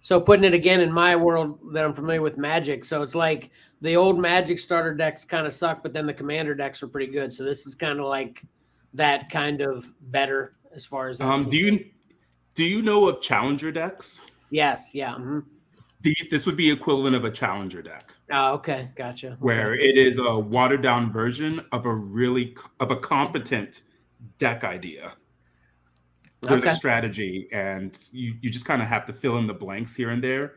So putting it again in my world that I'm familiar with Magic. So it's like the old Magic starter decks kind of suck, but then the Commander decks are pretty good. So this is kind of like that kind of better as far as that's do you know of Challenger decks? Yes. Yeah. This would be equivalent of a Challenger deck. Oh, okay, gotcha. Where it is a watered down version of a competent deck idea. There's a strategy, and you just kind of have to fill in the blanks here and there.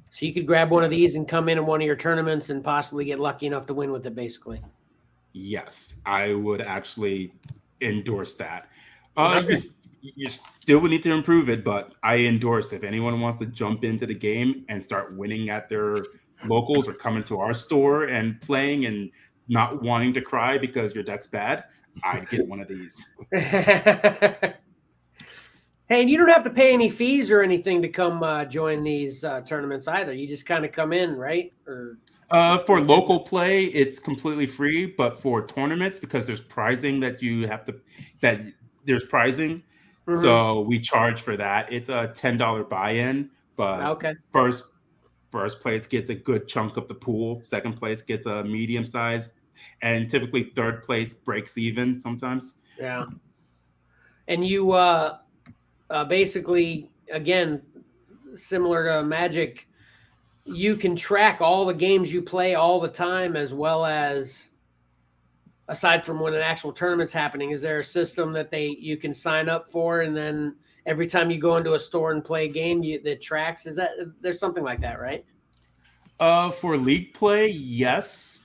So you could grab one of these and come in one of your tournaments and possibly get lucky enough to win with it, basically. Yes, I would actually endorse that. You still would need to improve it, but I endorse if anyone wants to jump into the game and start winning at their locals or coming to our store and playing and not wanting to cry because your deck's bad, I'd get one of these. Hey, and you don't have to pay any fees or anything to come join these tournaments either. You just kind of come in, right? Or for local play, it's completely free, but for tournaments, because there's prizing there's prizing, so we charge for that. It's a $10 buy-in, but first place gets a good chunk of the pool. Second place gets a medium size, and typically third place breaks even sometimes. Yeah, and you basically, again, similar to Magic, you can track all the games you play all the time, as well as, aside from when an actual tournament's happening, is there a system that you can sign up for, and then every time you go into a store and play a game, that tracks? There's something like that, right? For league play, yes.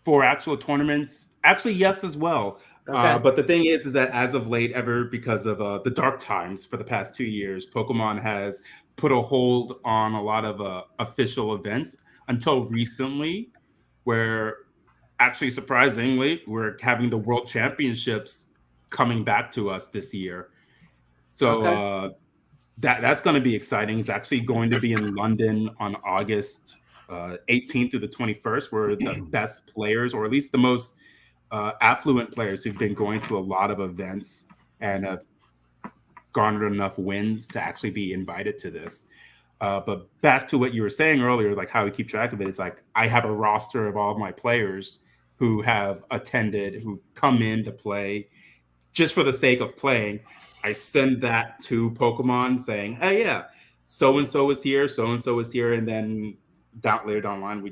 For actual tournaments, actually, yes as well. Okay. But the thing is that as of late, because of the dark times for the past 2 years, Pokemon has put a hold on a lot of official events until recently, where actually, surprisingly, we're having the World Championships coming back to us this year. So that's going to be exciting. It's actually going to be in London on August 18th through the 21st, where the best players, or at least the most affluent players who've been going to a lot of events and have garnered enough wins to actually be invited to this. But back to what you were saying earlier, like how we keep track of it, it's like I have a roster of all of my players who have attended, who come in to play just for the sake of playing. I send that to Pokemon saying, hey, yeah, so-and-so is here, so-and-so is here. And then later down the line,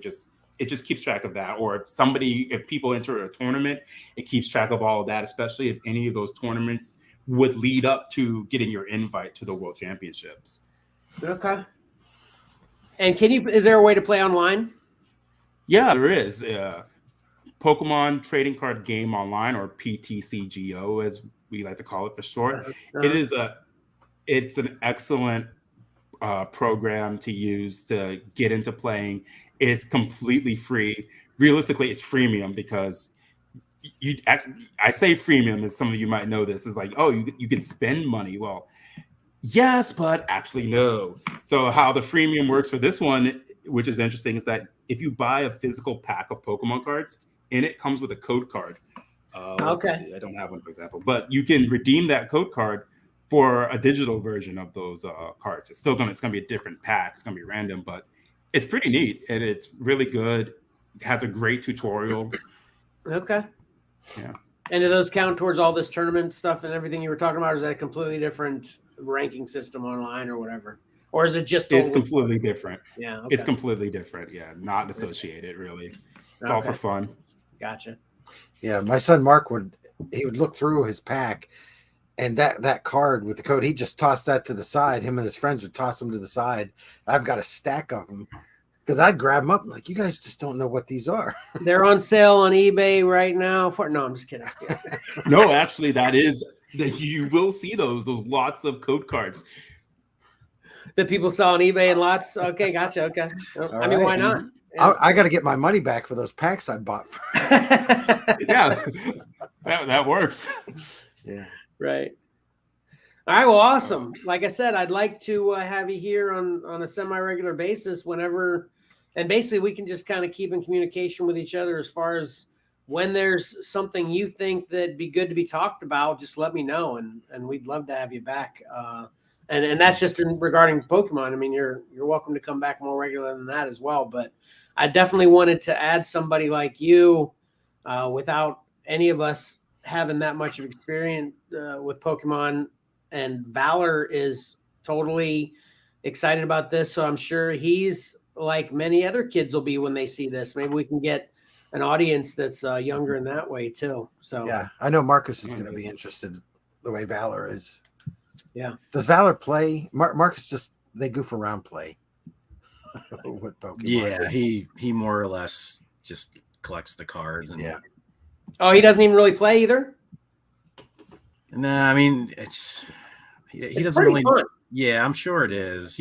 it just keeps track of that. Or if people enter a tournament, it keeps track of all of that, especially if any of those tournaments would lead up to getting your invite to the World Championships. Okay. And is there a way to play online? Yeah, there is. Pokemon Trading Card Game Online, or PTCGO, as we like to call it for short. It's an excellent program to use to get into playing. It's completely free. Realistically, it's freemium, because I say freemium, as some of you might know this, is like, oh, you can spend money. Well, yes, but actually no. So how the freemium works for this one, which is interesting, is that if you buy a physical pack of Pokemon cards, in it comes with a code card. I don't have one, for example, but you can redeem that code card for a digital version of those cards. It's gonna be a different pack. It's gonna be random, but it's pretty neat, and it's really good. It has a great tutorial. Okay. Yeah. And do those count towards all this tournament stuff and everything you were talking about? Or is that a completely different ranking system online or whatever? Or is it just It's completely different. Yeah. Okay. It's completely different. Yeah. Not associated, really. It's all for fun. Gotcha. Yeah. My son Mark would look through his pack, and that card with the code, he just tossed that to the side. Him and his friends would toss them to the side. I've got a stack of them, because I'd grab them up. I'm like, you guys just don't know what these are. They're on sale on eBay right now. No, I'm just kidding. No, actually, you will see those lots of code cards that people sell on eBay and lots. Okay, gotcha. Okay, I mean, why not? Yeah. I got to get my money back for those packs I bought. Yeah, that works. Yeah. Right. All right. Well, awesome. Like I said, I'd like to have you here on a semi-regular basis whenever, and basically we can just kind of keep in communication with each other as far as when there's something you think that'd be good to be talked about. Just let me know, and we'd love to have you back. And that's just regarding Pokemon. I mean, you're welcome to come back more regular than that as well. But I definitely wanted to add somebody like you, without any of us having that much of experience with Pokemon. And Valor is totally excited about this. So I'm sure he's like many other kids will be when they see this. Maybe we can get an audience that's younger in that way too. So yeah, I know Marcus is going to be interested the way Valor is. Yeah. Does Valor play? Marcus just, they goof around play with Pokemon. Yeah, he more or less just collects the cards. And yeah. Oh, he doesn't even really play either? No, I mean, he doesn't really. Fun. Yeah, I'm sure it is.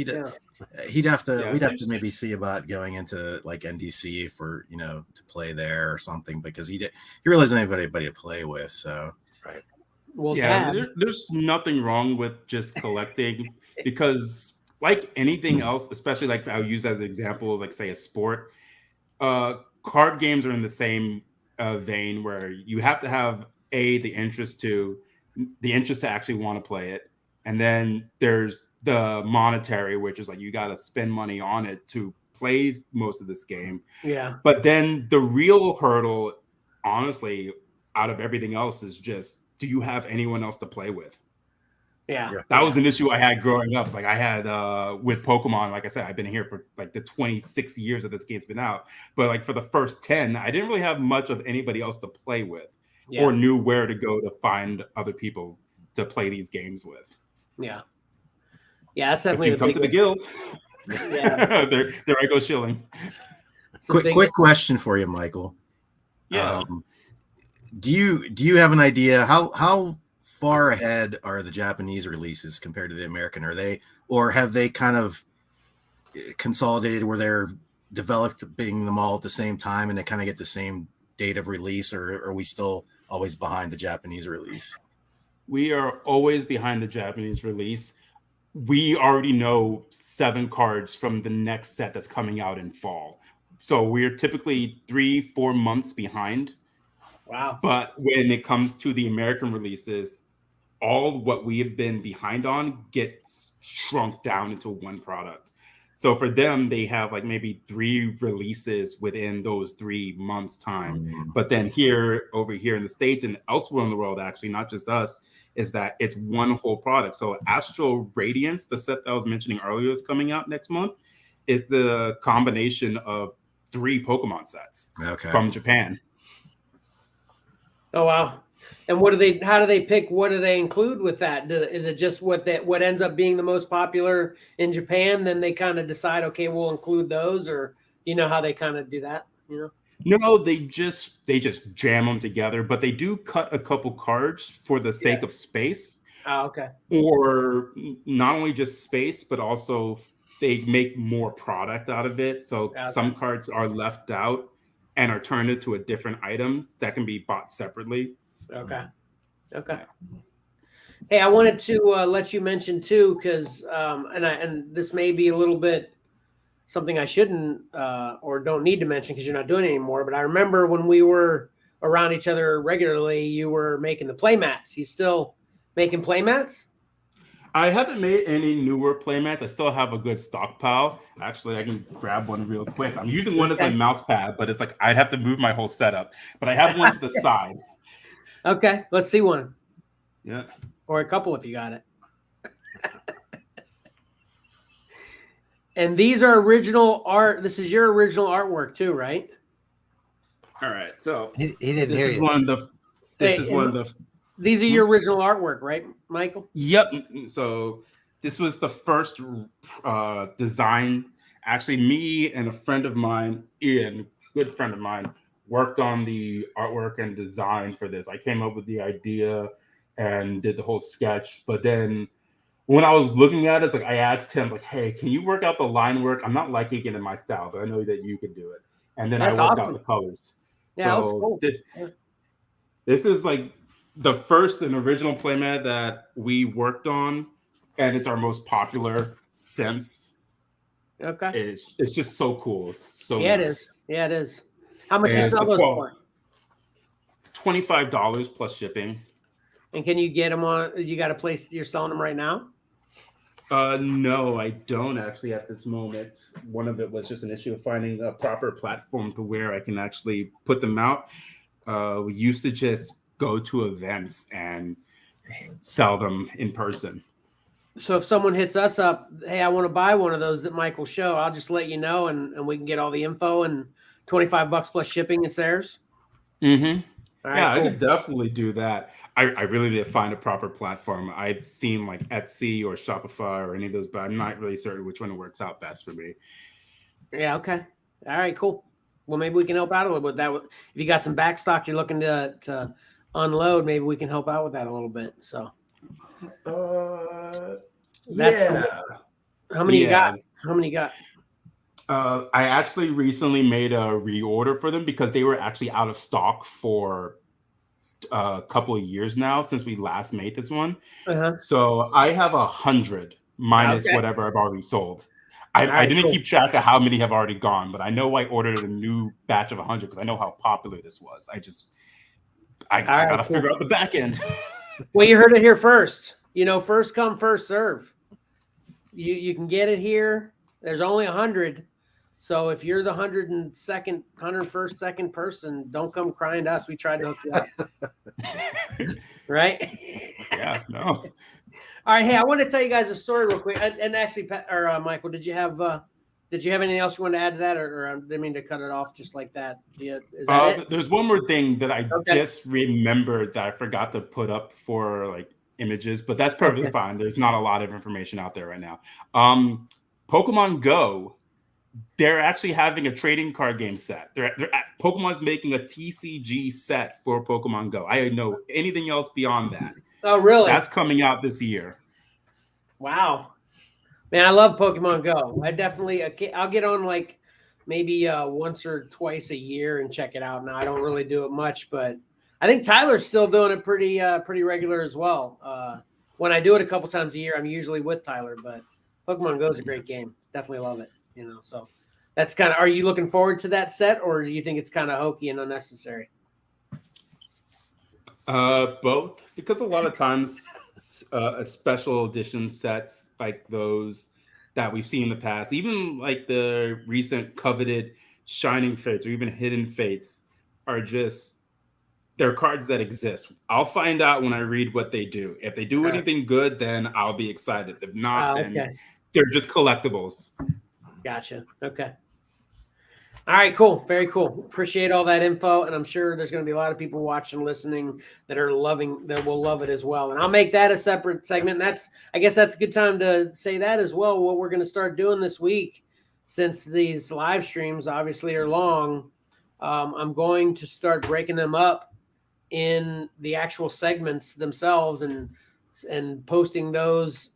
We'd have to maybe see about going into like NDC for, to play there or something, because he really doesn't have anybody to play with. So, right. Well, there's nothing wrong with just collecting, because like anything else, especially like I'll use as an example, like say a sport, card games are in the same vein, where you have to have the interest to actually want to play it, and then there's the monetary, which is like you got to spend money on it to play most of this game. Yeah. But then the real hurdle, honestly, out of everything else, is just, do you have anyone else to play with? Yeah. That was an issue I had growing up. Like I had with Pokemon, like I said, I've been here for like the 26 years that this game's been out. But like for the first 10, I didn't really have much of anybody else to play with, or knew where to go to find other people to play these games with. Yeah. Yeah, that's definitely the come to the guild. Yeah. there I go shilling. Quick question for you, Michael. Yeah. Do you have an idea how far ahead are the Japanese releases compared to the American? Or have they kind of consolidated where they're developing them all at the same time and they kind of get the same date of release, or are we still always behind the Japanese release? We are always behind the Japanese release. We already know 7 cards from the next set that's coming out in fall. So we're typically 3-4 months behind. Wow. But when it comes to the American releases, all what we have been behind on gets shrunk down into one product. So for them, they have like maybe 3 releases within those 3 months time. But then over here in the States and elsewhere in the world, actually, not just us, is that it's one whole product. So Astral Radiance, the set that I was mentioning earlier, is coming out next month, is the combination of 3 Pokemon sets from Japan. Oh, wow. And how do they pick? What do they include with that? Is it just what ends up being the most popular in Japan? Then they kind of decide, okay, we'll include those, or how they kind of do that? No, they just jam them together, but they do cut a couple cards for the sake of space. Oh, okay. Or not only just space, but also they make more product out of it. So some cards are left out and are turned into a different item that can be bought separately. Okay. Hey, I wanted to let you mention too, because and this may be a little bit something I shouldn't or don't need to mention because you're not doing it anymore. But I remember when we were around each other regularly, you were making the play mats. You still making play mats? I haven't made any newer playmats. I still have a good stockpile. Actually, I can grab one real quick. I'm using one as my mouse pad, but it's like I'd have to move my whole setup. But I have one to the side. Okay, let's see one. Yeah. Or a couple if you got it. And these are original art. This is your original artwork too, right? All right. So he didn't this hear is you. one of the These are your original artwork, right, Michael? Yep. So this was the first design. Actually, me and a friend of mine, Ian, good friend of mine, worked on the artwork and design for this. I came up with the idea and did the whole sketch. But then when I was looking at it, like I asked him, like, "Hey, can you work out the line work? I'm not liking it in my style, but I know that you can do it." And then I worked out the colors. Yeah, that's cool. This is like the first and original playmat that we worked on, and it's our most popular since. Okay. It's just so cool. It's so nice. It is. Yeah, it is. How much you sell those for? $25 plus shipping. And can you get them on? You got a place you're selling them right now? No, I don't actually at this moment. One of it was just an issue of finding a proper platform to where I can actually put them out. We used to just go to events and sell them in person. So if someone hits us up, hey, I want to buy one of those that Michael showed, I'll just let you know, and we can get all the info, and $25 plus shipping. It's theirs. Mm-hmm. Right, yeah, cool. I could definitely do that. I really need to find a proper platform. I've seen like Etsy or Shopify or any of those, but I'm not really certain which one works out best for me. Yeah. Okay. All right. Cool. Well, maybe we can help out a little bit with that. If you got some back stock you're looking to unload, maybe we can help out with that a little bit. So. That's how many you got? How many you got? I actually recently made a reorder for them because they were actually out of stock for a couple of years now since we last made this one. So I have 100 minus whatever I've already sold. I didn't keep track of how many have already gone, but I know I ordered a new batch of 100 because I know how popular this was. I gotta figure out the back end. Well, you heard it here first. You know, first come, first serve. You can get it here. There's only 100. So if you're the 101st second person, don't come crying to us. We tried to hook you up. Right? Yeah, no. All right. Hey, I want to tell you guys a story real quick. And actually, Michael, did you have anything else you want to add to that, or I didn't mean to cut it off just like that? Is that it? There's one more thing that I just remembered that I forgot to put up for like images, but that's perfectly fine. There's not a lot of information out there right now. Pokemon Go, they're actually having a trading card game set. Pokemon's making a TCG set for Pokemon Go. I don't know anything else beyond that. Oh, really? That's coming out this year. Wow. Man, I love Pokemon Go. I'll get on like maybe once or twice a year and check it out. Now, I don't really do it much, but I think Tyler's still doing it pretty regular as well. When I do it a couple times a year, I'm usually with Tyler, but Pokemon Go is a great game. Definitely love it. You know, so that's kind of. Are you looking forward to that set, or do you think it's kind of hokey and unnecessary? Both, because a lot of times special edition sets like those that we've seen in the past, even like the recent coveted Shining Fates or even Hidden Fates, they're cards that exist. I'll find out when I read what they do. If they do anything good, then I'll be excited. If not, then they're just collectibles. Gotcha. Okay. All right, cool. Very cool. Appreciate all that info. And I'm sure there's going to be a lot of people watching, listening that will love it as well. And I'll make that a separate segment. And I guess that's a good time to say that as well. What we're going to start doing this week, since these live streams obviously are long, I'm going to start breaking them up in the actual segments themselves and posting those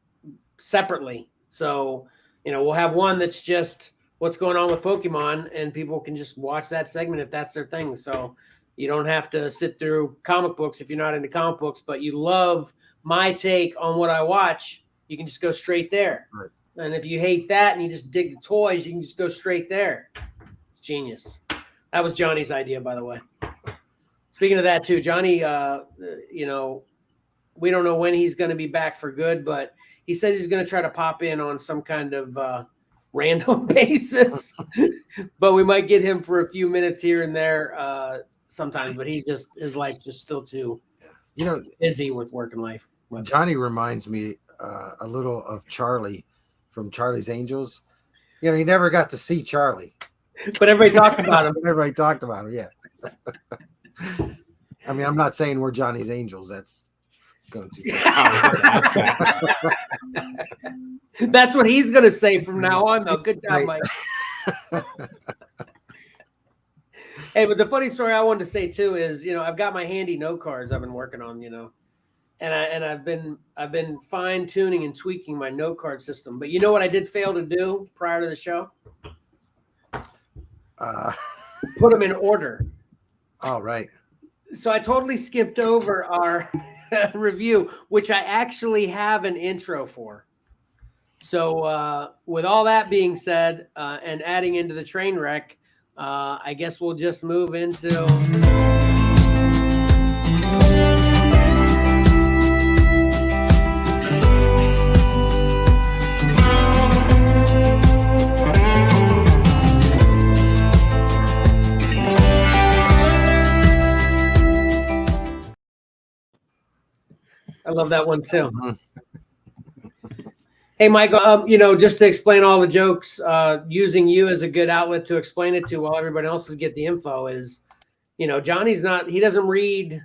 separately. So, you know, we'll have one that's just what's going on with Pokemon, and people can just watch that segment if that's their thing. So you don't have to sit through comic books if you're not into comic books, but you love my take on what I watch, you can just go straight there. Right. And if you hate that and you just dig the toys, you can just go straight there. It's genius. That was Johnny's idea, by the way. Speaking of that too, Johnny, you know, we don't know when he's going to be back for good, but he said he's going to try to pop in on some kind of random basis, but we might get him for a few minutes here and there sometimes, but his life just still too, busy with work and life. Johnny reminds me a little of Charlie from Charlie's Angels. You know, he never got to see Charlie, but everybody talked about him. Everybody talked about him. Yeah. I mean, I'm not saying we're Johnny's Angels. That's going too far. That's what he's going to say from now on, though. Good job, Mike. Hey, but the funny story I wanted to say too is, you know, I've got my handy note cards I've been working on, you know, and I've been fine tuning and tweaking my note card system. But you know what I did fail to do prior to the show? Put them in order. Oh, right. So I totally skipped over our review, which I actually have an intro for. So with all that being said, and adding into the train wreck, I guess we'll just move into... I love that one too. Hey, Michael, you know, just to explain all the jokes, using you as a good outlet to explain it to while everybody else is get the info is, you know, he doesn't read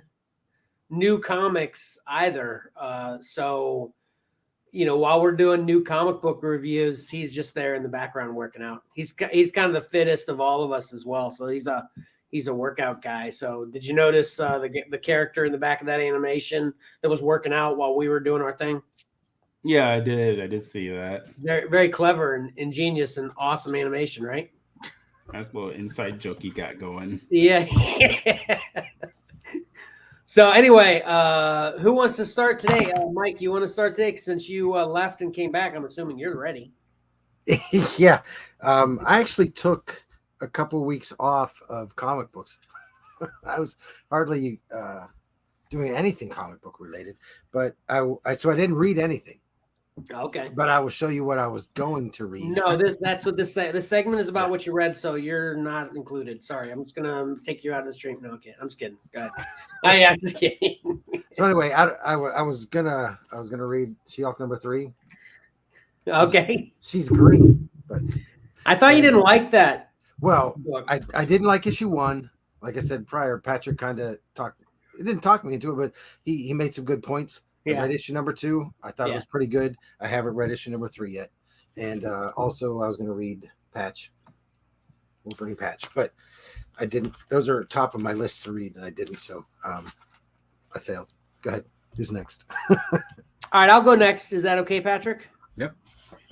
new comics either. So, you know, while we're doing new comic book reviews, he's just there in the background working out. He's kind of the fittest of all of us as well. So he's a workout guy. So did you notice the character in the back of that animation that was working out while we were doing our thing? Yeah, I did see that. Very, very clever and ingenious and awesome animation, right? Nice little inside joke you got going. Yeah. So anyway, who wants to start today? Mike, you want to start today since you left and came back? I'm assuming you're ready. Yeah. I actually took a couple weeks off of comic books. I was hardly doing anything comic book related, but so I didn't read anything. Okay. But I will show you what I was going to read. No, that's what this segment is about. What you read, so you're not included. Sorry, I'm just gonna take you out of the stream. No, okay, I'm just kidding. Go ahead. I'm just kidding. So anyway, I was gonna read She-Hulk #3. Okay. She's green, but I thought you didn't like that. Well, I didn't like issue 1. Like I said prior, Patrick kind of didn't talk me into it, but he made some good points. Yeah. I read issue #2. I thought it was pretty good. I haven't read issue #3 yet. And also I was going to read Wolverine Patch, but I didn't. Those are top of my list to read, and I didn't. So I failed. Go ahead. Who's next? All right, I'll go next. Is that okay, Patrick? Yep.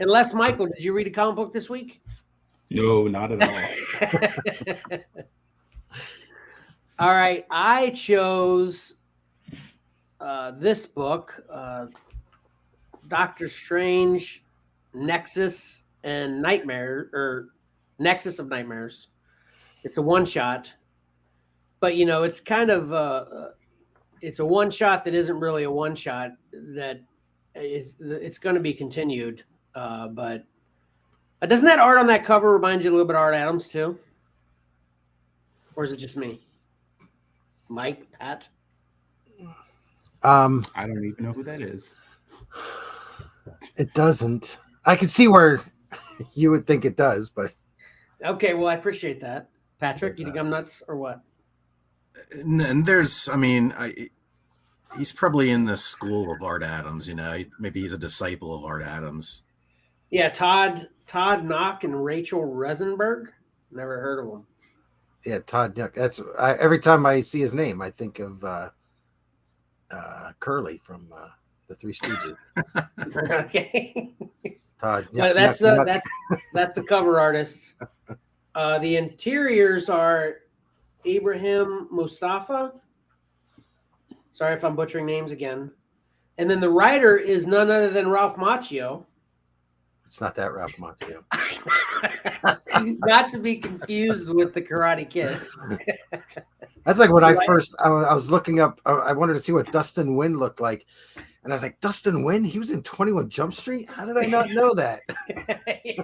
Unless, Michael, did you read a comic book this week? No, not at all. All right, I chose this book, Doctor Strange, Nexus and Nightmare, or Nexus of Nightmares. It's a one-shot, but it's kind of it's a one-shot that isn't really a one-shot. That it's going to be continued, but doesn't that art on that cover remind you a little bit of Art Adams too, or is it just me? Mike, Pat? I don't even know who that is. It doesn't. I can see where you would think it does, but okay. Well, I appreciate that, Patrick. You think I'm nuts or what? And he's probably in the school of Art Adams. Maybe he's a disciple of Art Adams. Yeah, Todd Knock and Rachel Rosenberg. Never heard of them. Yeah, Todd Knock. That's every time I see his name, I think of Curly from the Three Stooges. Okay. Todd. That's the cover artist. The interiors are Ibrahim Mustafa. Sorry if I'm butchering names again. And then the writer is none other than Ralph Macchio. It's not that Ralph Macchio. Not to be confused with the Karate Kid. That's like when I was looking up, I wanted to see what Dustin Nguyen looked like. And I was like, Dustin Nguyen? He was in 21 Jump Street? How did I not know that? Yeah.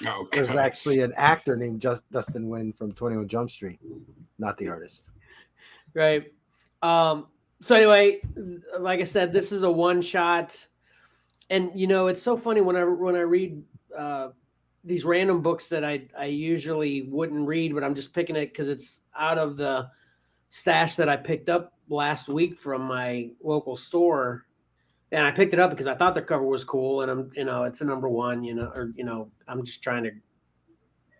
Oh, There's actually an actor named Dustin Nguyen from 21 Jump Street, not the artist. Right. So anyway, like I said, this is a one shot, and it's so funny when I read these random books that I usually wouldn't read, but I'm just picking it because it's out of the stash that I picked up last week from my local store. And I picked it up because I thought the cover was cool, and it's a #1, I'm just trying to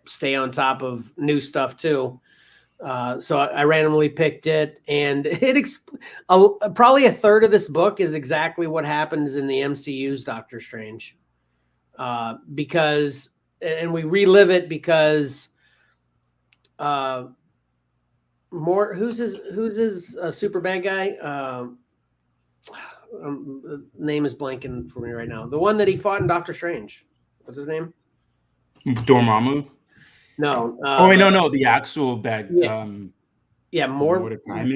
stay on top of new stuff too. So I randomly picked it, and probably a third of this book is exactly what happens in the MCU's Doctor Strange, because we relive it because who's his super bad guy? Name is blanking for me right now. The one that he fought in Doctor Strange. What's his name? Dormammu? No. No. The actual bad. Yeah. Baron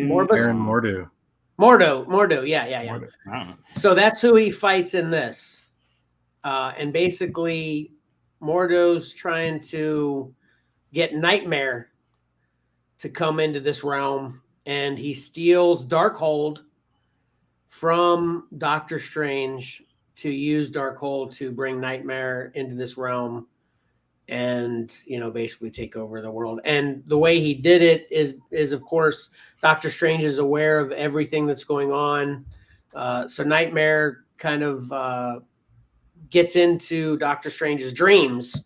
Mordo. Mordo. Yeah. Mordo. So that's who he fights in this. And basically, Mordo's trying to get Nightmare to come into this realm, and he steals Darkhold from Doctor Strange to use Darkhold to bring Nightmare into this realm and basically take over the world. And the way he did it is of course Doctor Strange is aware of everything that's going on, so Nightmare kind of gets into Doctor Strange's dreams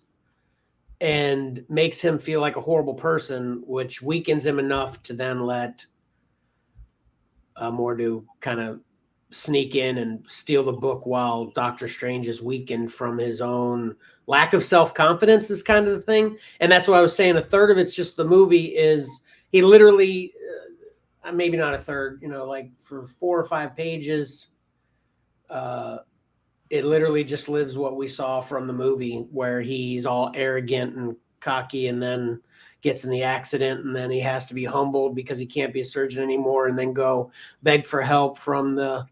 and makes him feel like a horrible person, which weakens him enough to then let Mordo kind of sneak in and steal the book while Doctor Strange is weakened from his own lack of self-confidence is kind of the thing. And that's what I was saying. A third of it's just the movie is he literally, maybe not a third, like for 4 or 5 pages, it literally just lives what we saw from the movie where he's all arrogant and cocky and then gets in the accident and then he has to be humbled because he can't be a surgeon anymore and then go beg for help from the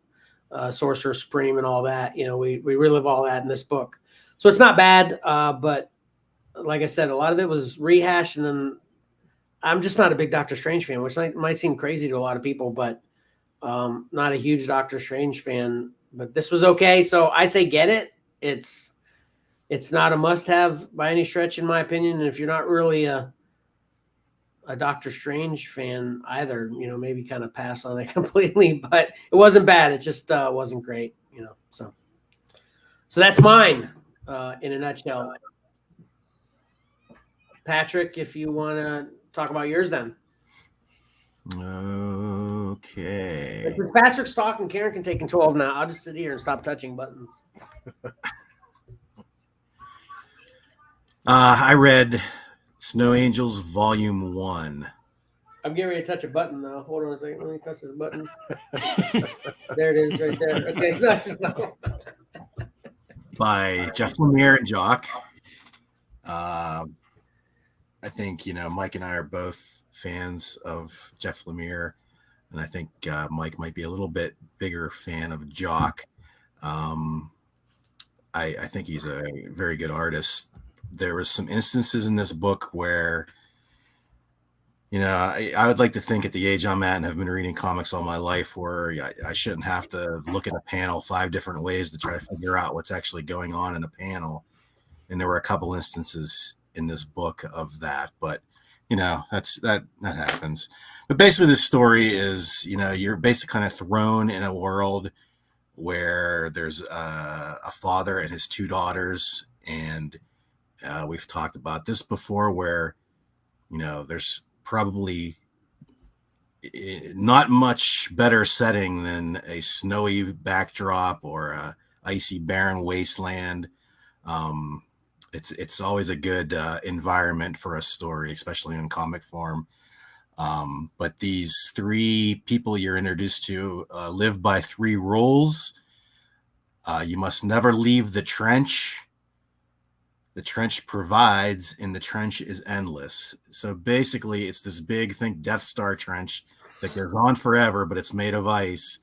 Sorcerer Supreme and all that. We relive all that in this book. So it's not bad, but like I said, a lot of it was rehashed, and then I'm just not a big Doctor Strange fan, which might seem crazy to a lot of people, but not a huge Doctor Strange fan. But this was okay, so I say get it. It's not a must-have by any stretch, in my opinion. And if you're not really a Doctor Strange fan either, maybe kind of pass on it completely. But it wasn't bad. It just wasn't great, So that's mine in a nutshell. Patrick, if you want to talk about yours, then. Okay. Since Patrick's talking, Karen can take control of now. I'll just sit here and stop touching buttons. I read Snow Angels Volume 1. I'm getting ready to touch a button, though. Hold on a second. Let me touch this button. There it is right there. Okay, so by Jeff Lemire and Jock. I think, Mike and I are both fans of Jeff Lemire, and I think Mike might be a little bit bigger fan of Jock. I think he's a very good artist. There was some instances in this book where, I would like to think at the age I'm at and have been reading comics all my life where I shouldn't have to look at a panel 5 different ways to try to figure out what's actually going on in a panel. And there were a couple instances in this book of that, but that happens. But basically the story is, you're basically kind of thrown in a world where there's a father and his 2 daughters. And we've talked about this before where, there's probably not much better setting than a snowy backdrop or a icy barren wasteland. It's always a good environment for a story, especially in comic form. But these 3 people you're introduced to live by 3 rules. You must never leave the trench. The trench provides, and the trench is endless. So basically, it's this big, think Death Star trench that goes on forever, but it's made of ice.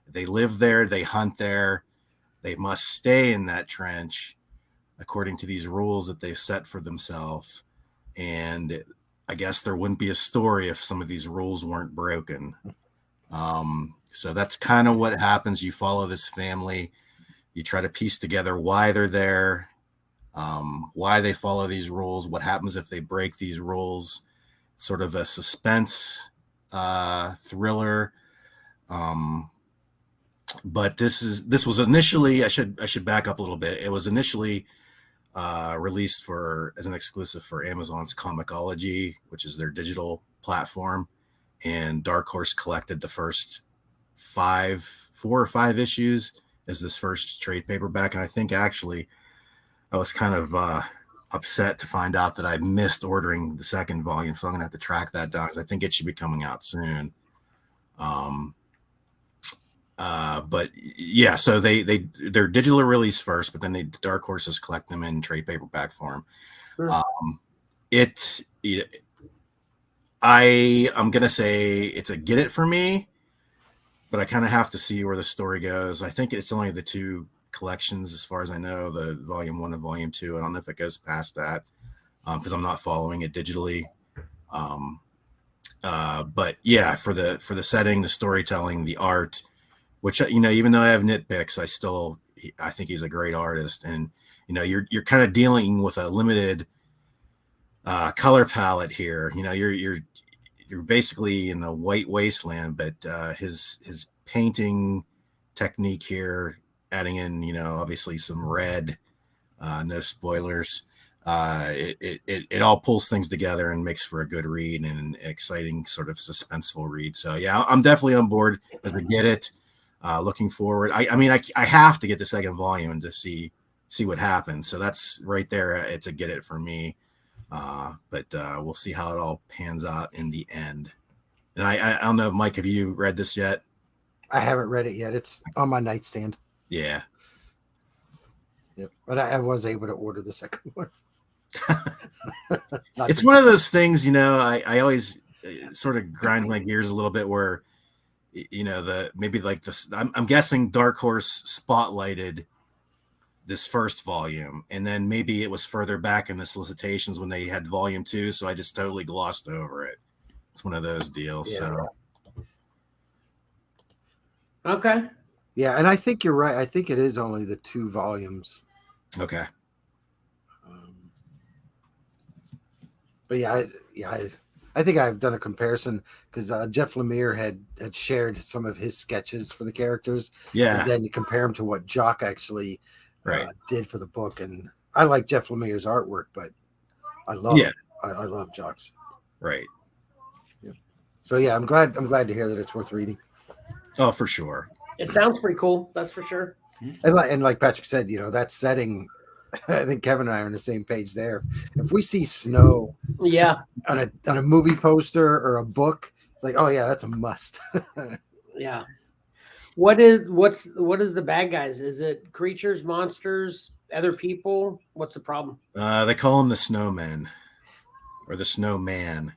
They live there. They hunt there. They must stay in that trench according to these rules that they've set for themselves. And I guess there wouldn't be a story if some of these rules weren't broken. So that's kind of what happens. You follow this family. You try to piece together why they're there, why they follow these rules, what happens if they break these rules. Sort of a suspense thriller. But this was initially, I should back up a little bit. It was initially released as an exclusive for Amazon's Comixology, which is their digital platform, and Dark Horse collected the first 4 or 5 issues as this first trade paperback. And I think actually I was kind of upset to find out that I missed ordering the second volume, so I'm gonna have to track that down because I think it should be coming out soon. But yeah, so they're digital release first, but then Dark Horses collect them in trade paperback form. Sure. I'm gonna say it's a get it for me, but I kind of have to see where the story goes. I think it's only the 2 collections as far as I know, the volume 1 and volume 2. I don't know if it goes past that because I'm not following it digitally. But yeah, for the setting, the storytelling, the art, which, even though I have nitpicks, I think he's a great artist. And, you're kind of dealing with a limited color palette here. You're basically in a white wasteland, but his painting technique here, adding in, obviously some red, no spoilers. It all pulls things together and makes for a good read and an exciting sort of suspenseful read. So yeah, I'm definitely on board as I get it. Looking forward. I mean, I have to get the second volume and to see what happens. So that's right there. It's a get it for me. But we'll see how it all pans out in the end. And I don't know, Mike, have you read this yet? I haven't read it yet. It's on my nightstand. Yeah. Yep. But I was able to order the second one. It's one of those things, I always sort of grind my gears a little bit where, I'm guessing Dark Horse spotlighted this first volume, and then maybe it was further back in the solicitations when they had volume 2. So I just totally glossed over it. It's one of those deals. Yeah. So. Okay. Yeah. And I think you're right. I think it is only the 2 volumes. Okay. But I think I've done a comparison because Jeff Lemire had shared some of his sketches for the characters. Yeah. And then you compare them to what Jock actually did for the book. And I like Jeff Lemire's artwork, but I love I love Jock's. Right. Yeah. So yeah, I'm glad to hear that it's worth reading. Oh, for sure. It sounds pretty cool. That's for sure. And like Patrick said, that setting, I think Kevin and I are on the same page there. If we see snow on a movie poster or a book, it's like, oh yeah, that's a must. Yeah. What is the bad guys? Is it creatures, monsters, other people? What's the problem? They call him the Snowman or the Snowman.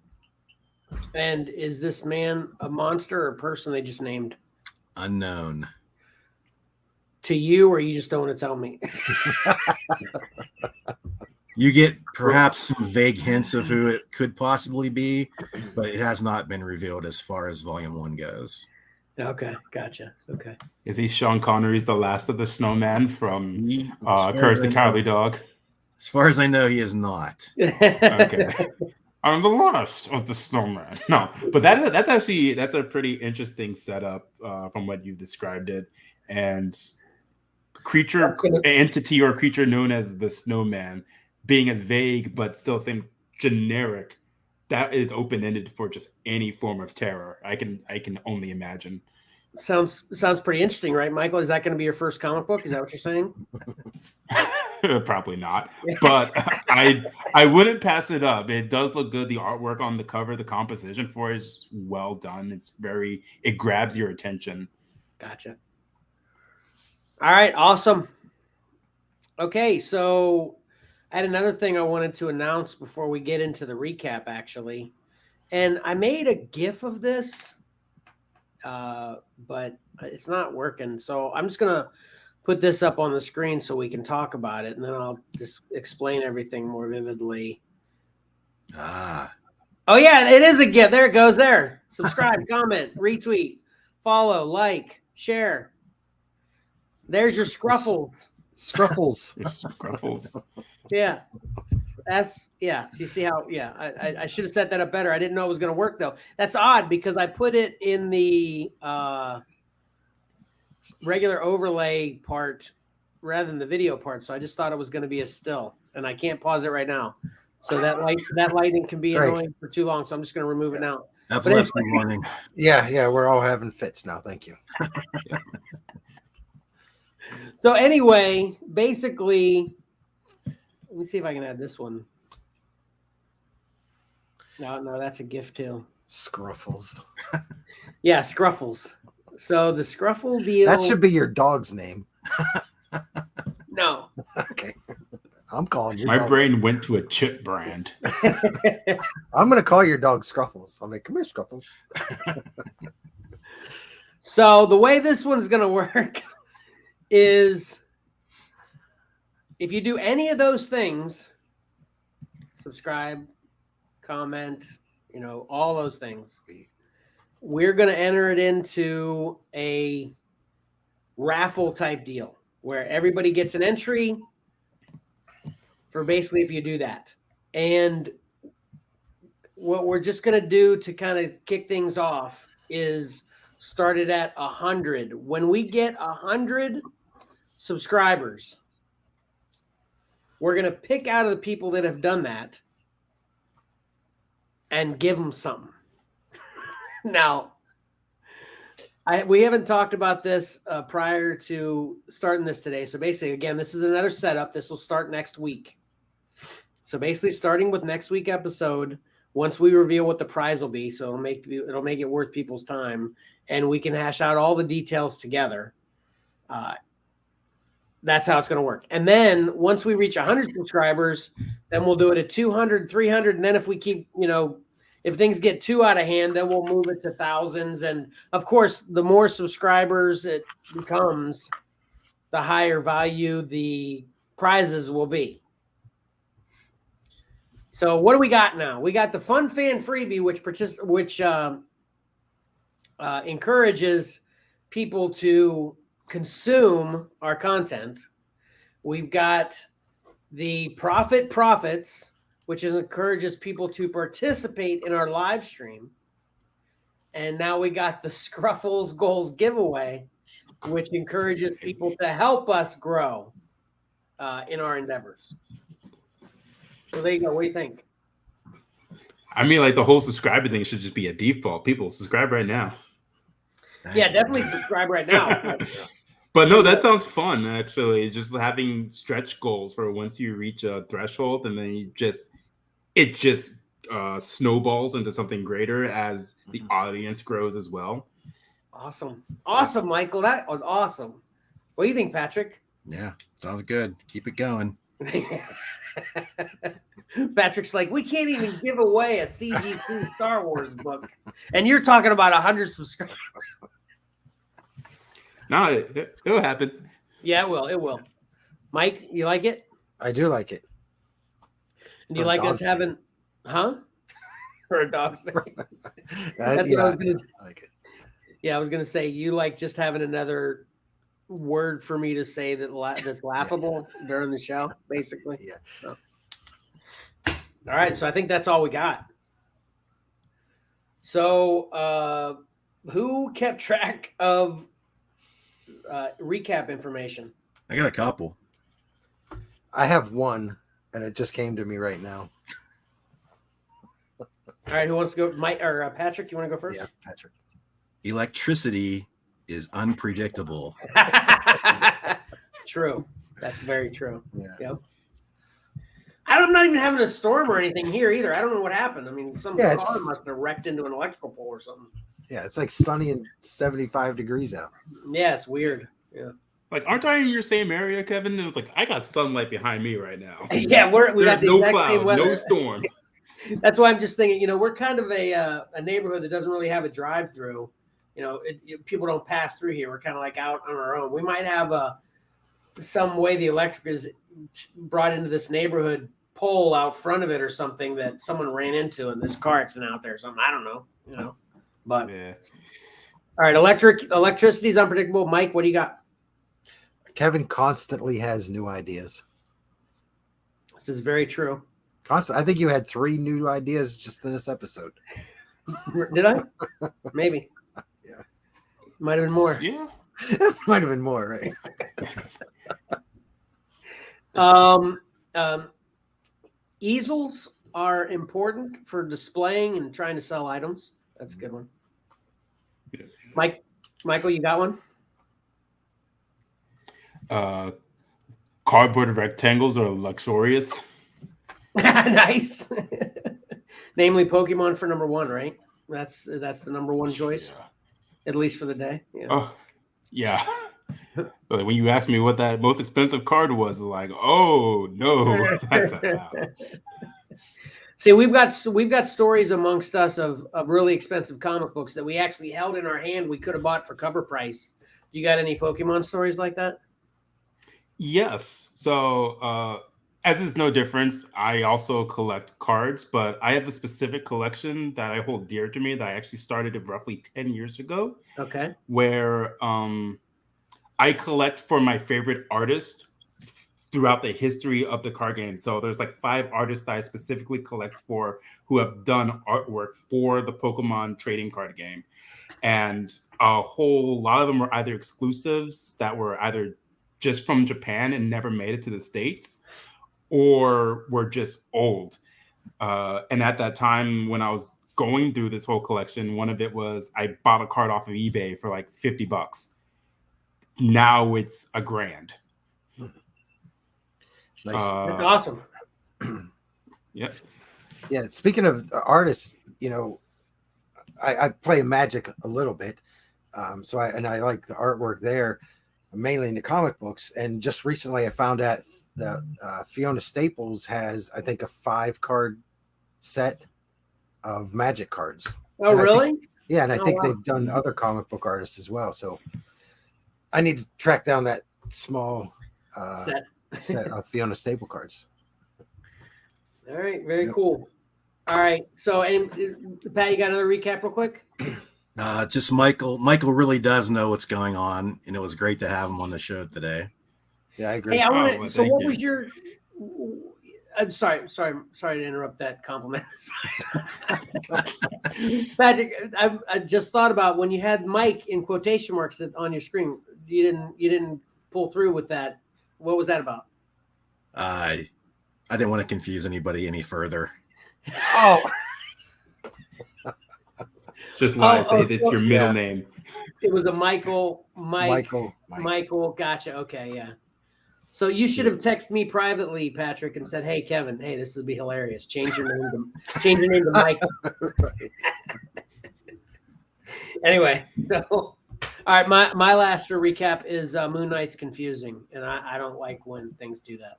And is this man a monster or a person they just named? Unknown. To you, or you just don't want to tell me? You get perhaps some vague hints of who it could possibly be, but it has not been revealed as far as volume 1 goes. Okay, gotcha. Okay. Is he Sean Connery's the last of the Snowman from Courage the Cowardly Dog? As far as I know, he is not. Okay. I'm the last of the Snowman. No, but that's a pretty interesting setup from what you've described it. And creature entity or creature known as the Snowman being as vague but still same generic, that is open-ended for just any form of terror. I can only imagine. Sounds pretty interesting, right, Michael? Is that going to be your first comic book? Is that what you're saying? Probably not, but I wouldn't pass it up. It does look good. The artwork on the cover, the composition for it is well done. It grabs your attention. Gotcha. All right, awesome. Okay, so I had another thing I wanted to announce before we get into the recap, actually. And I made a GIF of this, but it's not working. So I'm just going to put this up on the screen so we can talk about it, and then I'll just explain everything more vividly. Oh, yeah, it is a GIF. There it goes there. Subscribe, comment, retweet, follow, like, share. There's your Scruffles. Scruffles. Yeah. You see how, I should have set that up better. I didn't know it was going to work, though. That's odd because I put it in the regular overlay part rather than the video part. So I just thought it was going to be a still, and I can't pause it right now. So that lighting can be annoying for too long. So I'm just going to remove it now. Epilepsy warning. Yeah. We're all having fits now. Thank you. So anyway, basically, let me see if I can add this one. No, that's a GIF too. Scruffles. Yeah, Scruffles. So the Scruffle deal. That should be your dog's name. No. Okay. I'm calling you. My brain went to a chip brand. I'm going to call your dog Scruffles. I'm like, come here, Scruffles. So the way this one's going to work is if you do any of those things, subscribe, comment, all those things, we're going to enter it into a raffle type deal where everybody gets an entry for basically if you do that. And what we're just going to do to kind of kick things off is start it at 100. When we get 100 subscribers, we're going to pick out of the people that have done that and give them something. Now, We haven't talked about this prior to starting this today. So basically, again, this is another setup. This will start next week. So basically, starting with next week episode, once we reveal what the prize will be, so it'll make it worth people's time, and we can hash out all the details together. That's how it's going to work. And then once we reach 100 subscribers, then we'll do it at 200, 300, and then if we keep, if things get too out of hand, then we'll move it to thousands. And of course, the more subscribers it becomes, the higher value the prizes will be. So what do we got now? We got the Fun Fan Freebie, which encourages people to consume our content. We've got the Profits, which encourages people to participate in our live stream. And now we got the Scruffles Goals giveaway, which encourages people to help us grow in our endeavors. So there you go. What do you think? I mean, like the whole subscriber thing should just be a default. People subscribe right now. Yeah, definitely subscribe right now. But no, that sounds fun, actually. Just having stretch goals for once you reach a threshold, and then it just snowballs into something greater as the audience grows as well. Awesome, Michael. That was awesome. What do you think, Patrick? Yeah, sounds good. Keep it going. Patrick's like, we can't even give away a CGC Star Wars book, and you're talking about 100 subscribers. No, it'll happen. Yeah, it will. It will. Mike, you like it? I do like it. And you like us having, for a dog's thing. That's what I was going to like it. Yeah, I was going to say, you like just having another word for me to say that's laughable during the show, basically. Yeah. So. All right, so I think that's all we got. So, who kept track of recap information? I got a couple. I have one, and it just came to me right now. All right, who wants to go? Mike or Patrick? You want to go first? Yeah, Patrick. Electricity is unpredictable. True. That's very true. Yeah. Yep. I'm not even having a storm or anything here either. I don't know what happened. I mean, car must have wrecked into an electrical pole or something. Yeah, it's like sunny and 75 degrees out. Yeah, it's weird. Yeah. Like, aren't I in your same area, Kevin? It was like, I got sunlight behind me right now. Yeah, we got the no exact cloud, same weather. no storm. That's why I'm just thinking, we're kind of a neighborhood that doesn't really have a drive-through. People don't pass through here. We're kind of like out on our own. We might have some way the electric is brought into this neighborhood pole out front of it or something that someone ran into and there's a car accident out there or something. I don't know, but yeah. All right. Electricity is unpredictable. Mike, what do you got? Kevin constantly has new ideas. This is very true. I think you had 3 new ideas just in this episode. Did I? Maybe. Yeah. Might have been more. Yeah. Might have been more, right? Easels are important for displaying and trying to sell items. That's a good one. Yeah. Michael, you got one? Cardboard rectangles are luxurious. Nice. Namely Pokemon for number 1, right? That's the number one choice, at least for the day. Yeah. Oh, yeah. But when you asked me what that most expensive card was, like, oh no, that's a See, we've got stories amongst us of really expensive comic books that we actually held in our hand. We could have bought for cover price. You got any Pokemon stories like that? Yes. So, as is no difference, I also collect cards, but I have a specific collection that I hold dear to me that I actually started roughly 10 years ago. Okay. Where I collect for my favorite artist throughout the history of the card game. So there's like 5 artists that I specifically collect for who have done artwork for the Pokemon trading card game. And a whole lot of them were either exclusives that were either just from Japan and never made it to the States, or were just old. And at that time when I was going through this whole collection, one of it was I bought a card off of eBay for like $50. Now it's $1,000. Nice. That's awesome. Yeah. Yeah. Speaking of artists, you know, I play Magic a little bit. So I like the artwork there, mainly in the comic books. And just recently I found out that Fiona Staples has, I think, a 5-card set of Magic cards. Oh, and really? And I think wow. they've done other comic book artists as well. So I need to track down that small set of Fiona Staple cards. All right, very cool. All right, so and Pat, you got another recap real quick? Just Michael. Michael really does know what's going on, and it was great to have him on the show today. Yeah, I agree. Hey, I want to. well, So, thank what you. was your? I'm sorry to interrupt that compliment. Patrick, I just thought about when you had Mike in quotation marks on your screen. You didn't pull through with that. What was that about? I didn't want to confuse anybody any further. Oh, Just lie. Oh, Say it's your middle name. It was a Michael. Mike. Michael. Gotcha. Okay, yeah. So you should have texted me privately, Patrick, and said, "Hey, Kevin, hey, this would be hilarious. Change your name to Mike." Anyway, so all right, my last recap is Moon Knight's confusing, and I don't like when things do that.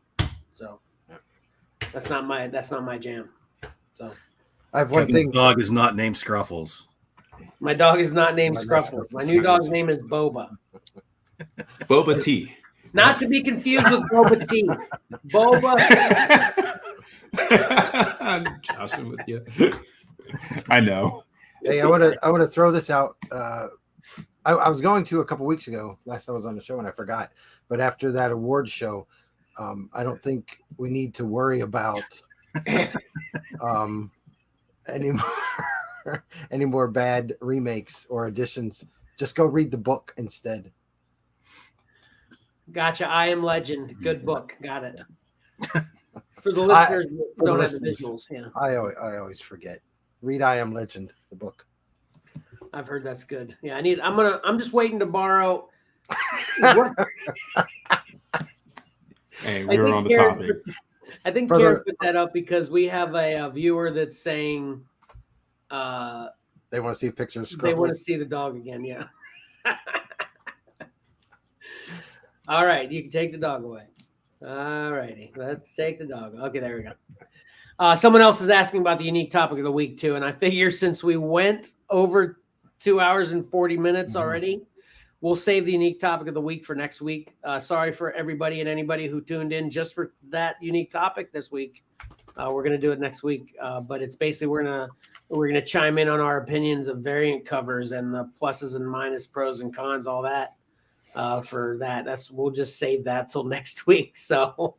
So that's not my jam. So I have one Kevin's thing. dog is not named Scruffles. my dog is not named My Scruffles. My Scruffles. new dog's name is Boba. Boba Tea. Not to be confused with Boba Tea. Boba. I'm joshing with you. I know. Hey, I want to throw this out. I was going to a couple weeks ago. Last time I was on the show and I forgot. But after that award show, I don't think we need to worry about any more bad remakes or additions. Just go read the book instead. Gotcha. I Am Legend. Good book. Got it. For the listeners who don't have the visuals, yeah. I always forget. Read I Am Legend, the book. I've heard that's good. Yeah, I'm just waiting to borrow. Hey, we were on the topic. I think Karen put that up because we have a viewer that's saying they want to see pictures. They want to see the dog again. Yeah. All right, you can take the dog away. All righty, let's take the dog. Okay, there we go. Someone else is asking about the unique topic of the week too, and I figure since we went over 2 hours and 40 minutes already, we'll save the unique topic of the week for next week. Sorry for everybody and anybody who tuned in just for that unique topic this week. We're gonna do it next week, but it's basically we're gonna chime in on our opinions of variant covers and the pluses and minus, pros and cons, all that. For that, we'll just save that till next week, so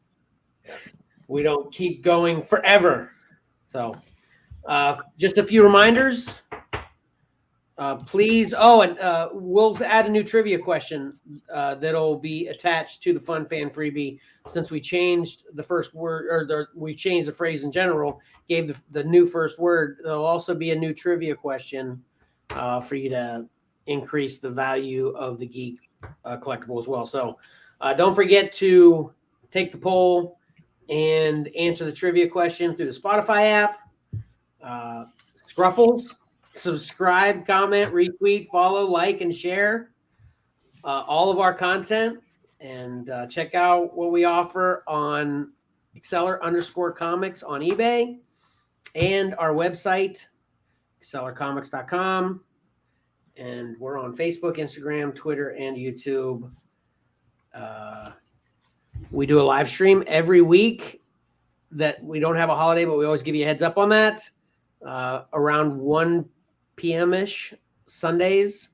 we don't keep going forever. So, just a few reminders. Please. Oh, and we'll add a new trivia question that'll be attached to the Fun Fan freebie. Since we changed the first word, we changed the phrase in general, gave the new first word. There'll also be a new trivia question for you to increase the value of the Geek collectible as well. So don't forget to take the poll and answer the trivia question through the Spotify app. Scruffles. Subscribe, comment, retweet, follow, like, and share all of our content. And check out what we offer on Exceller_comics on eBay and our website, excellercomics.com. And we're on Facebook, Instagram, Twitter, and YouTube. We do a live stream every week that we don't have a holiday, but we always give you a heads up on that. Around 1 p.m.-ish Sundays.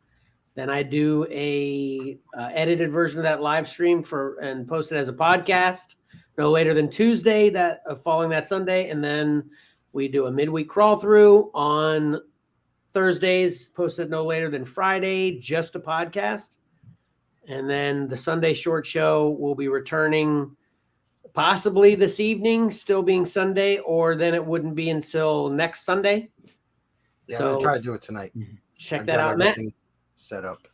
Then I do a edited version of that live stream and post it as a podcast no later than Tuesday following that Sunday. And then we do a midweek crawl through on Thursdays, posted no later than Friday, just a podcast. And then the Sunday short show will be returning possibly this evening, still being Sunday, or then it wouldn't be until next Sunday. Yeah, So I'll try to do it tonight. check I that got out, Matt. everything set up.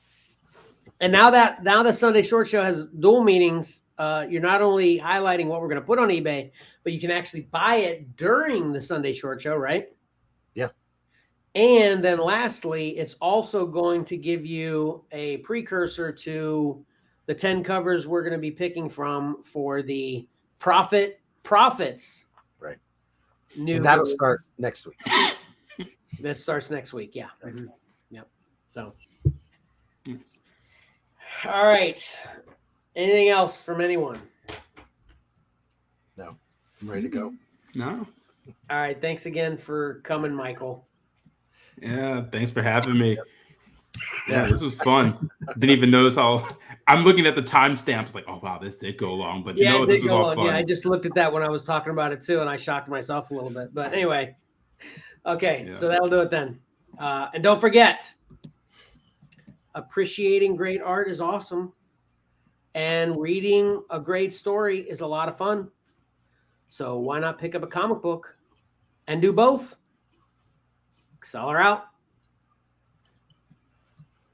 And now the Sunday Short Show has dual meanings. You're not only highlighting what we're going to put on eBay, but you can actually buy it during the Sunday Short Show, right? Yeah. And then lastly, it's also going to give you a precursor to the 10 covers we're going to be picking from for the Profits. Right. New And that'll start next week. That starts next week. Yeah. Right. Mm-hmm. Yep. So. Yes. All right. Anything else from anyone? No, I'm ready to go. No. All right. Thanks again for coming, Michael. Yeah. Thanks for having me. Yeah, this was fun. Didn't even notice how I'm looking at the timestamps. Like, oh wow, this did go long. But you know, this was all fun. Yeah, I just looked at that when I was talking about it too, and I shocked myself a little bit. But anyway, okay, so that'll do it then. And don't forget, appreciating great art is awesome, and reading a great story is a lot of fun. So why not pick up a comic book and do both? Exceller out.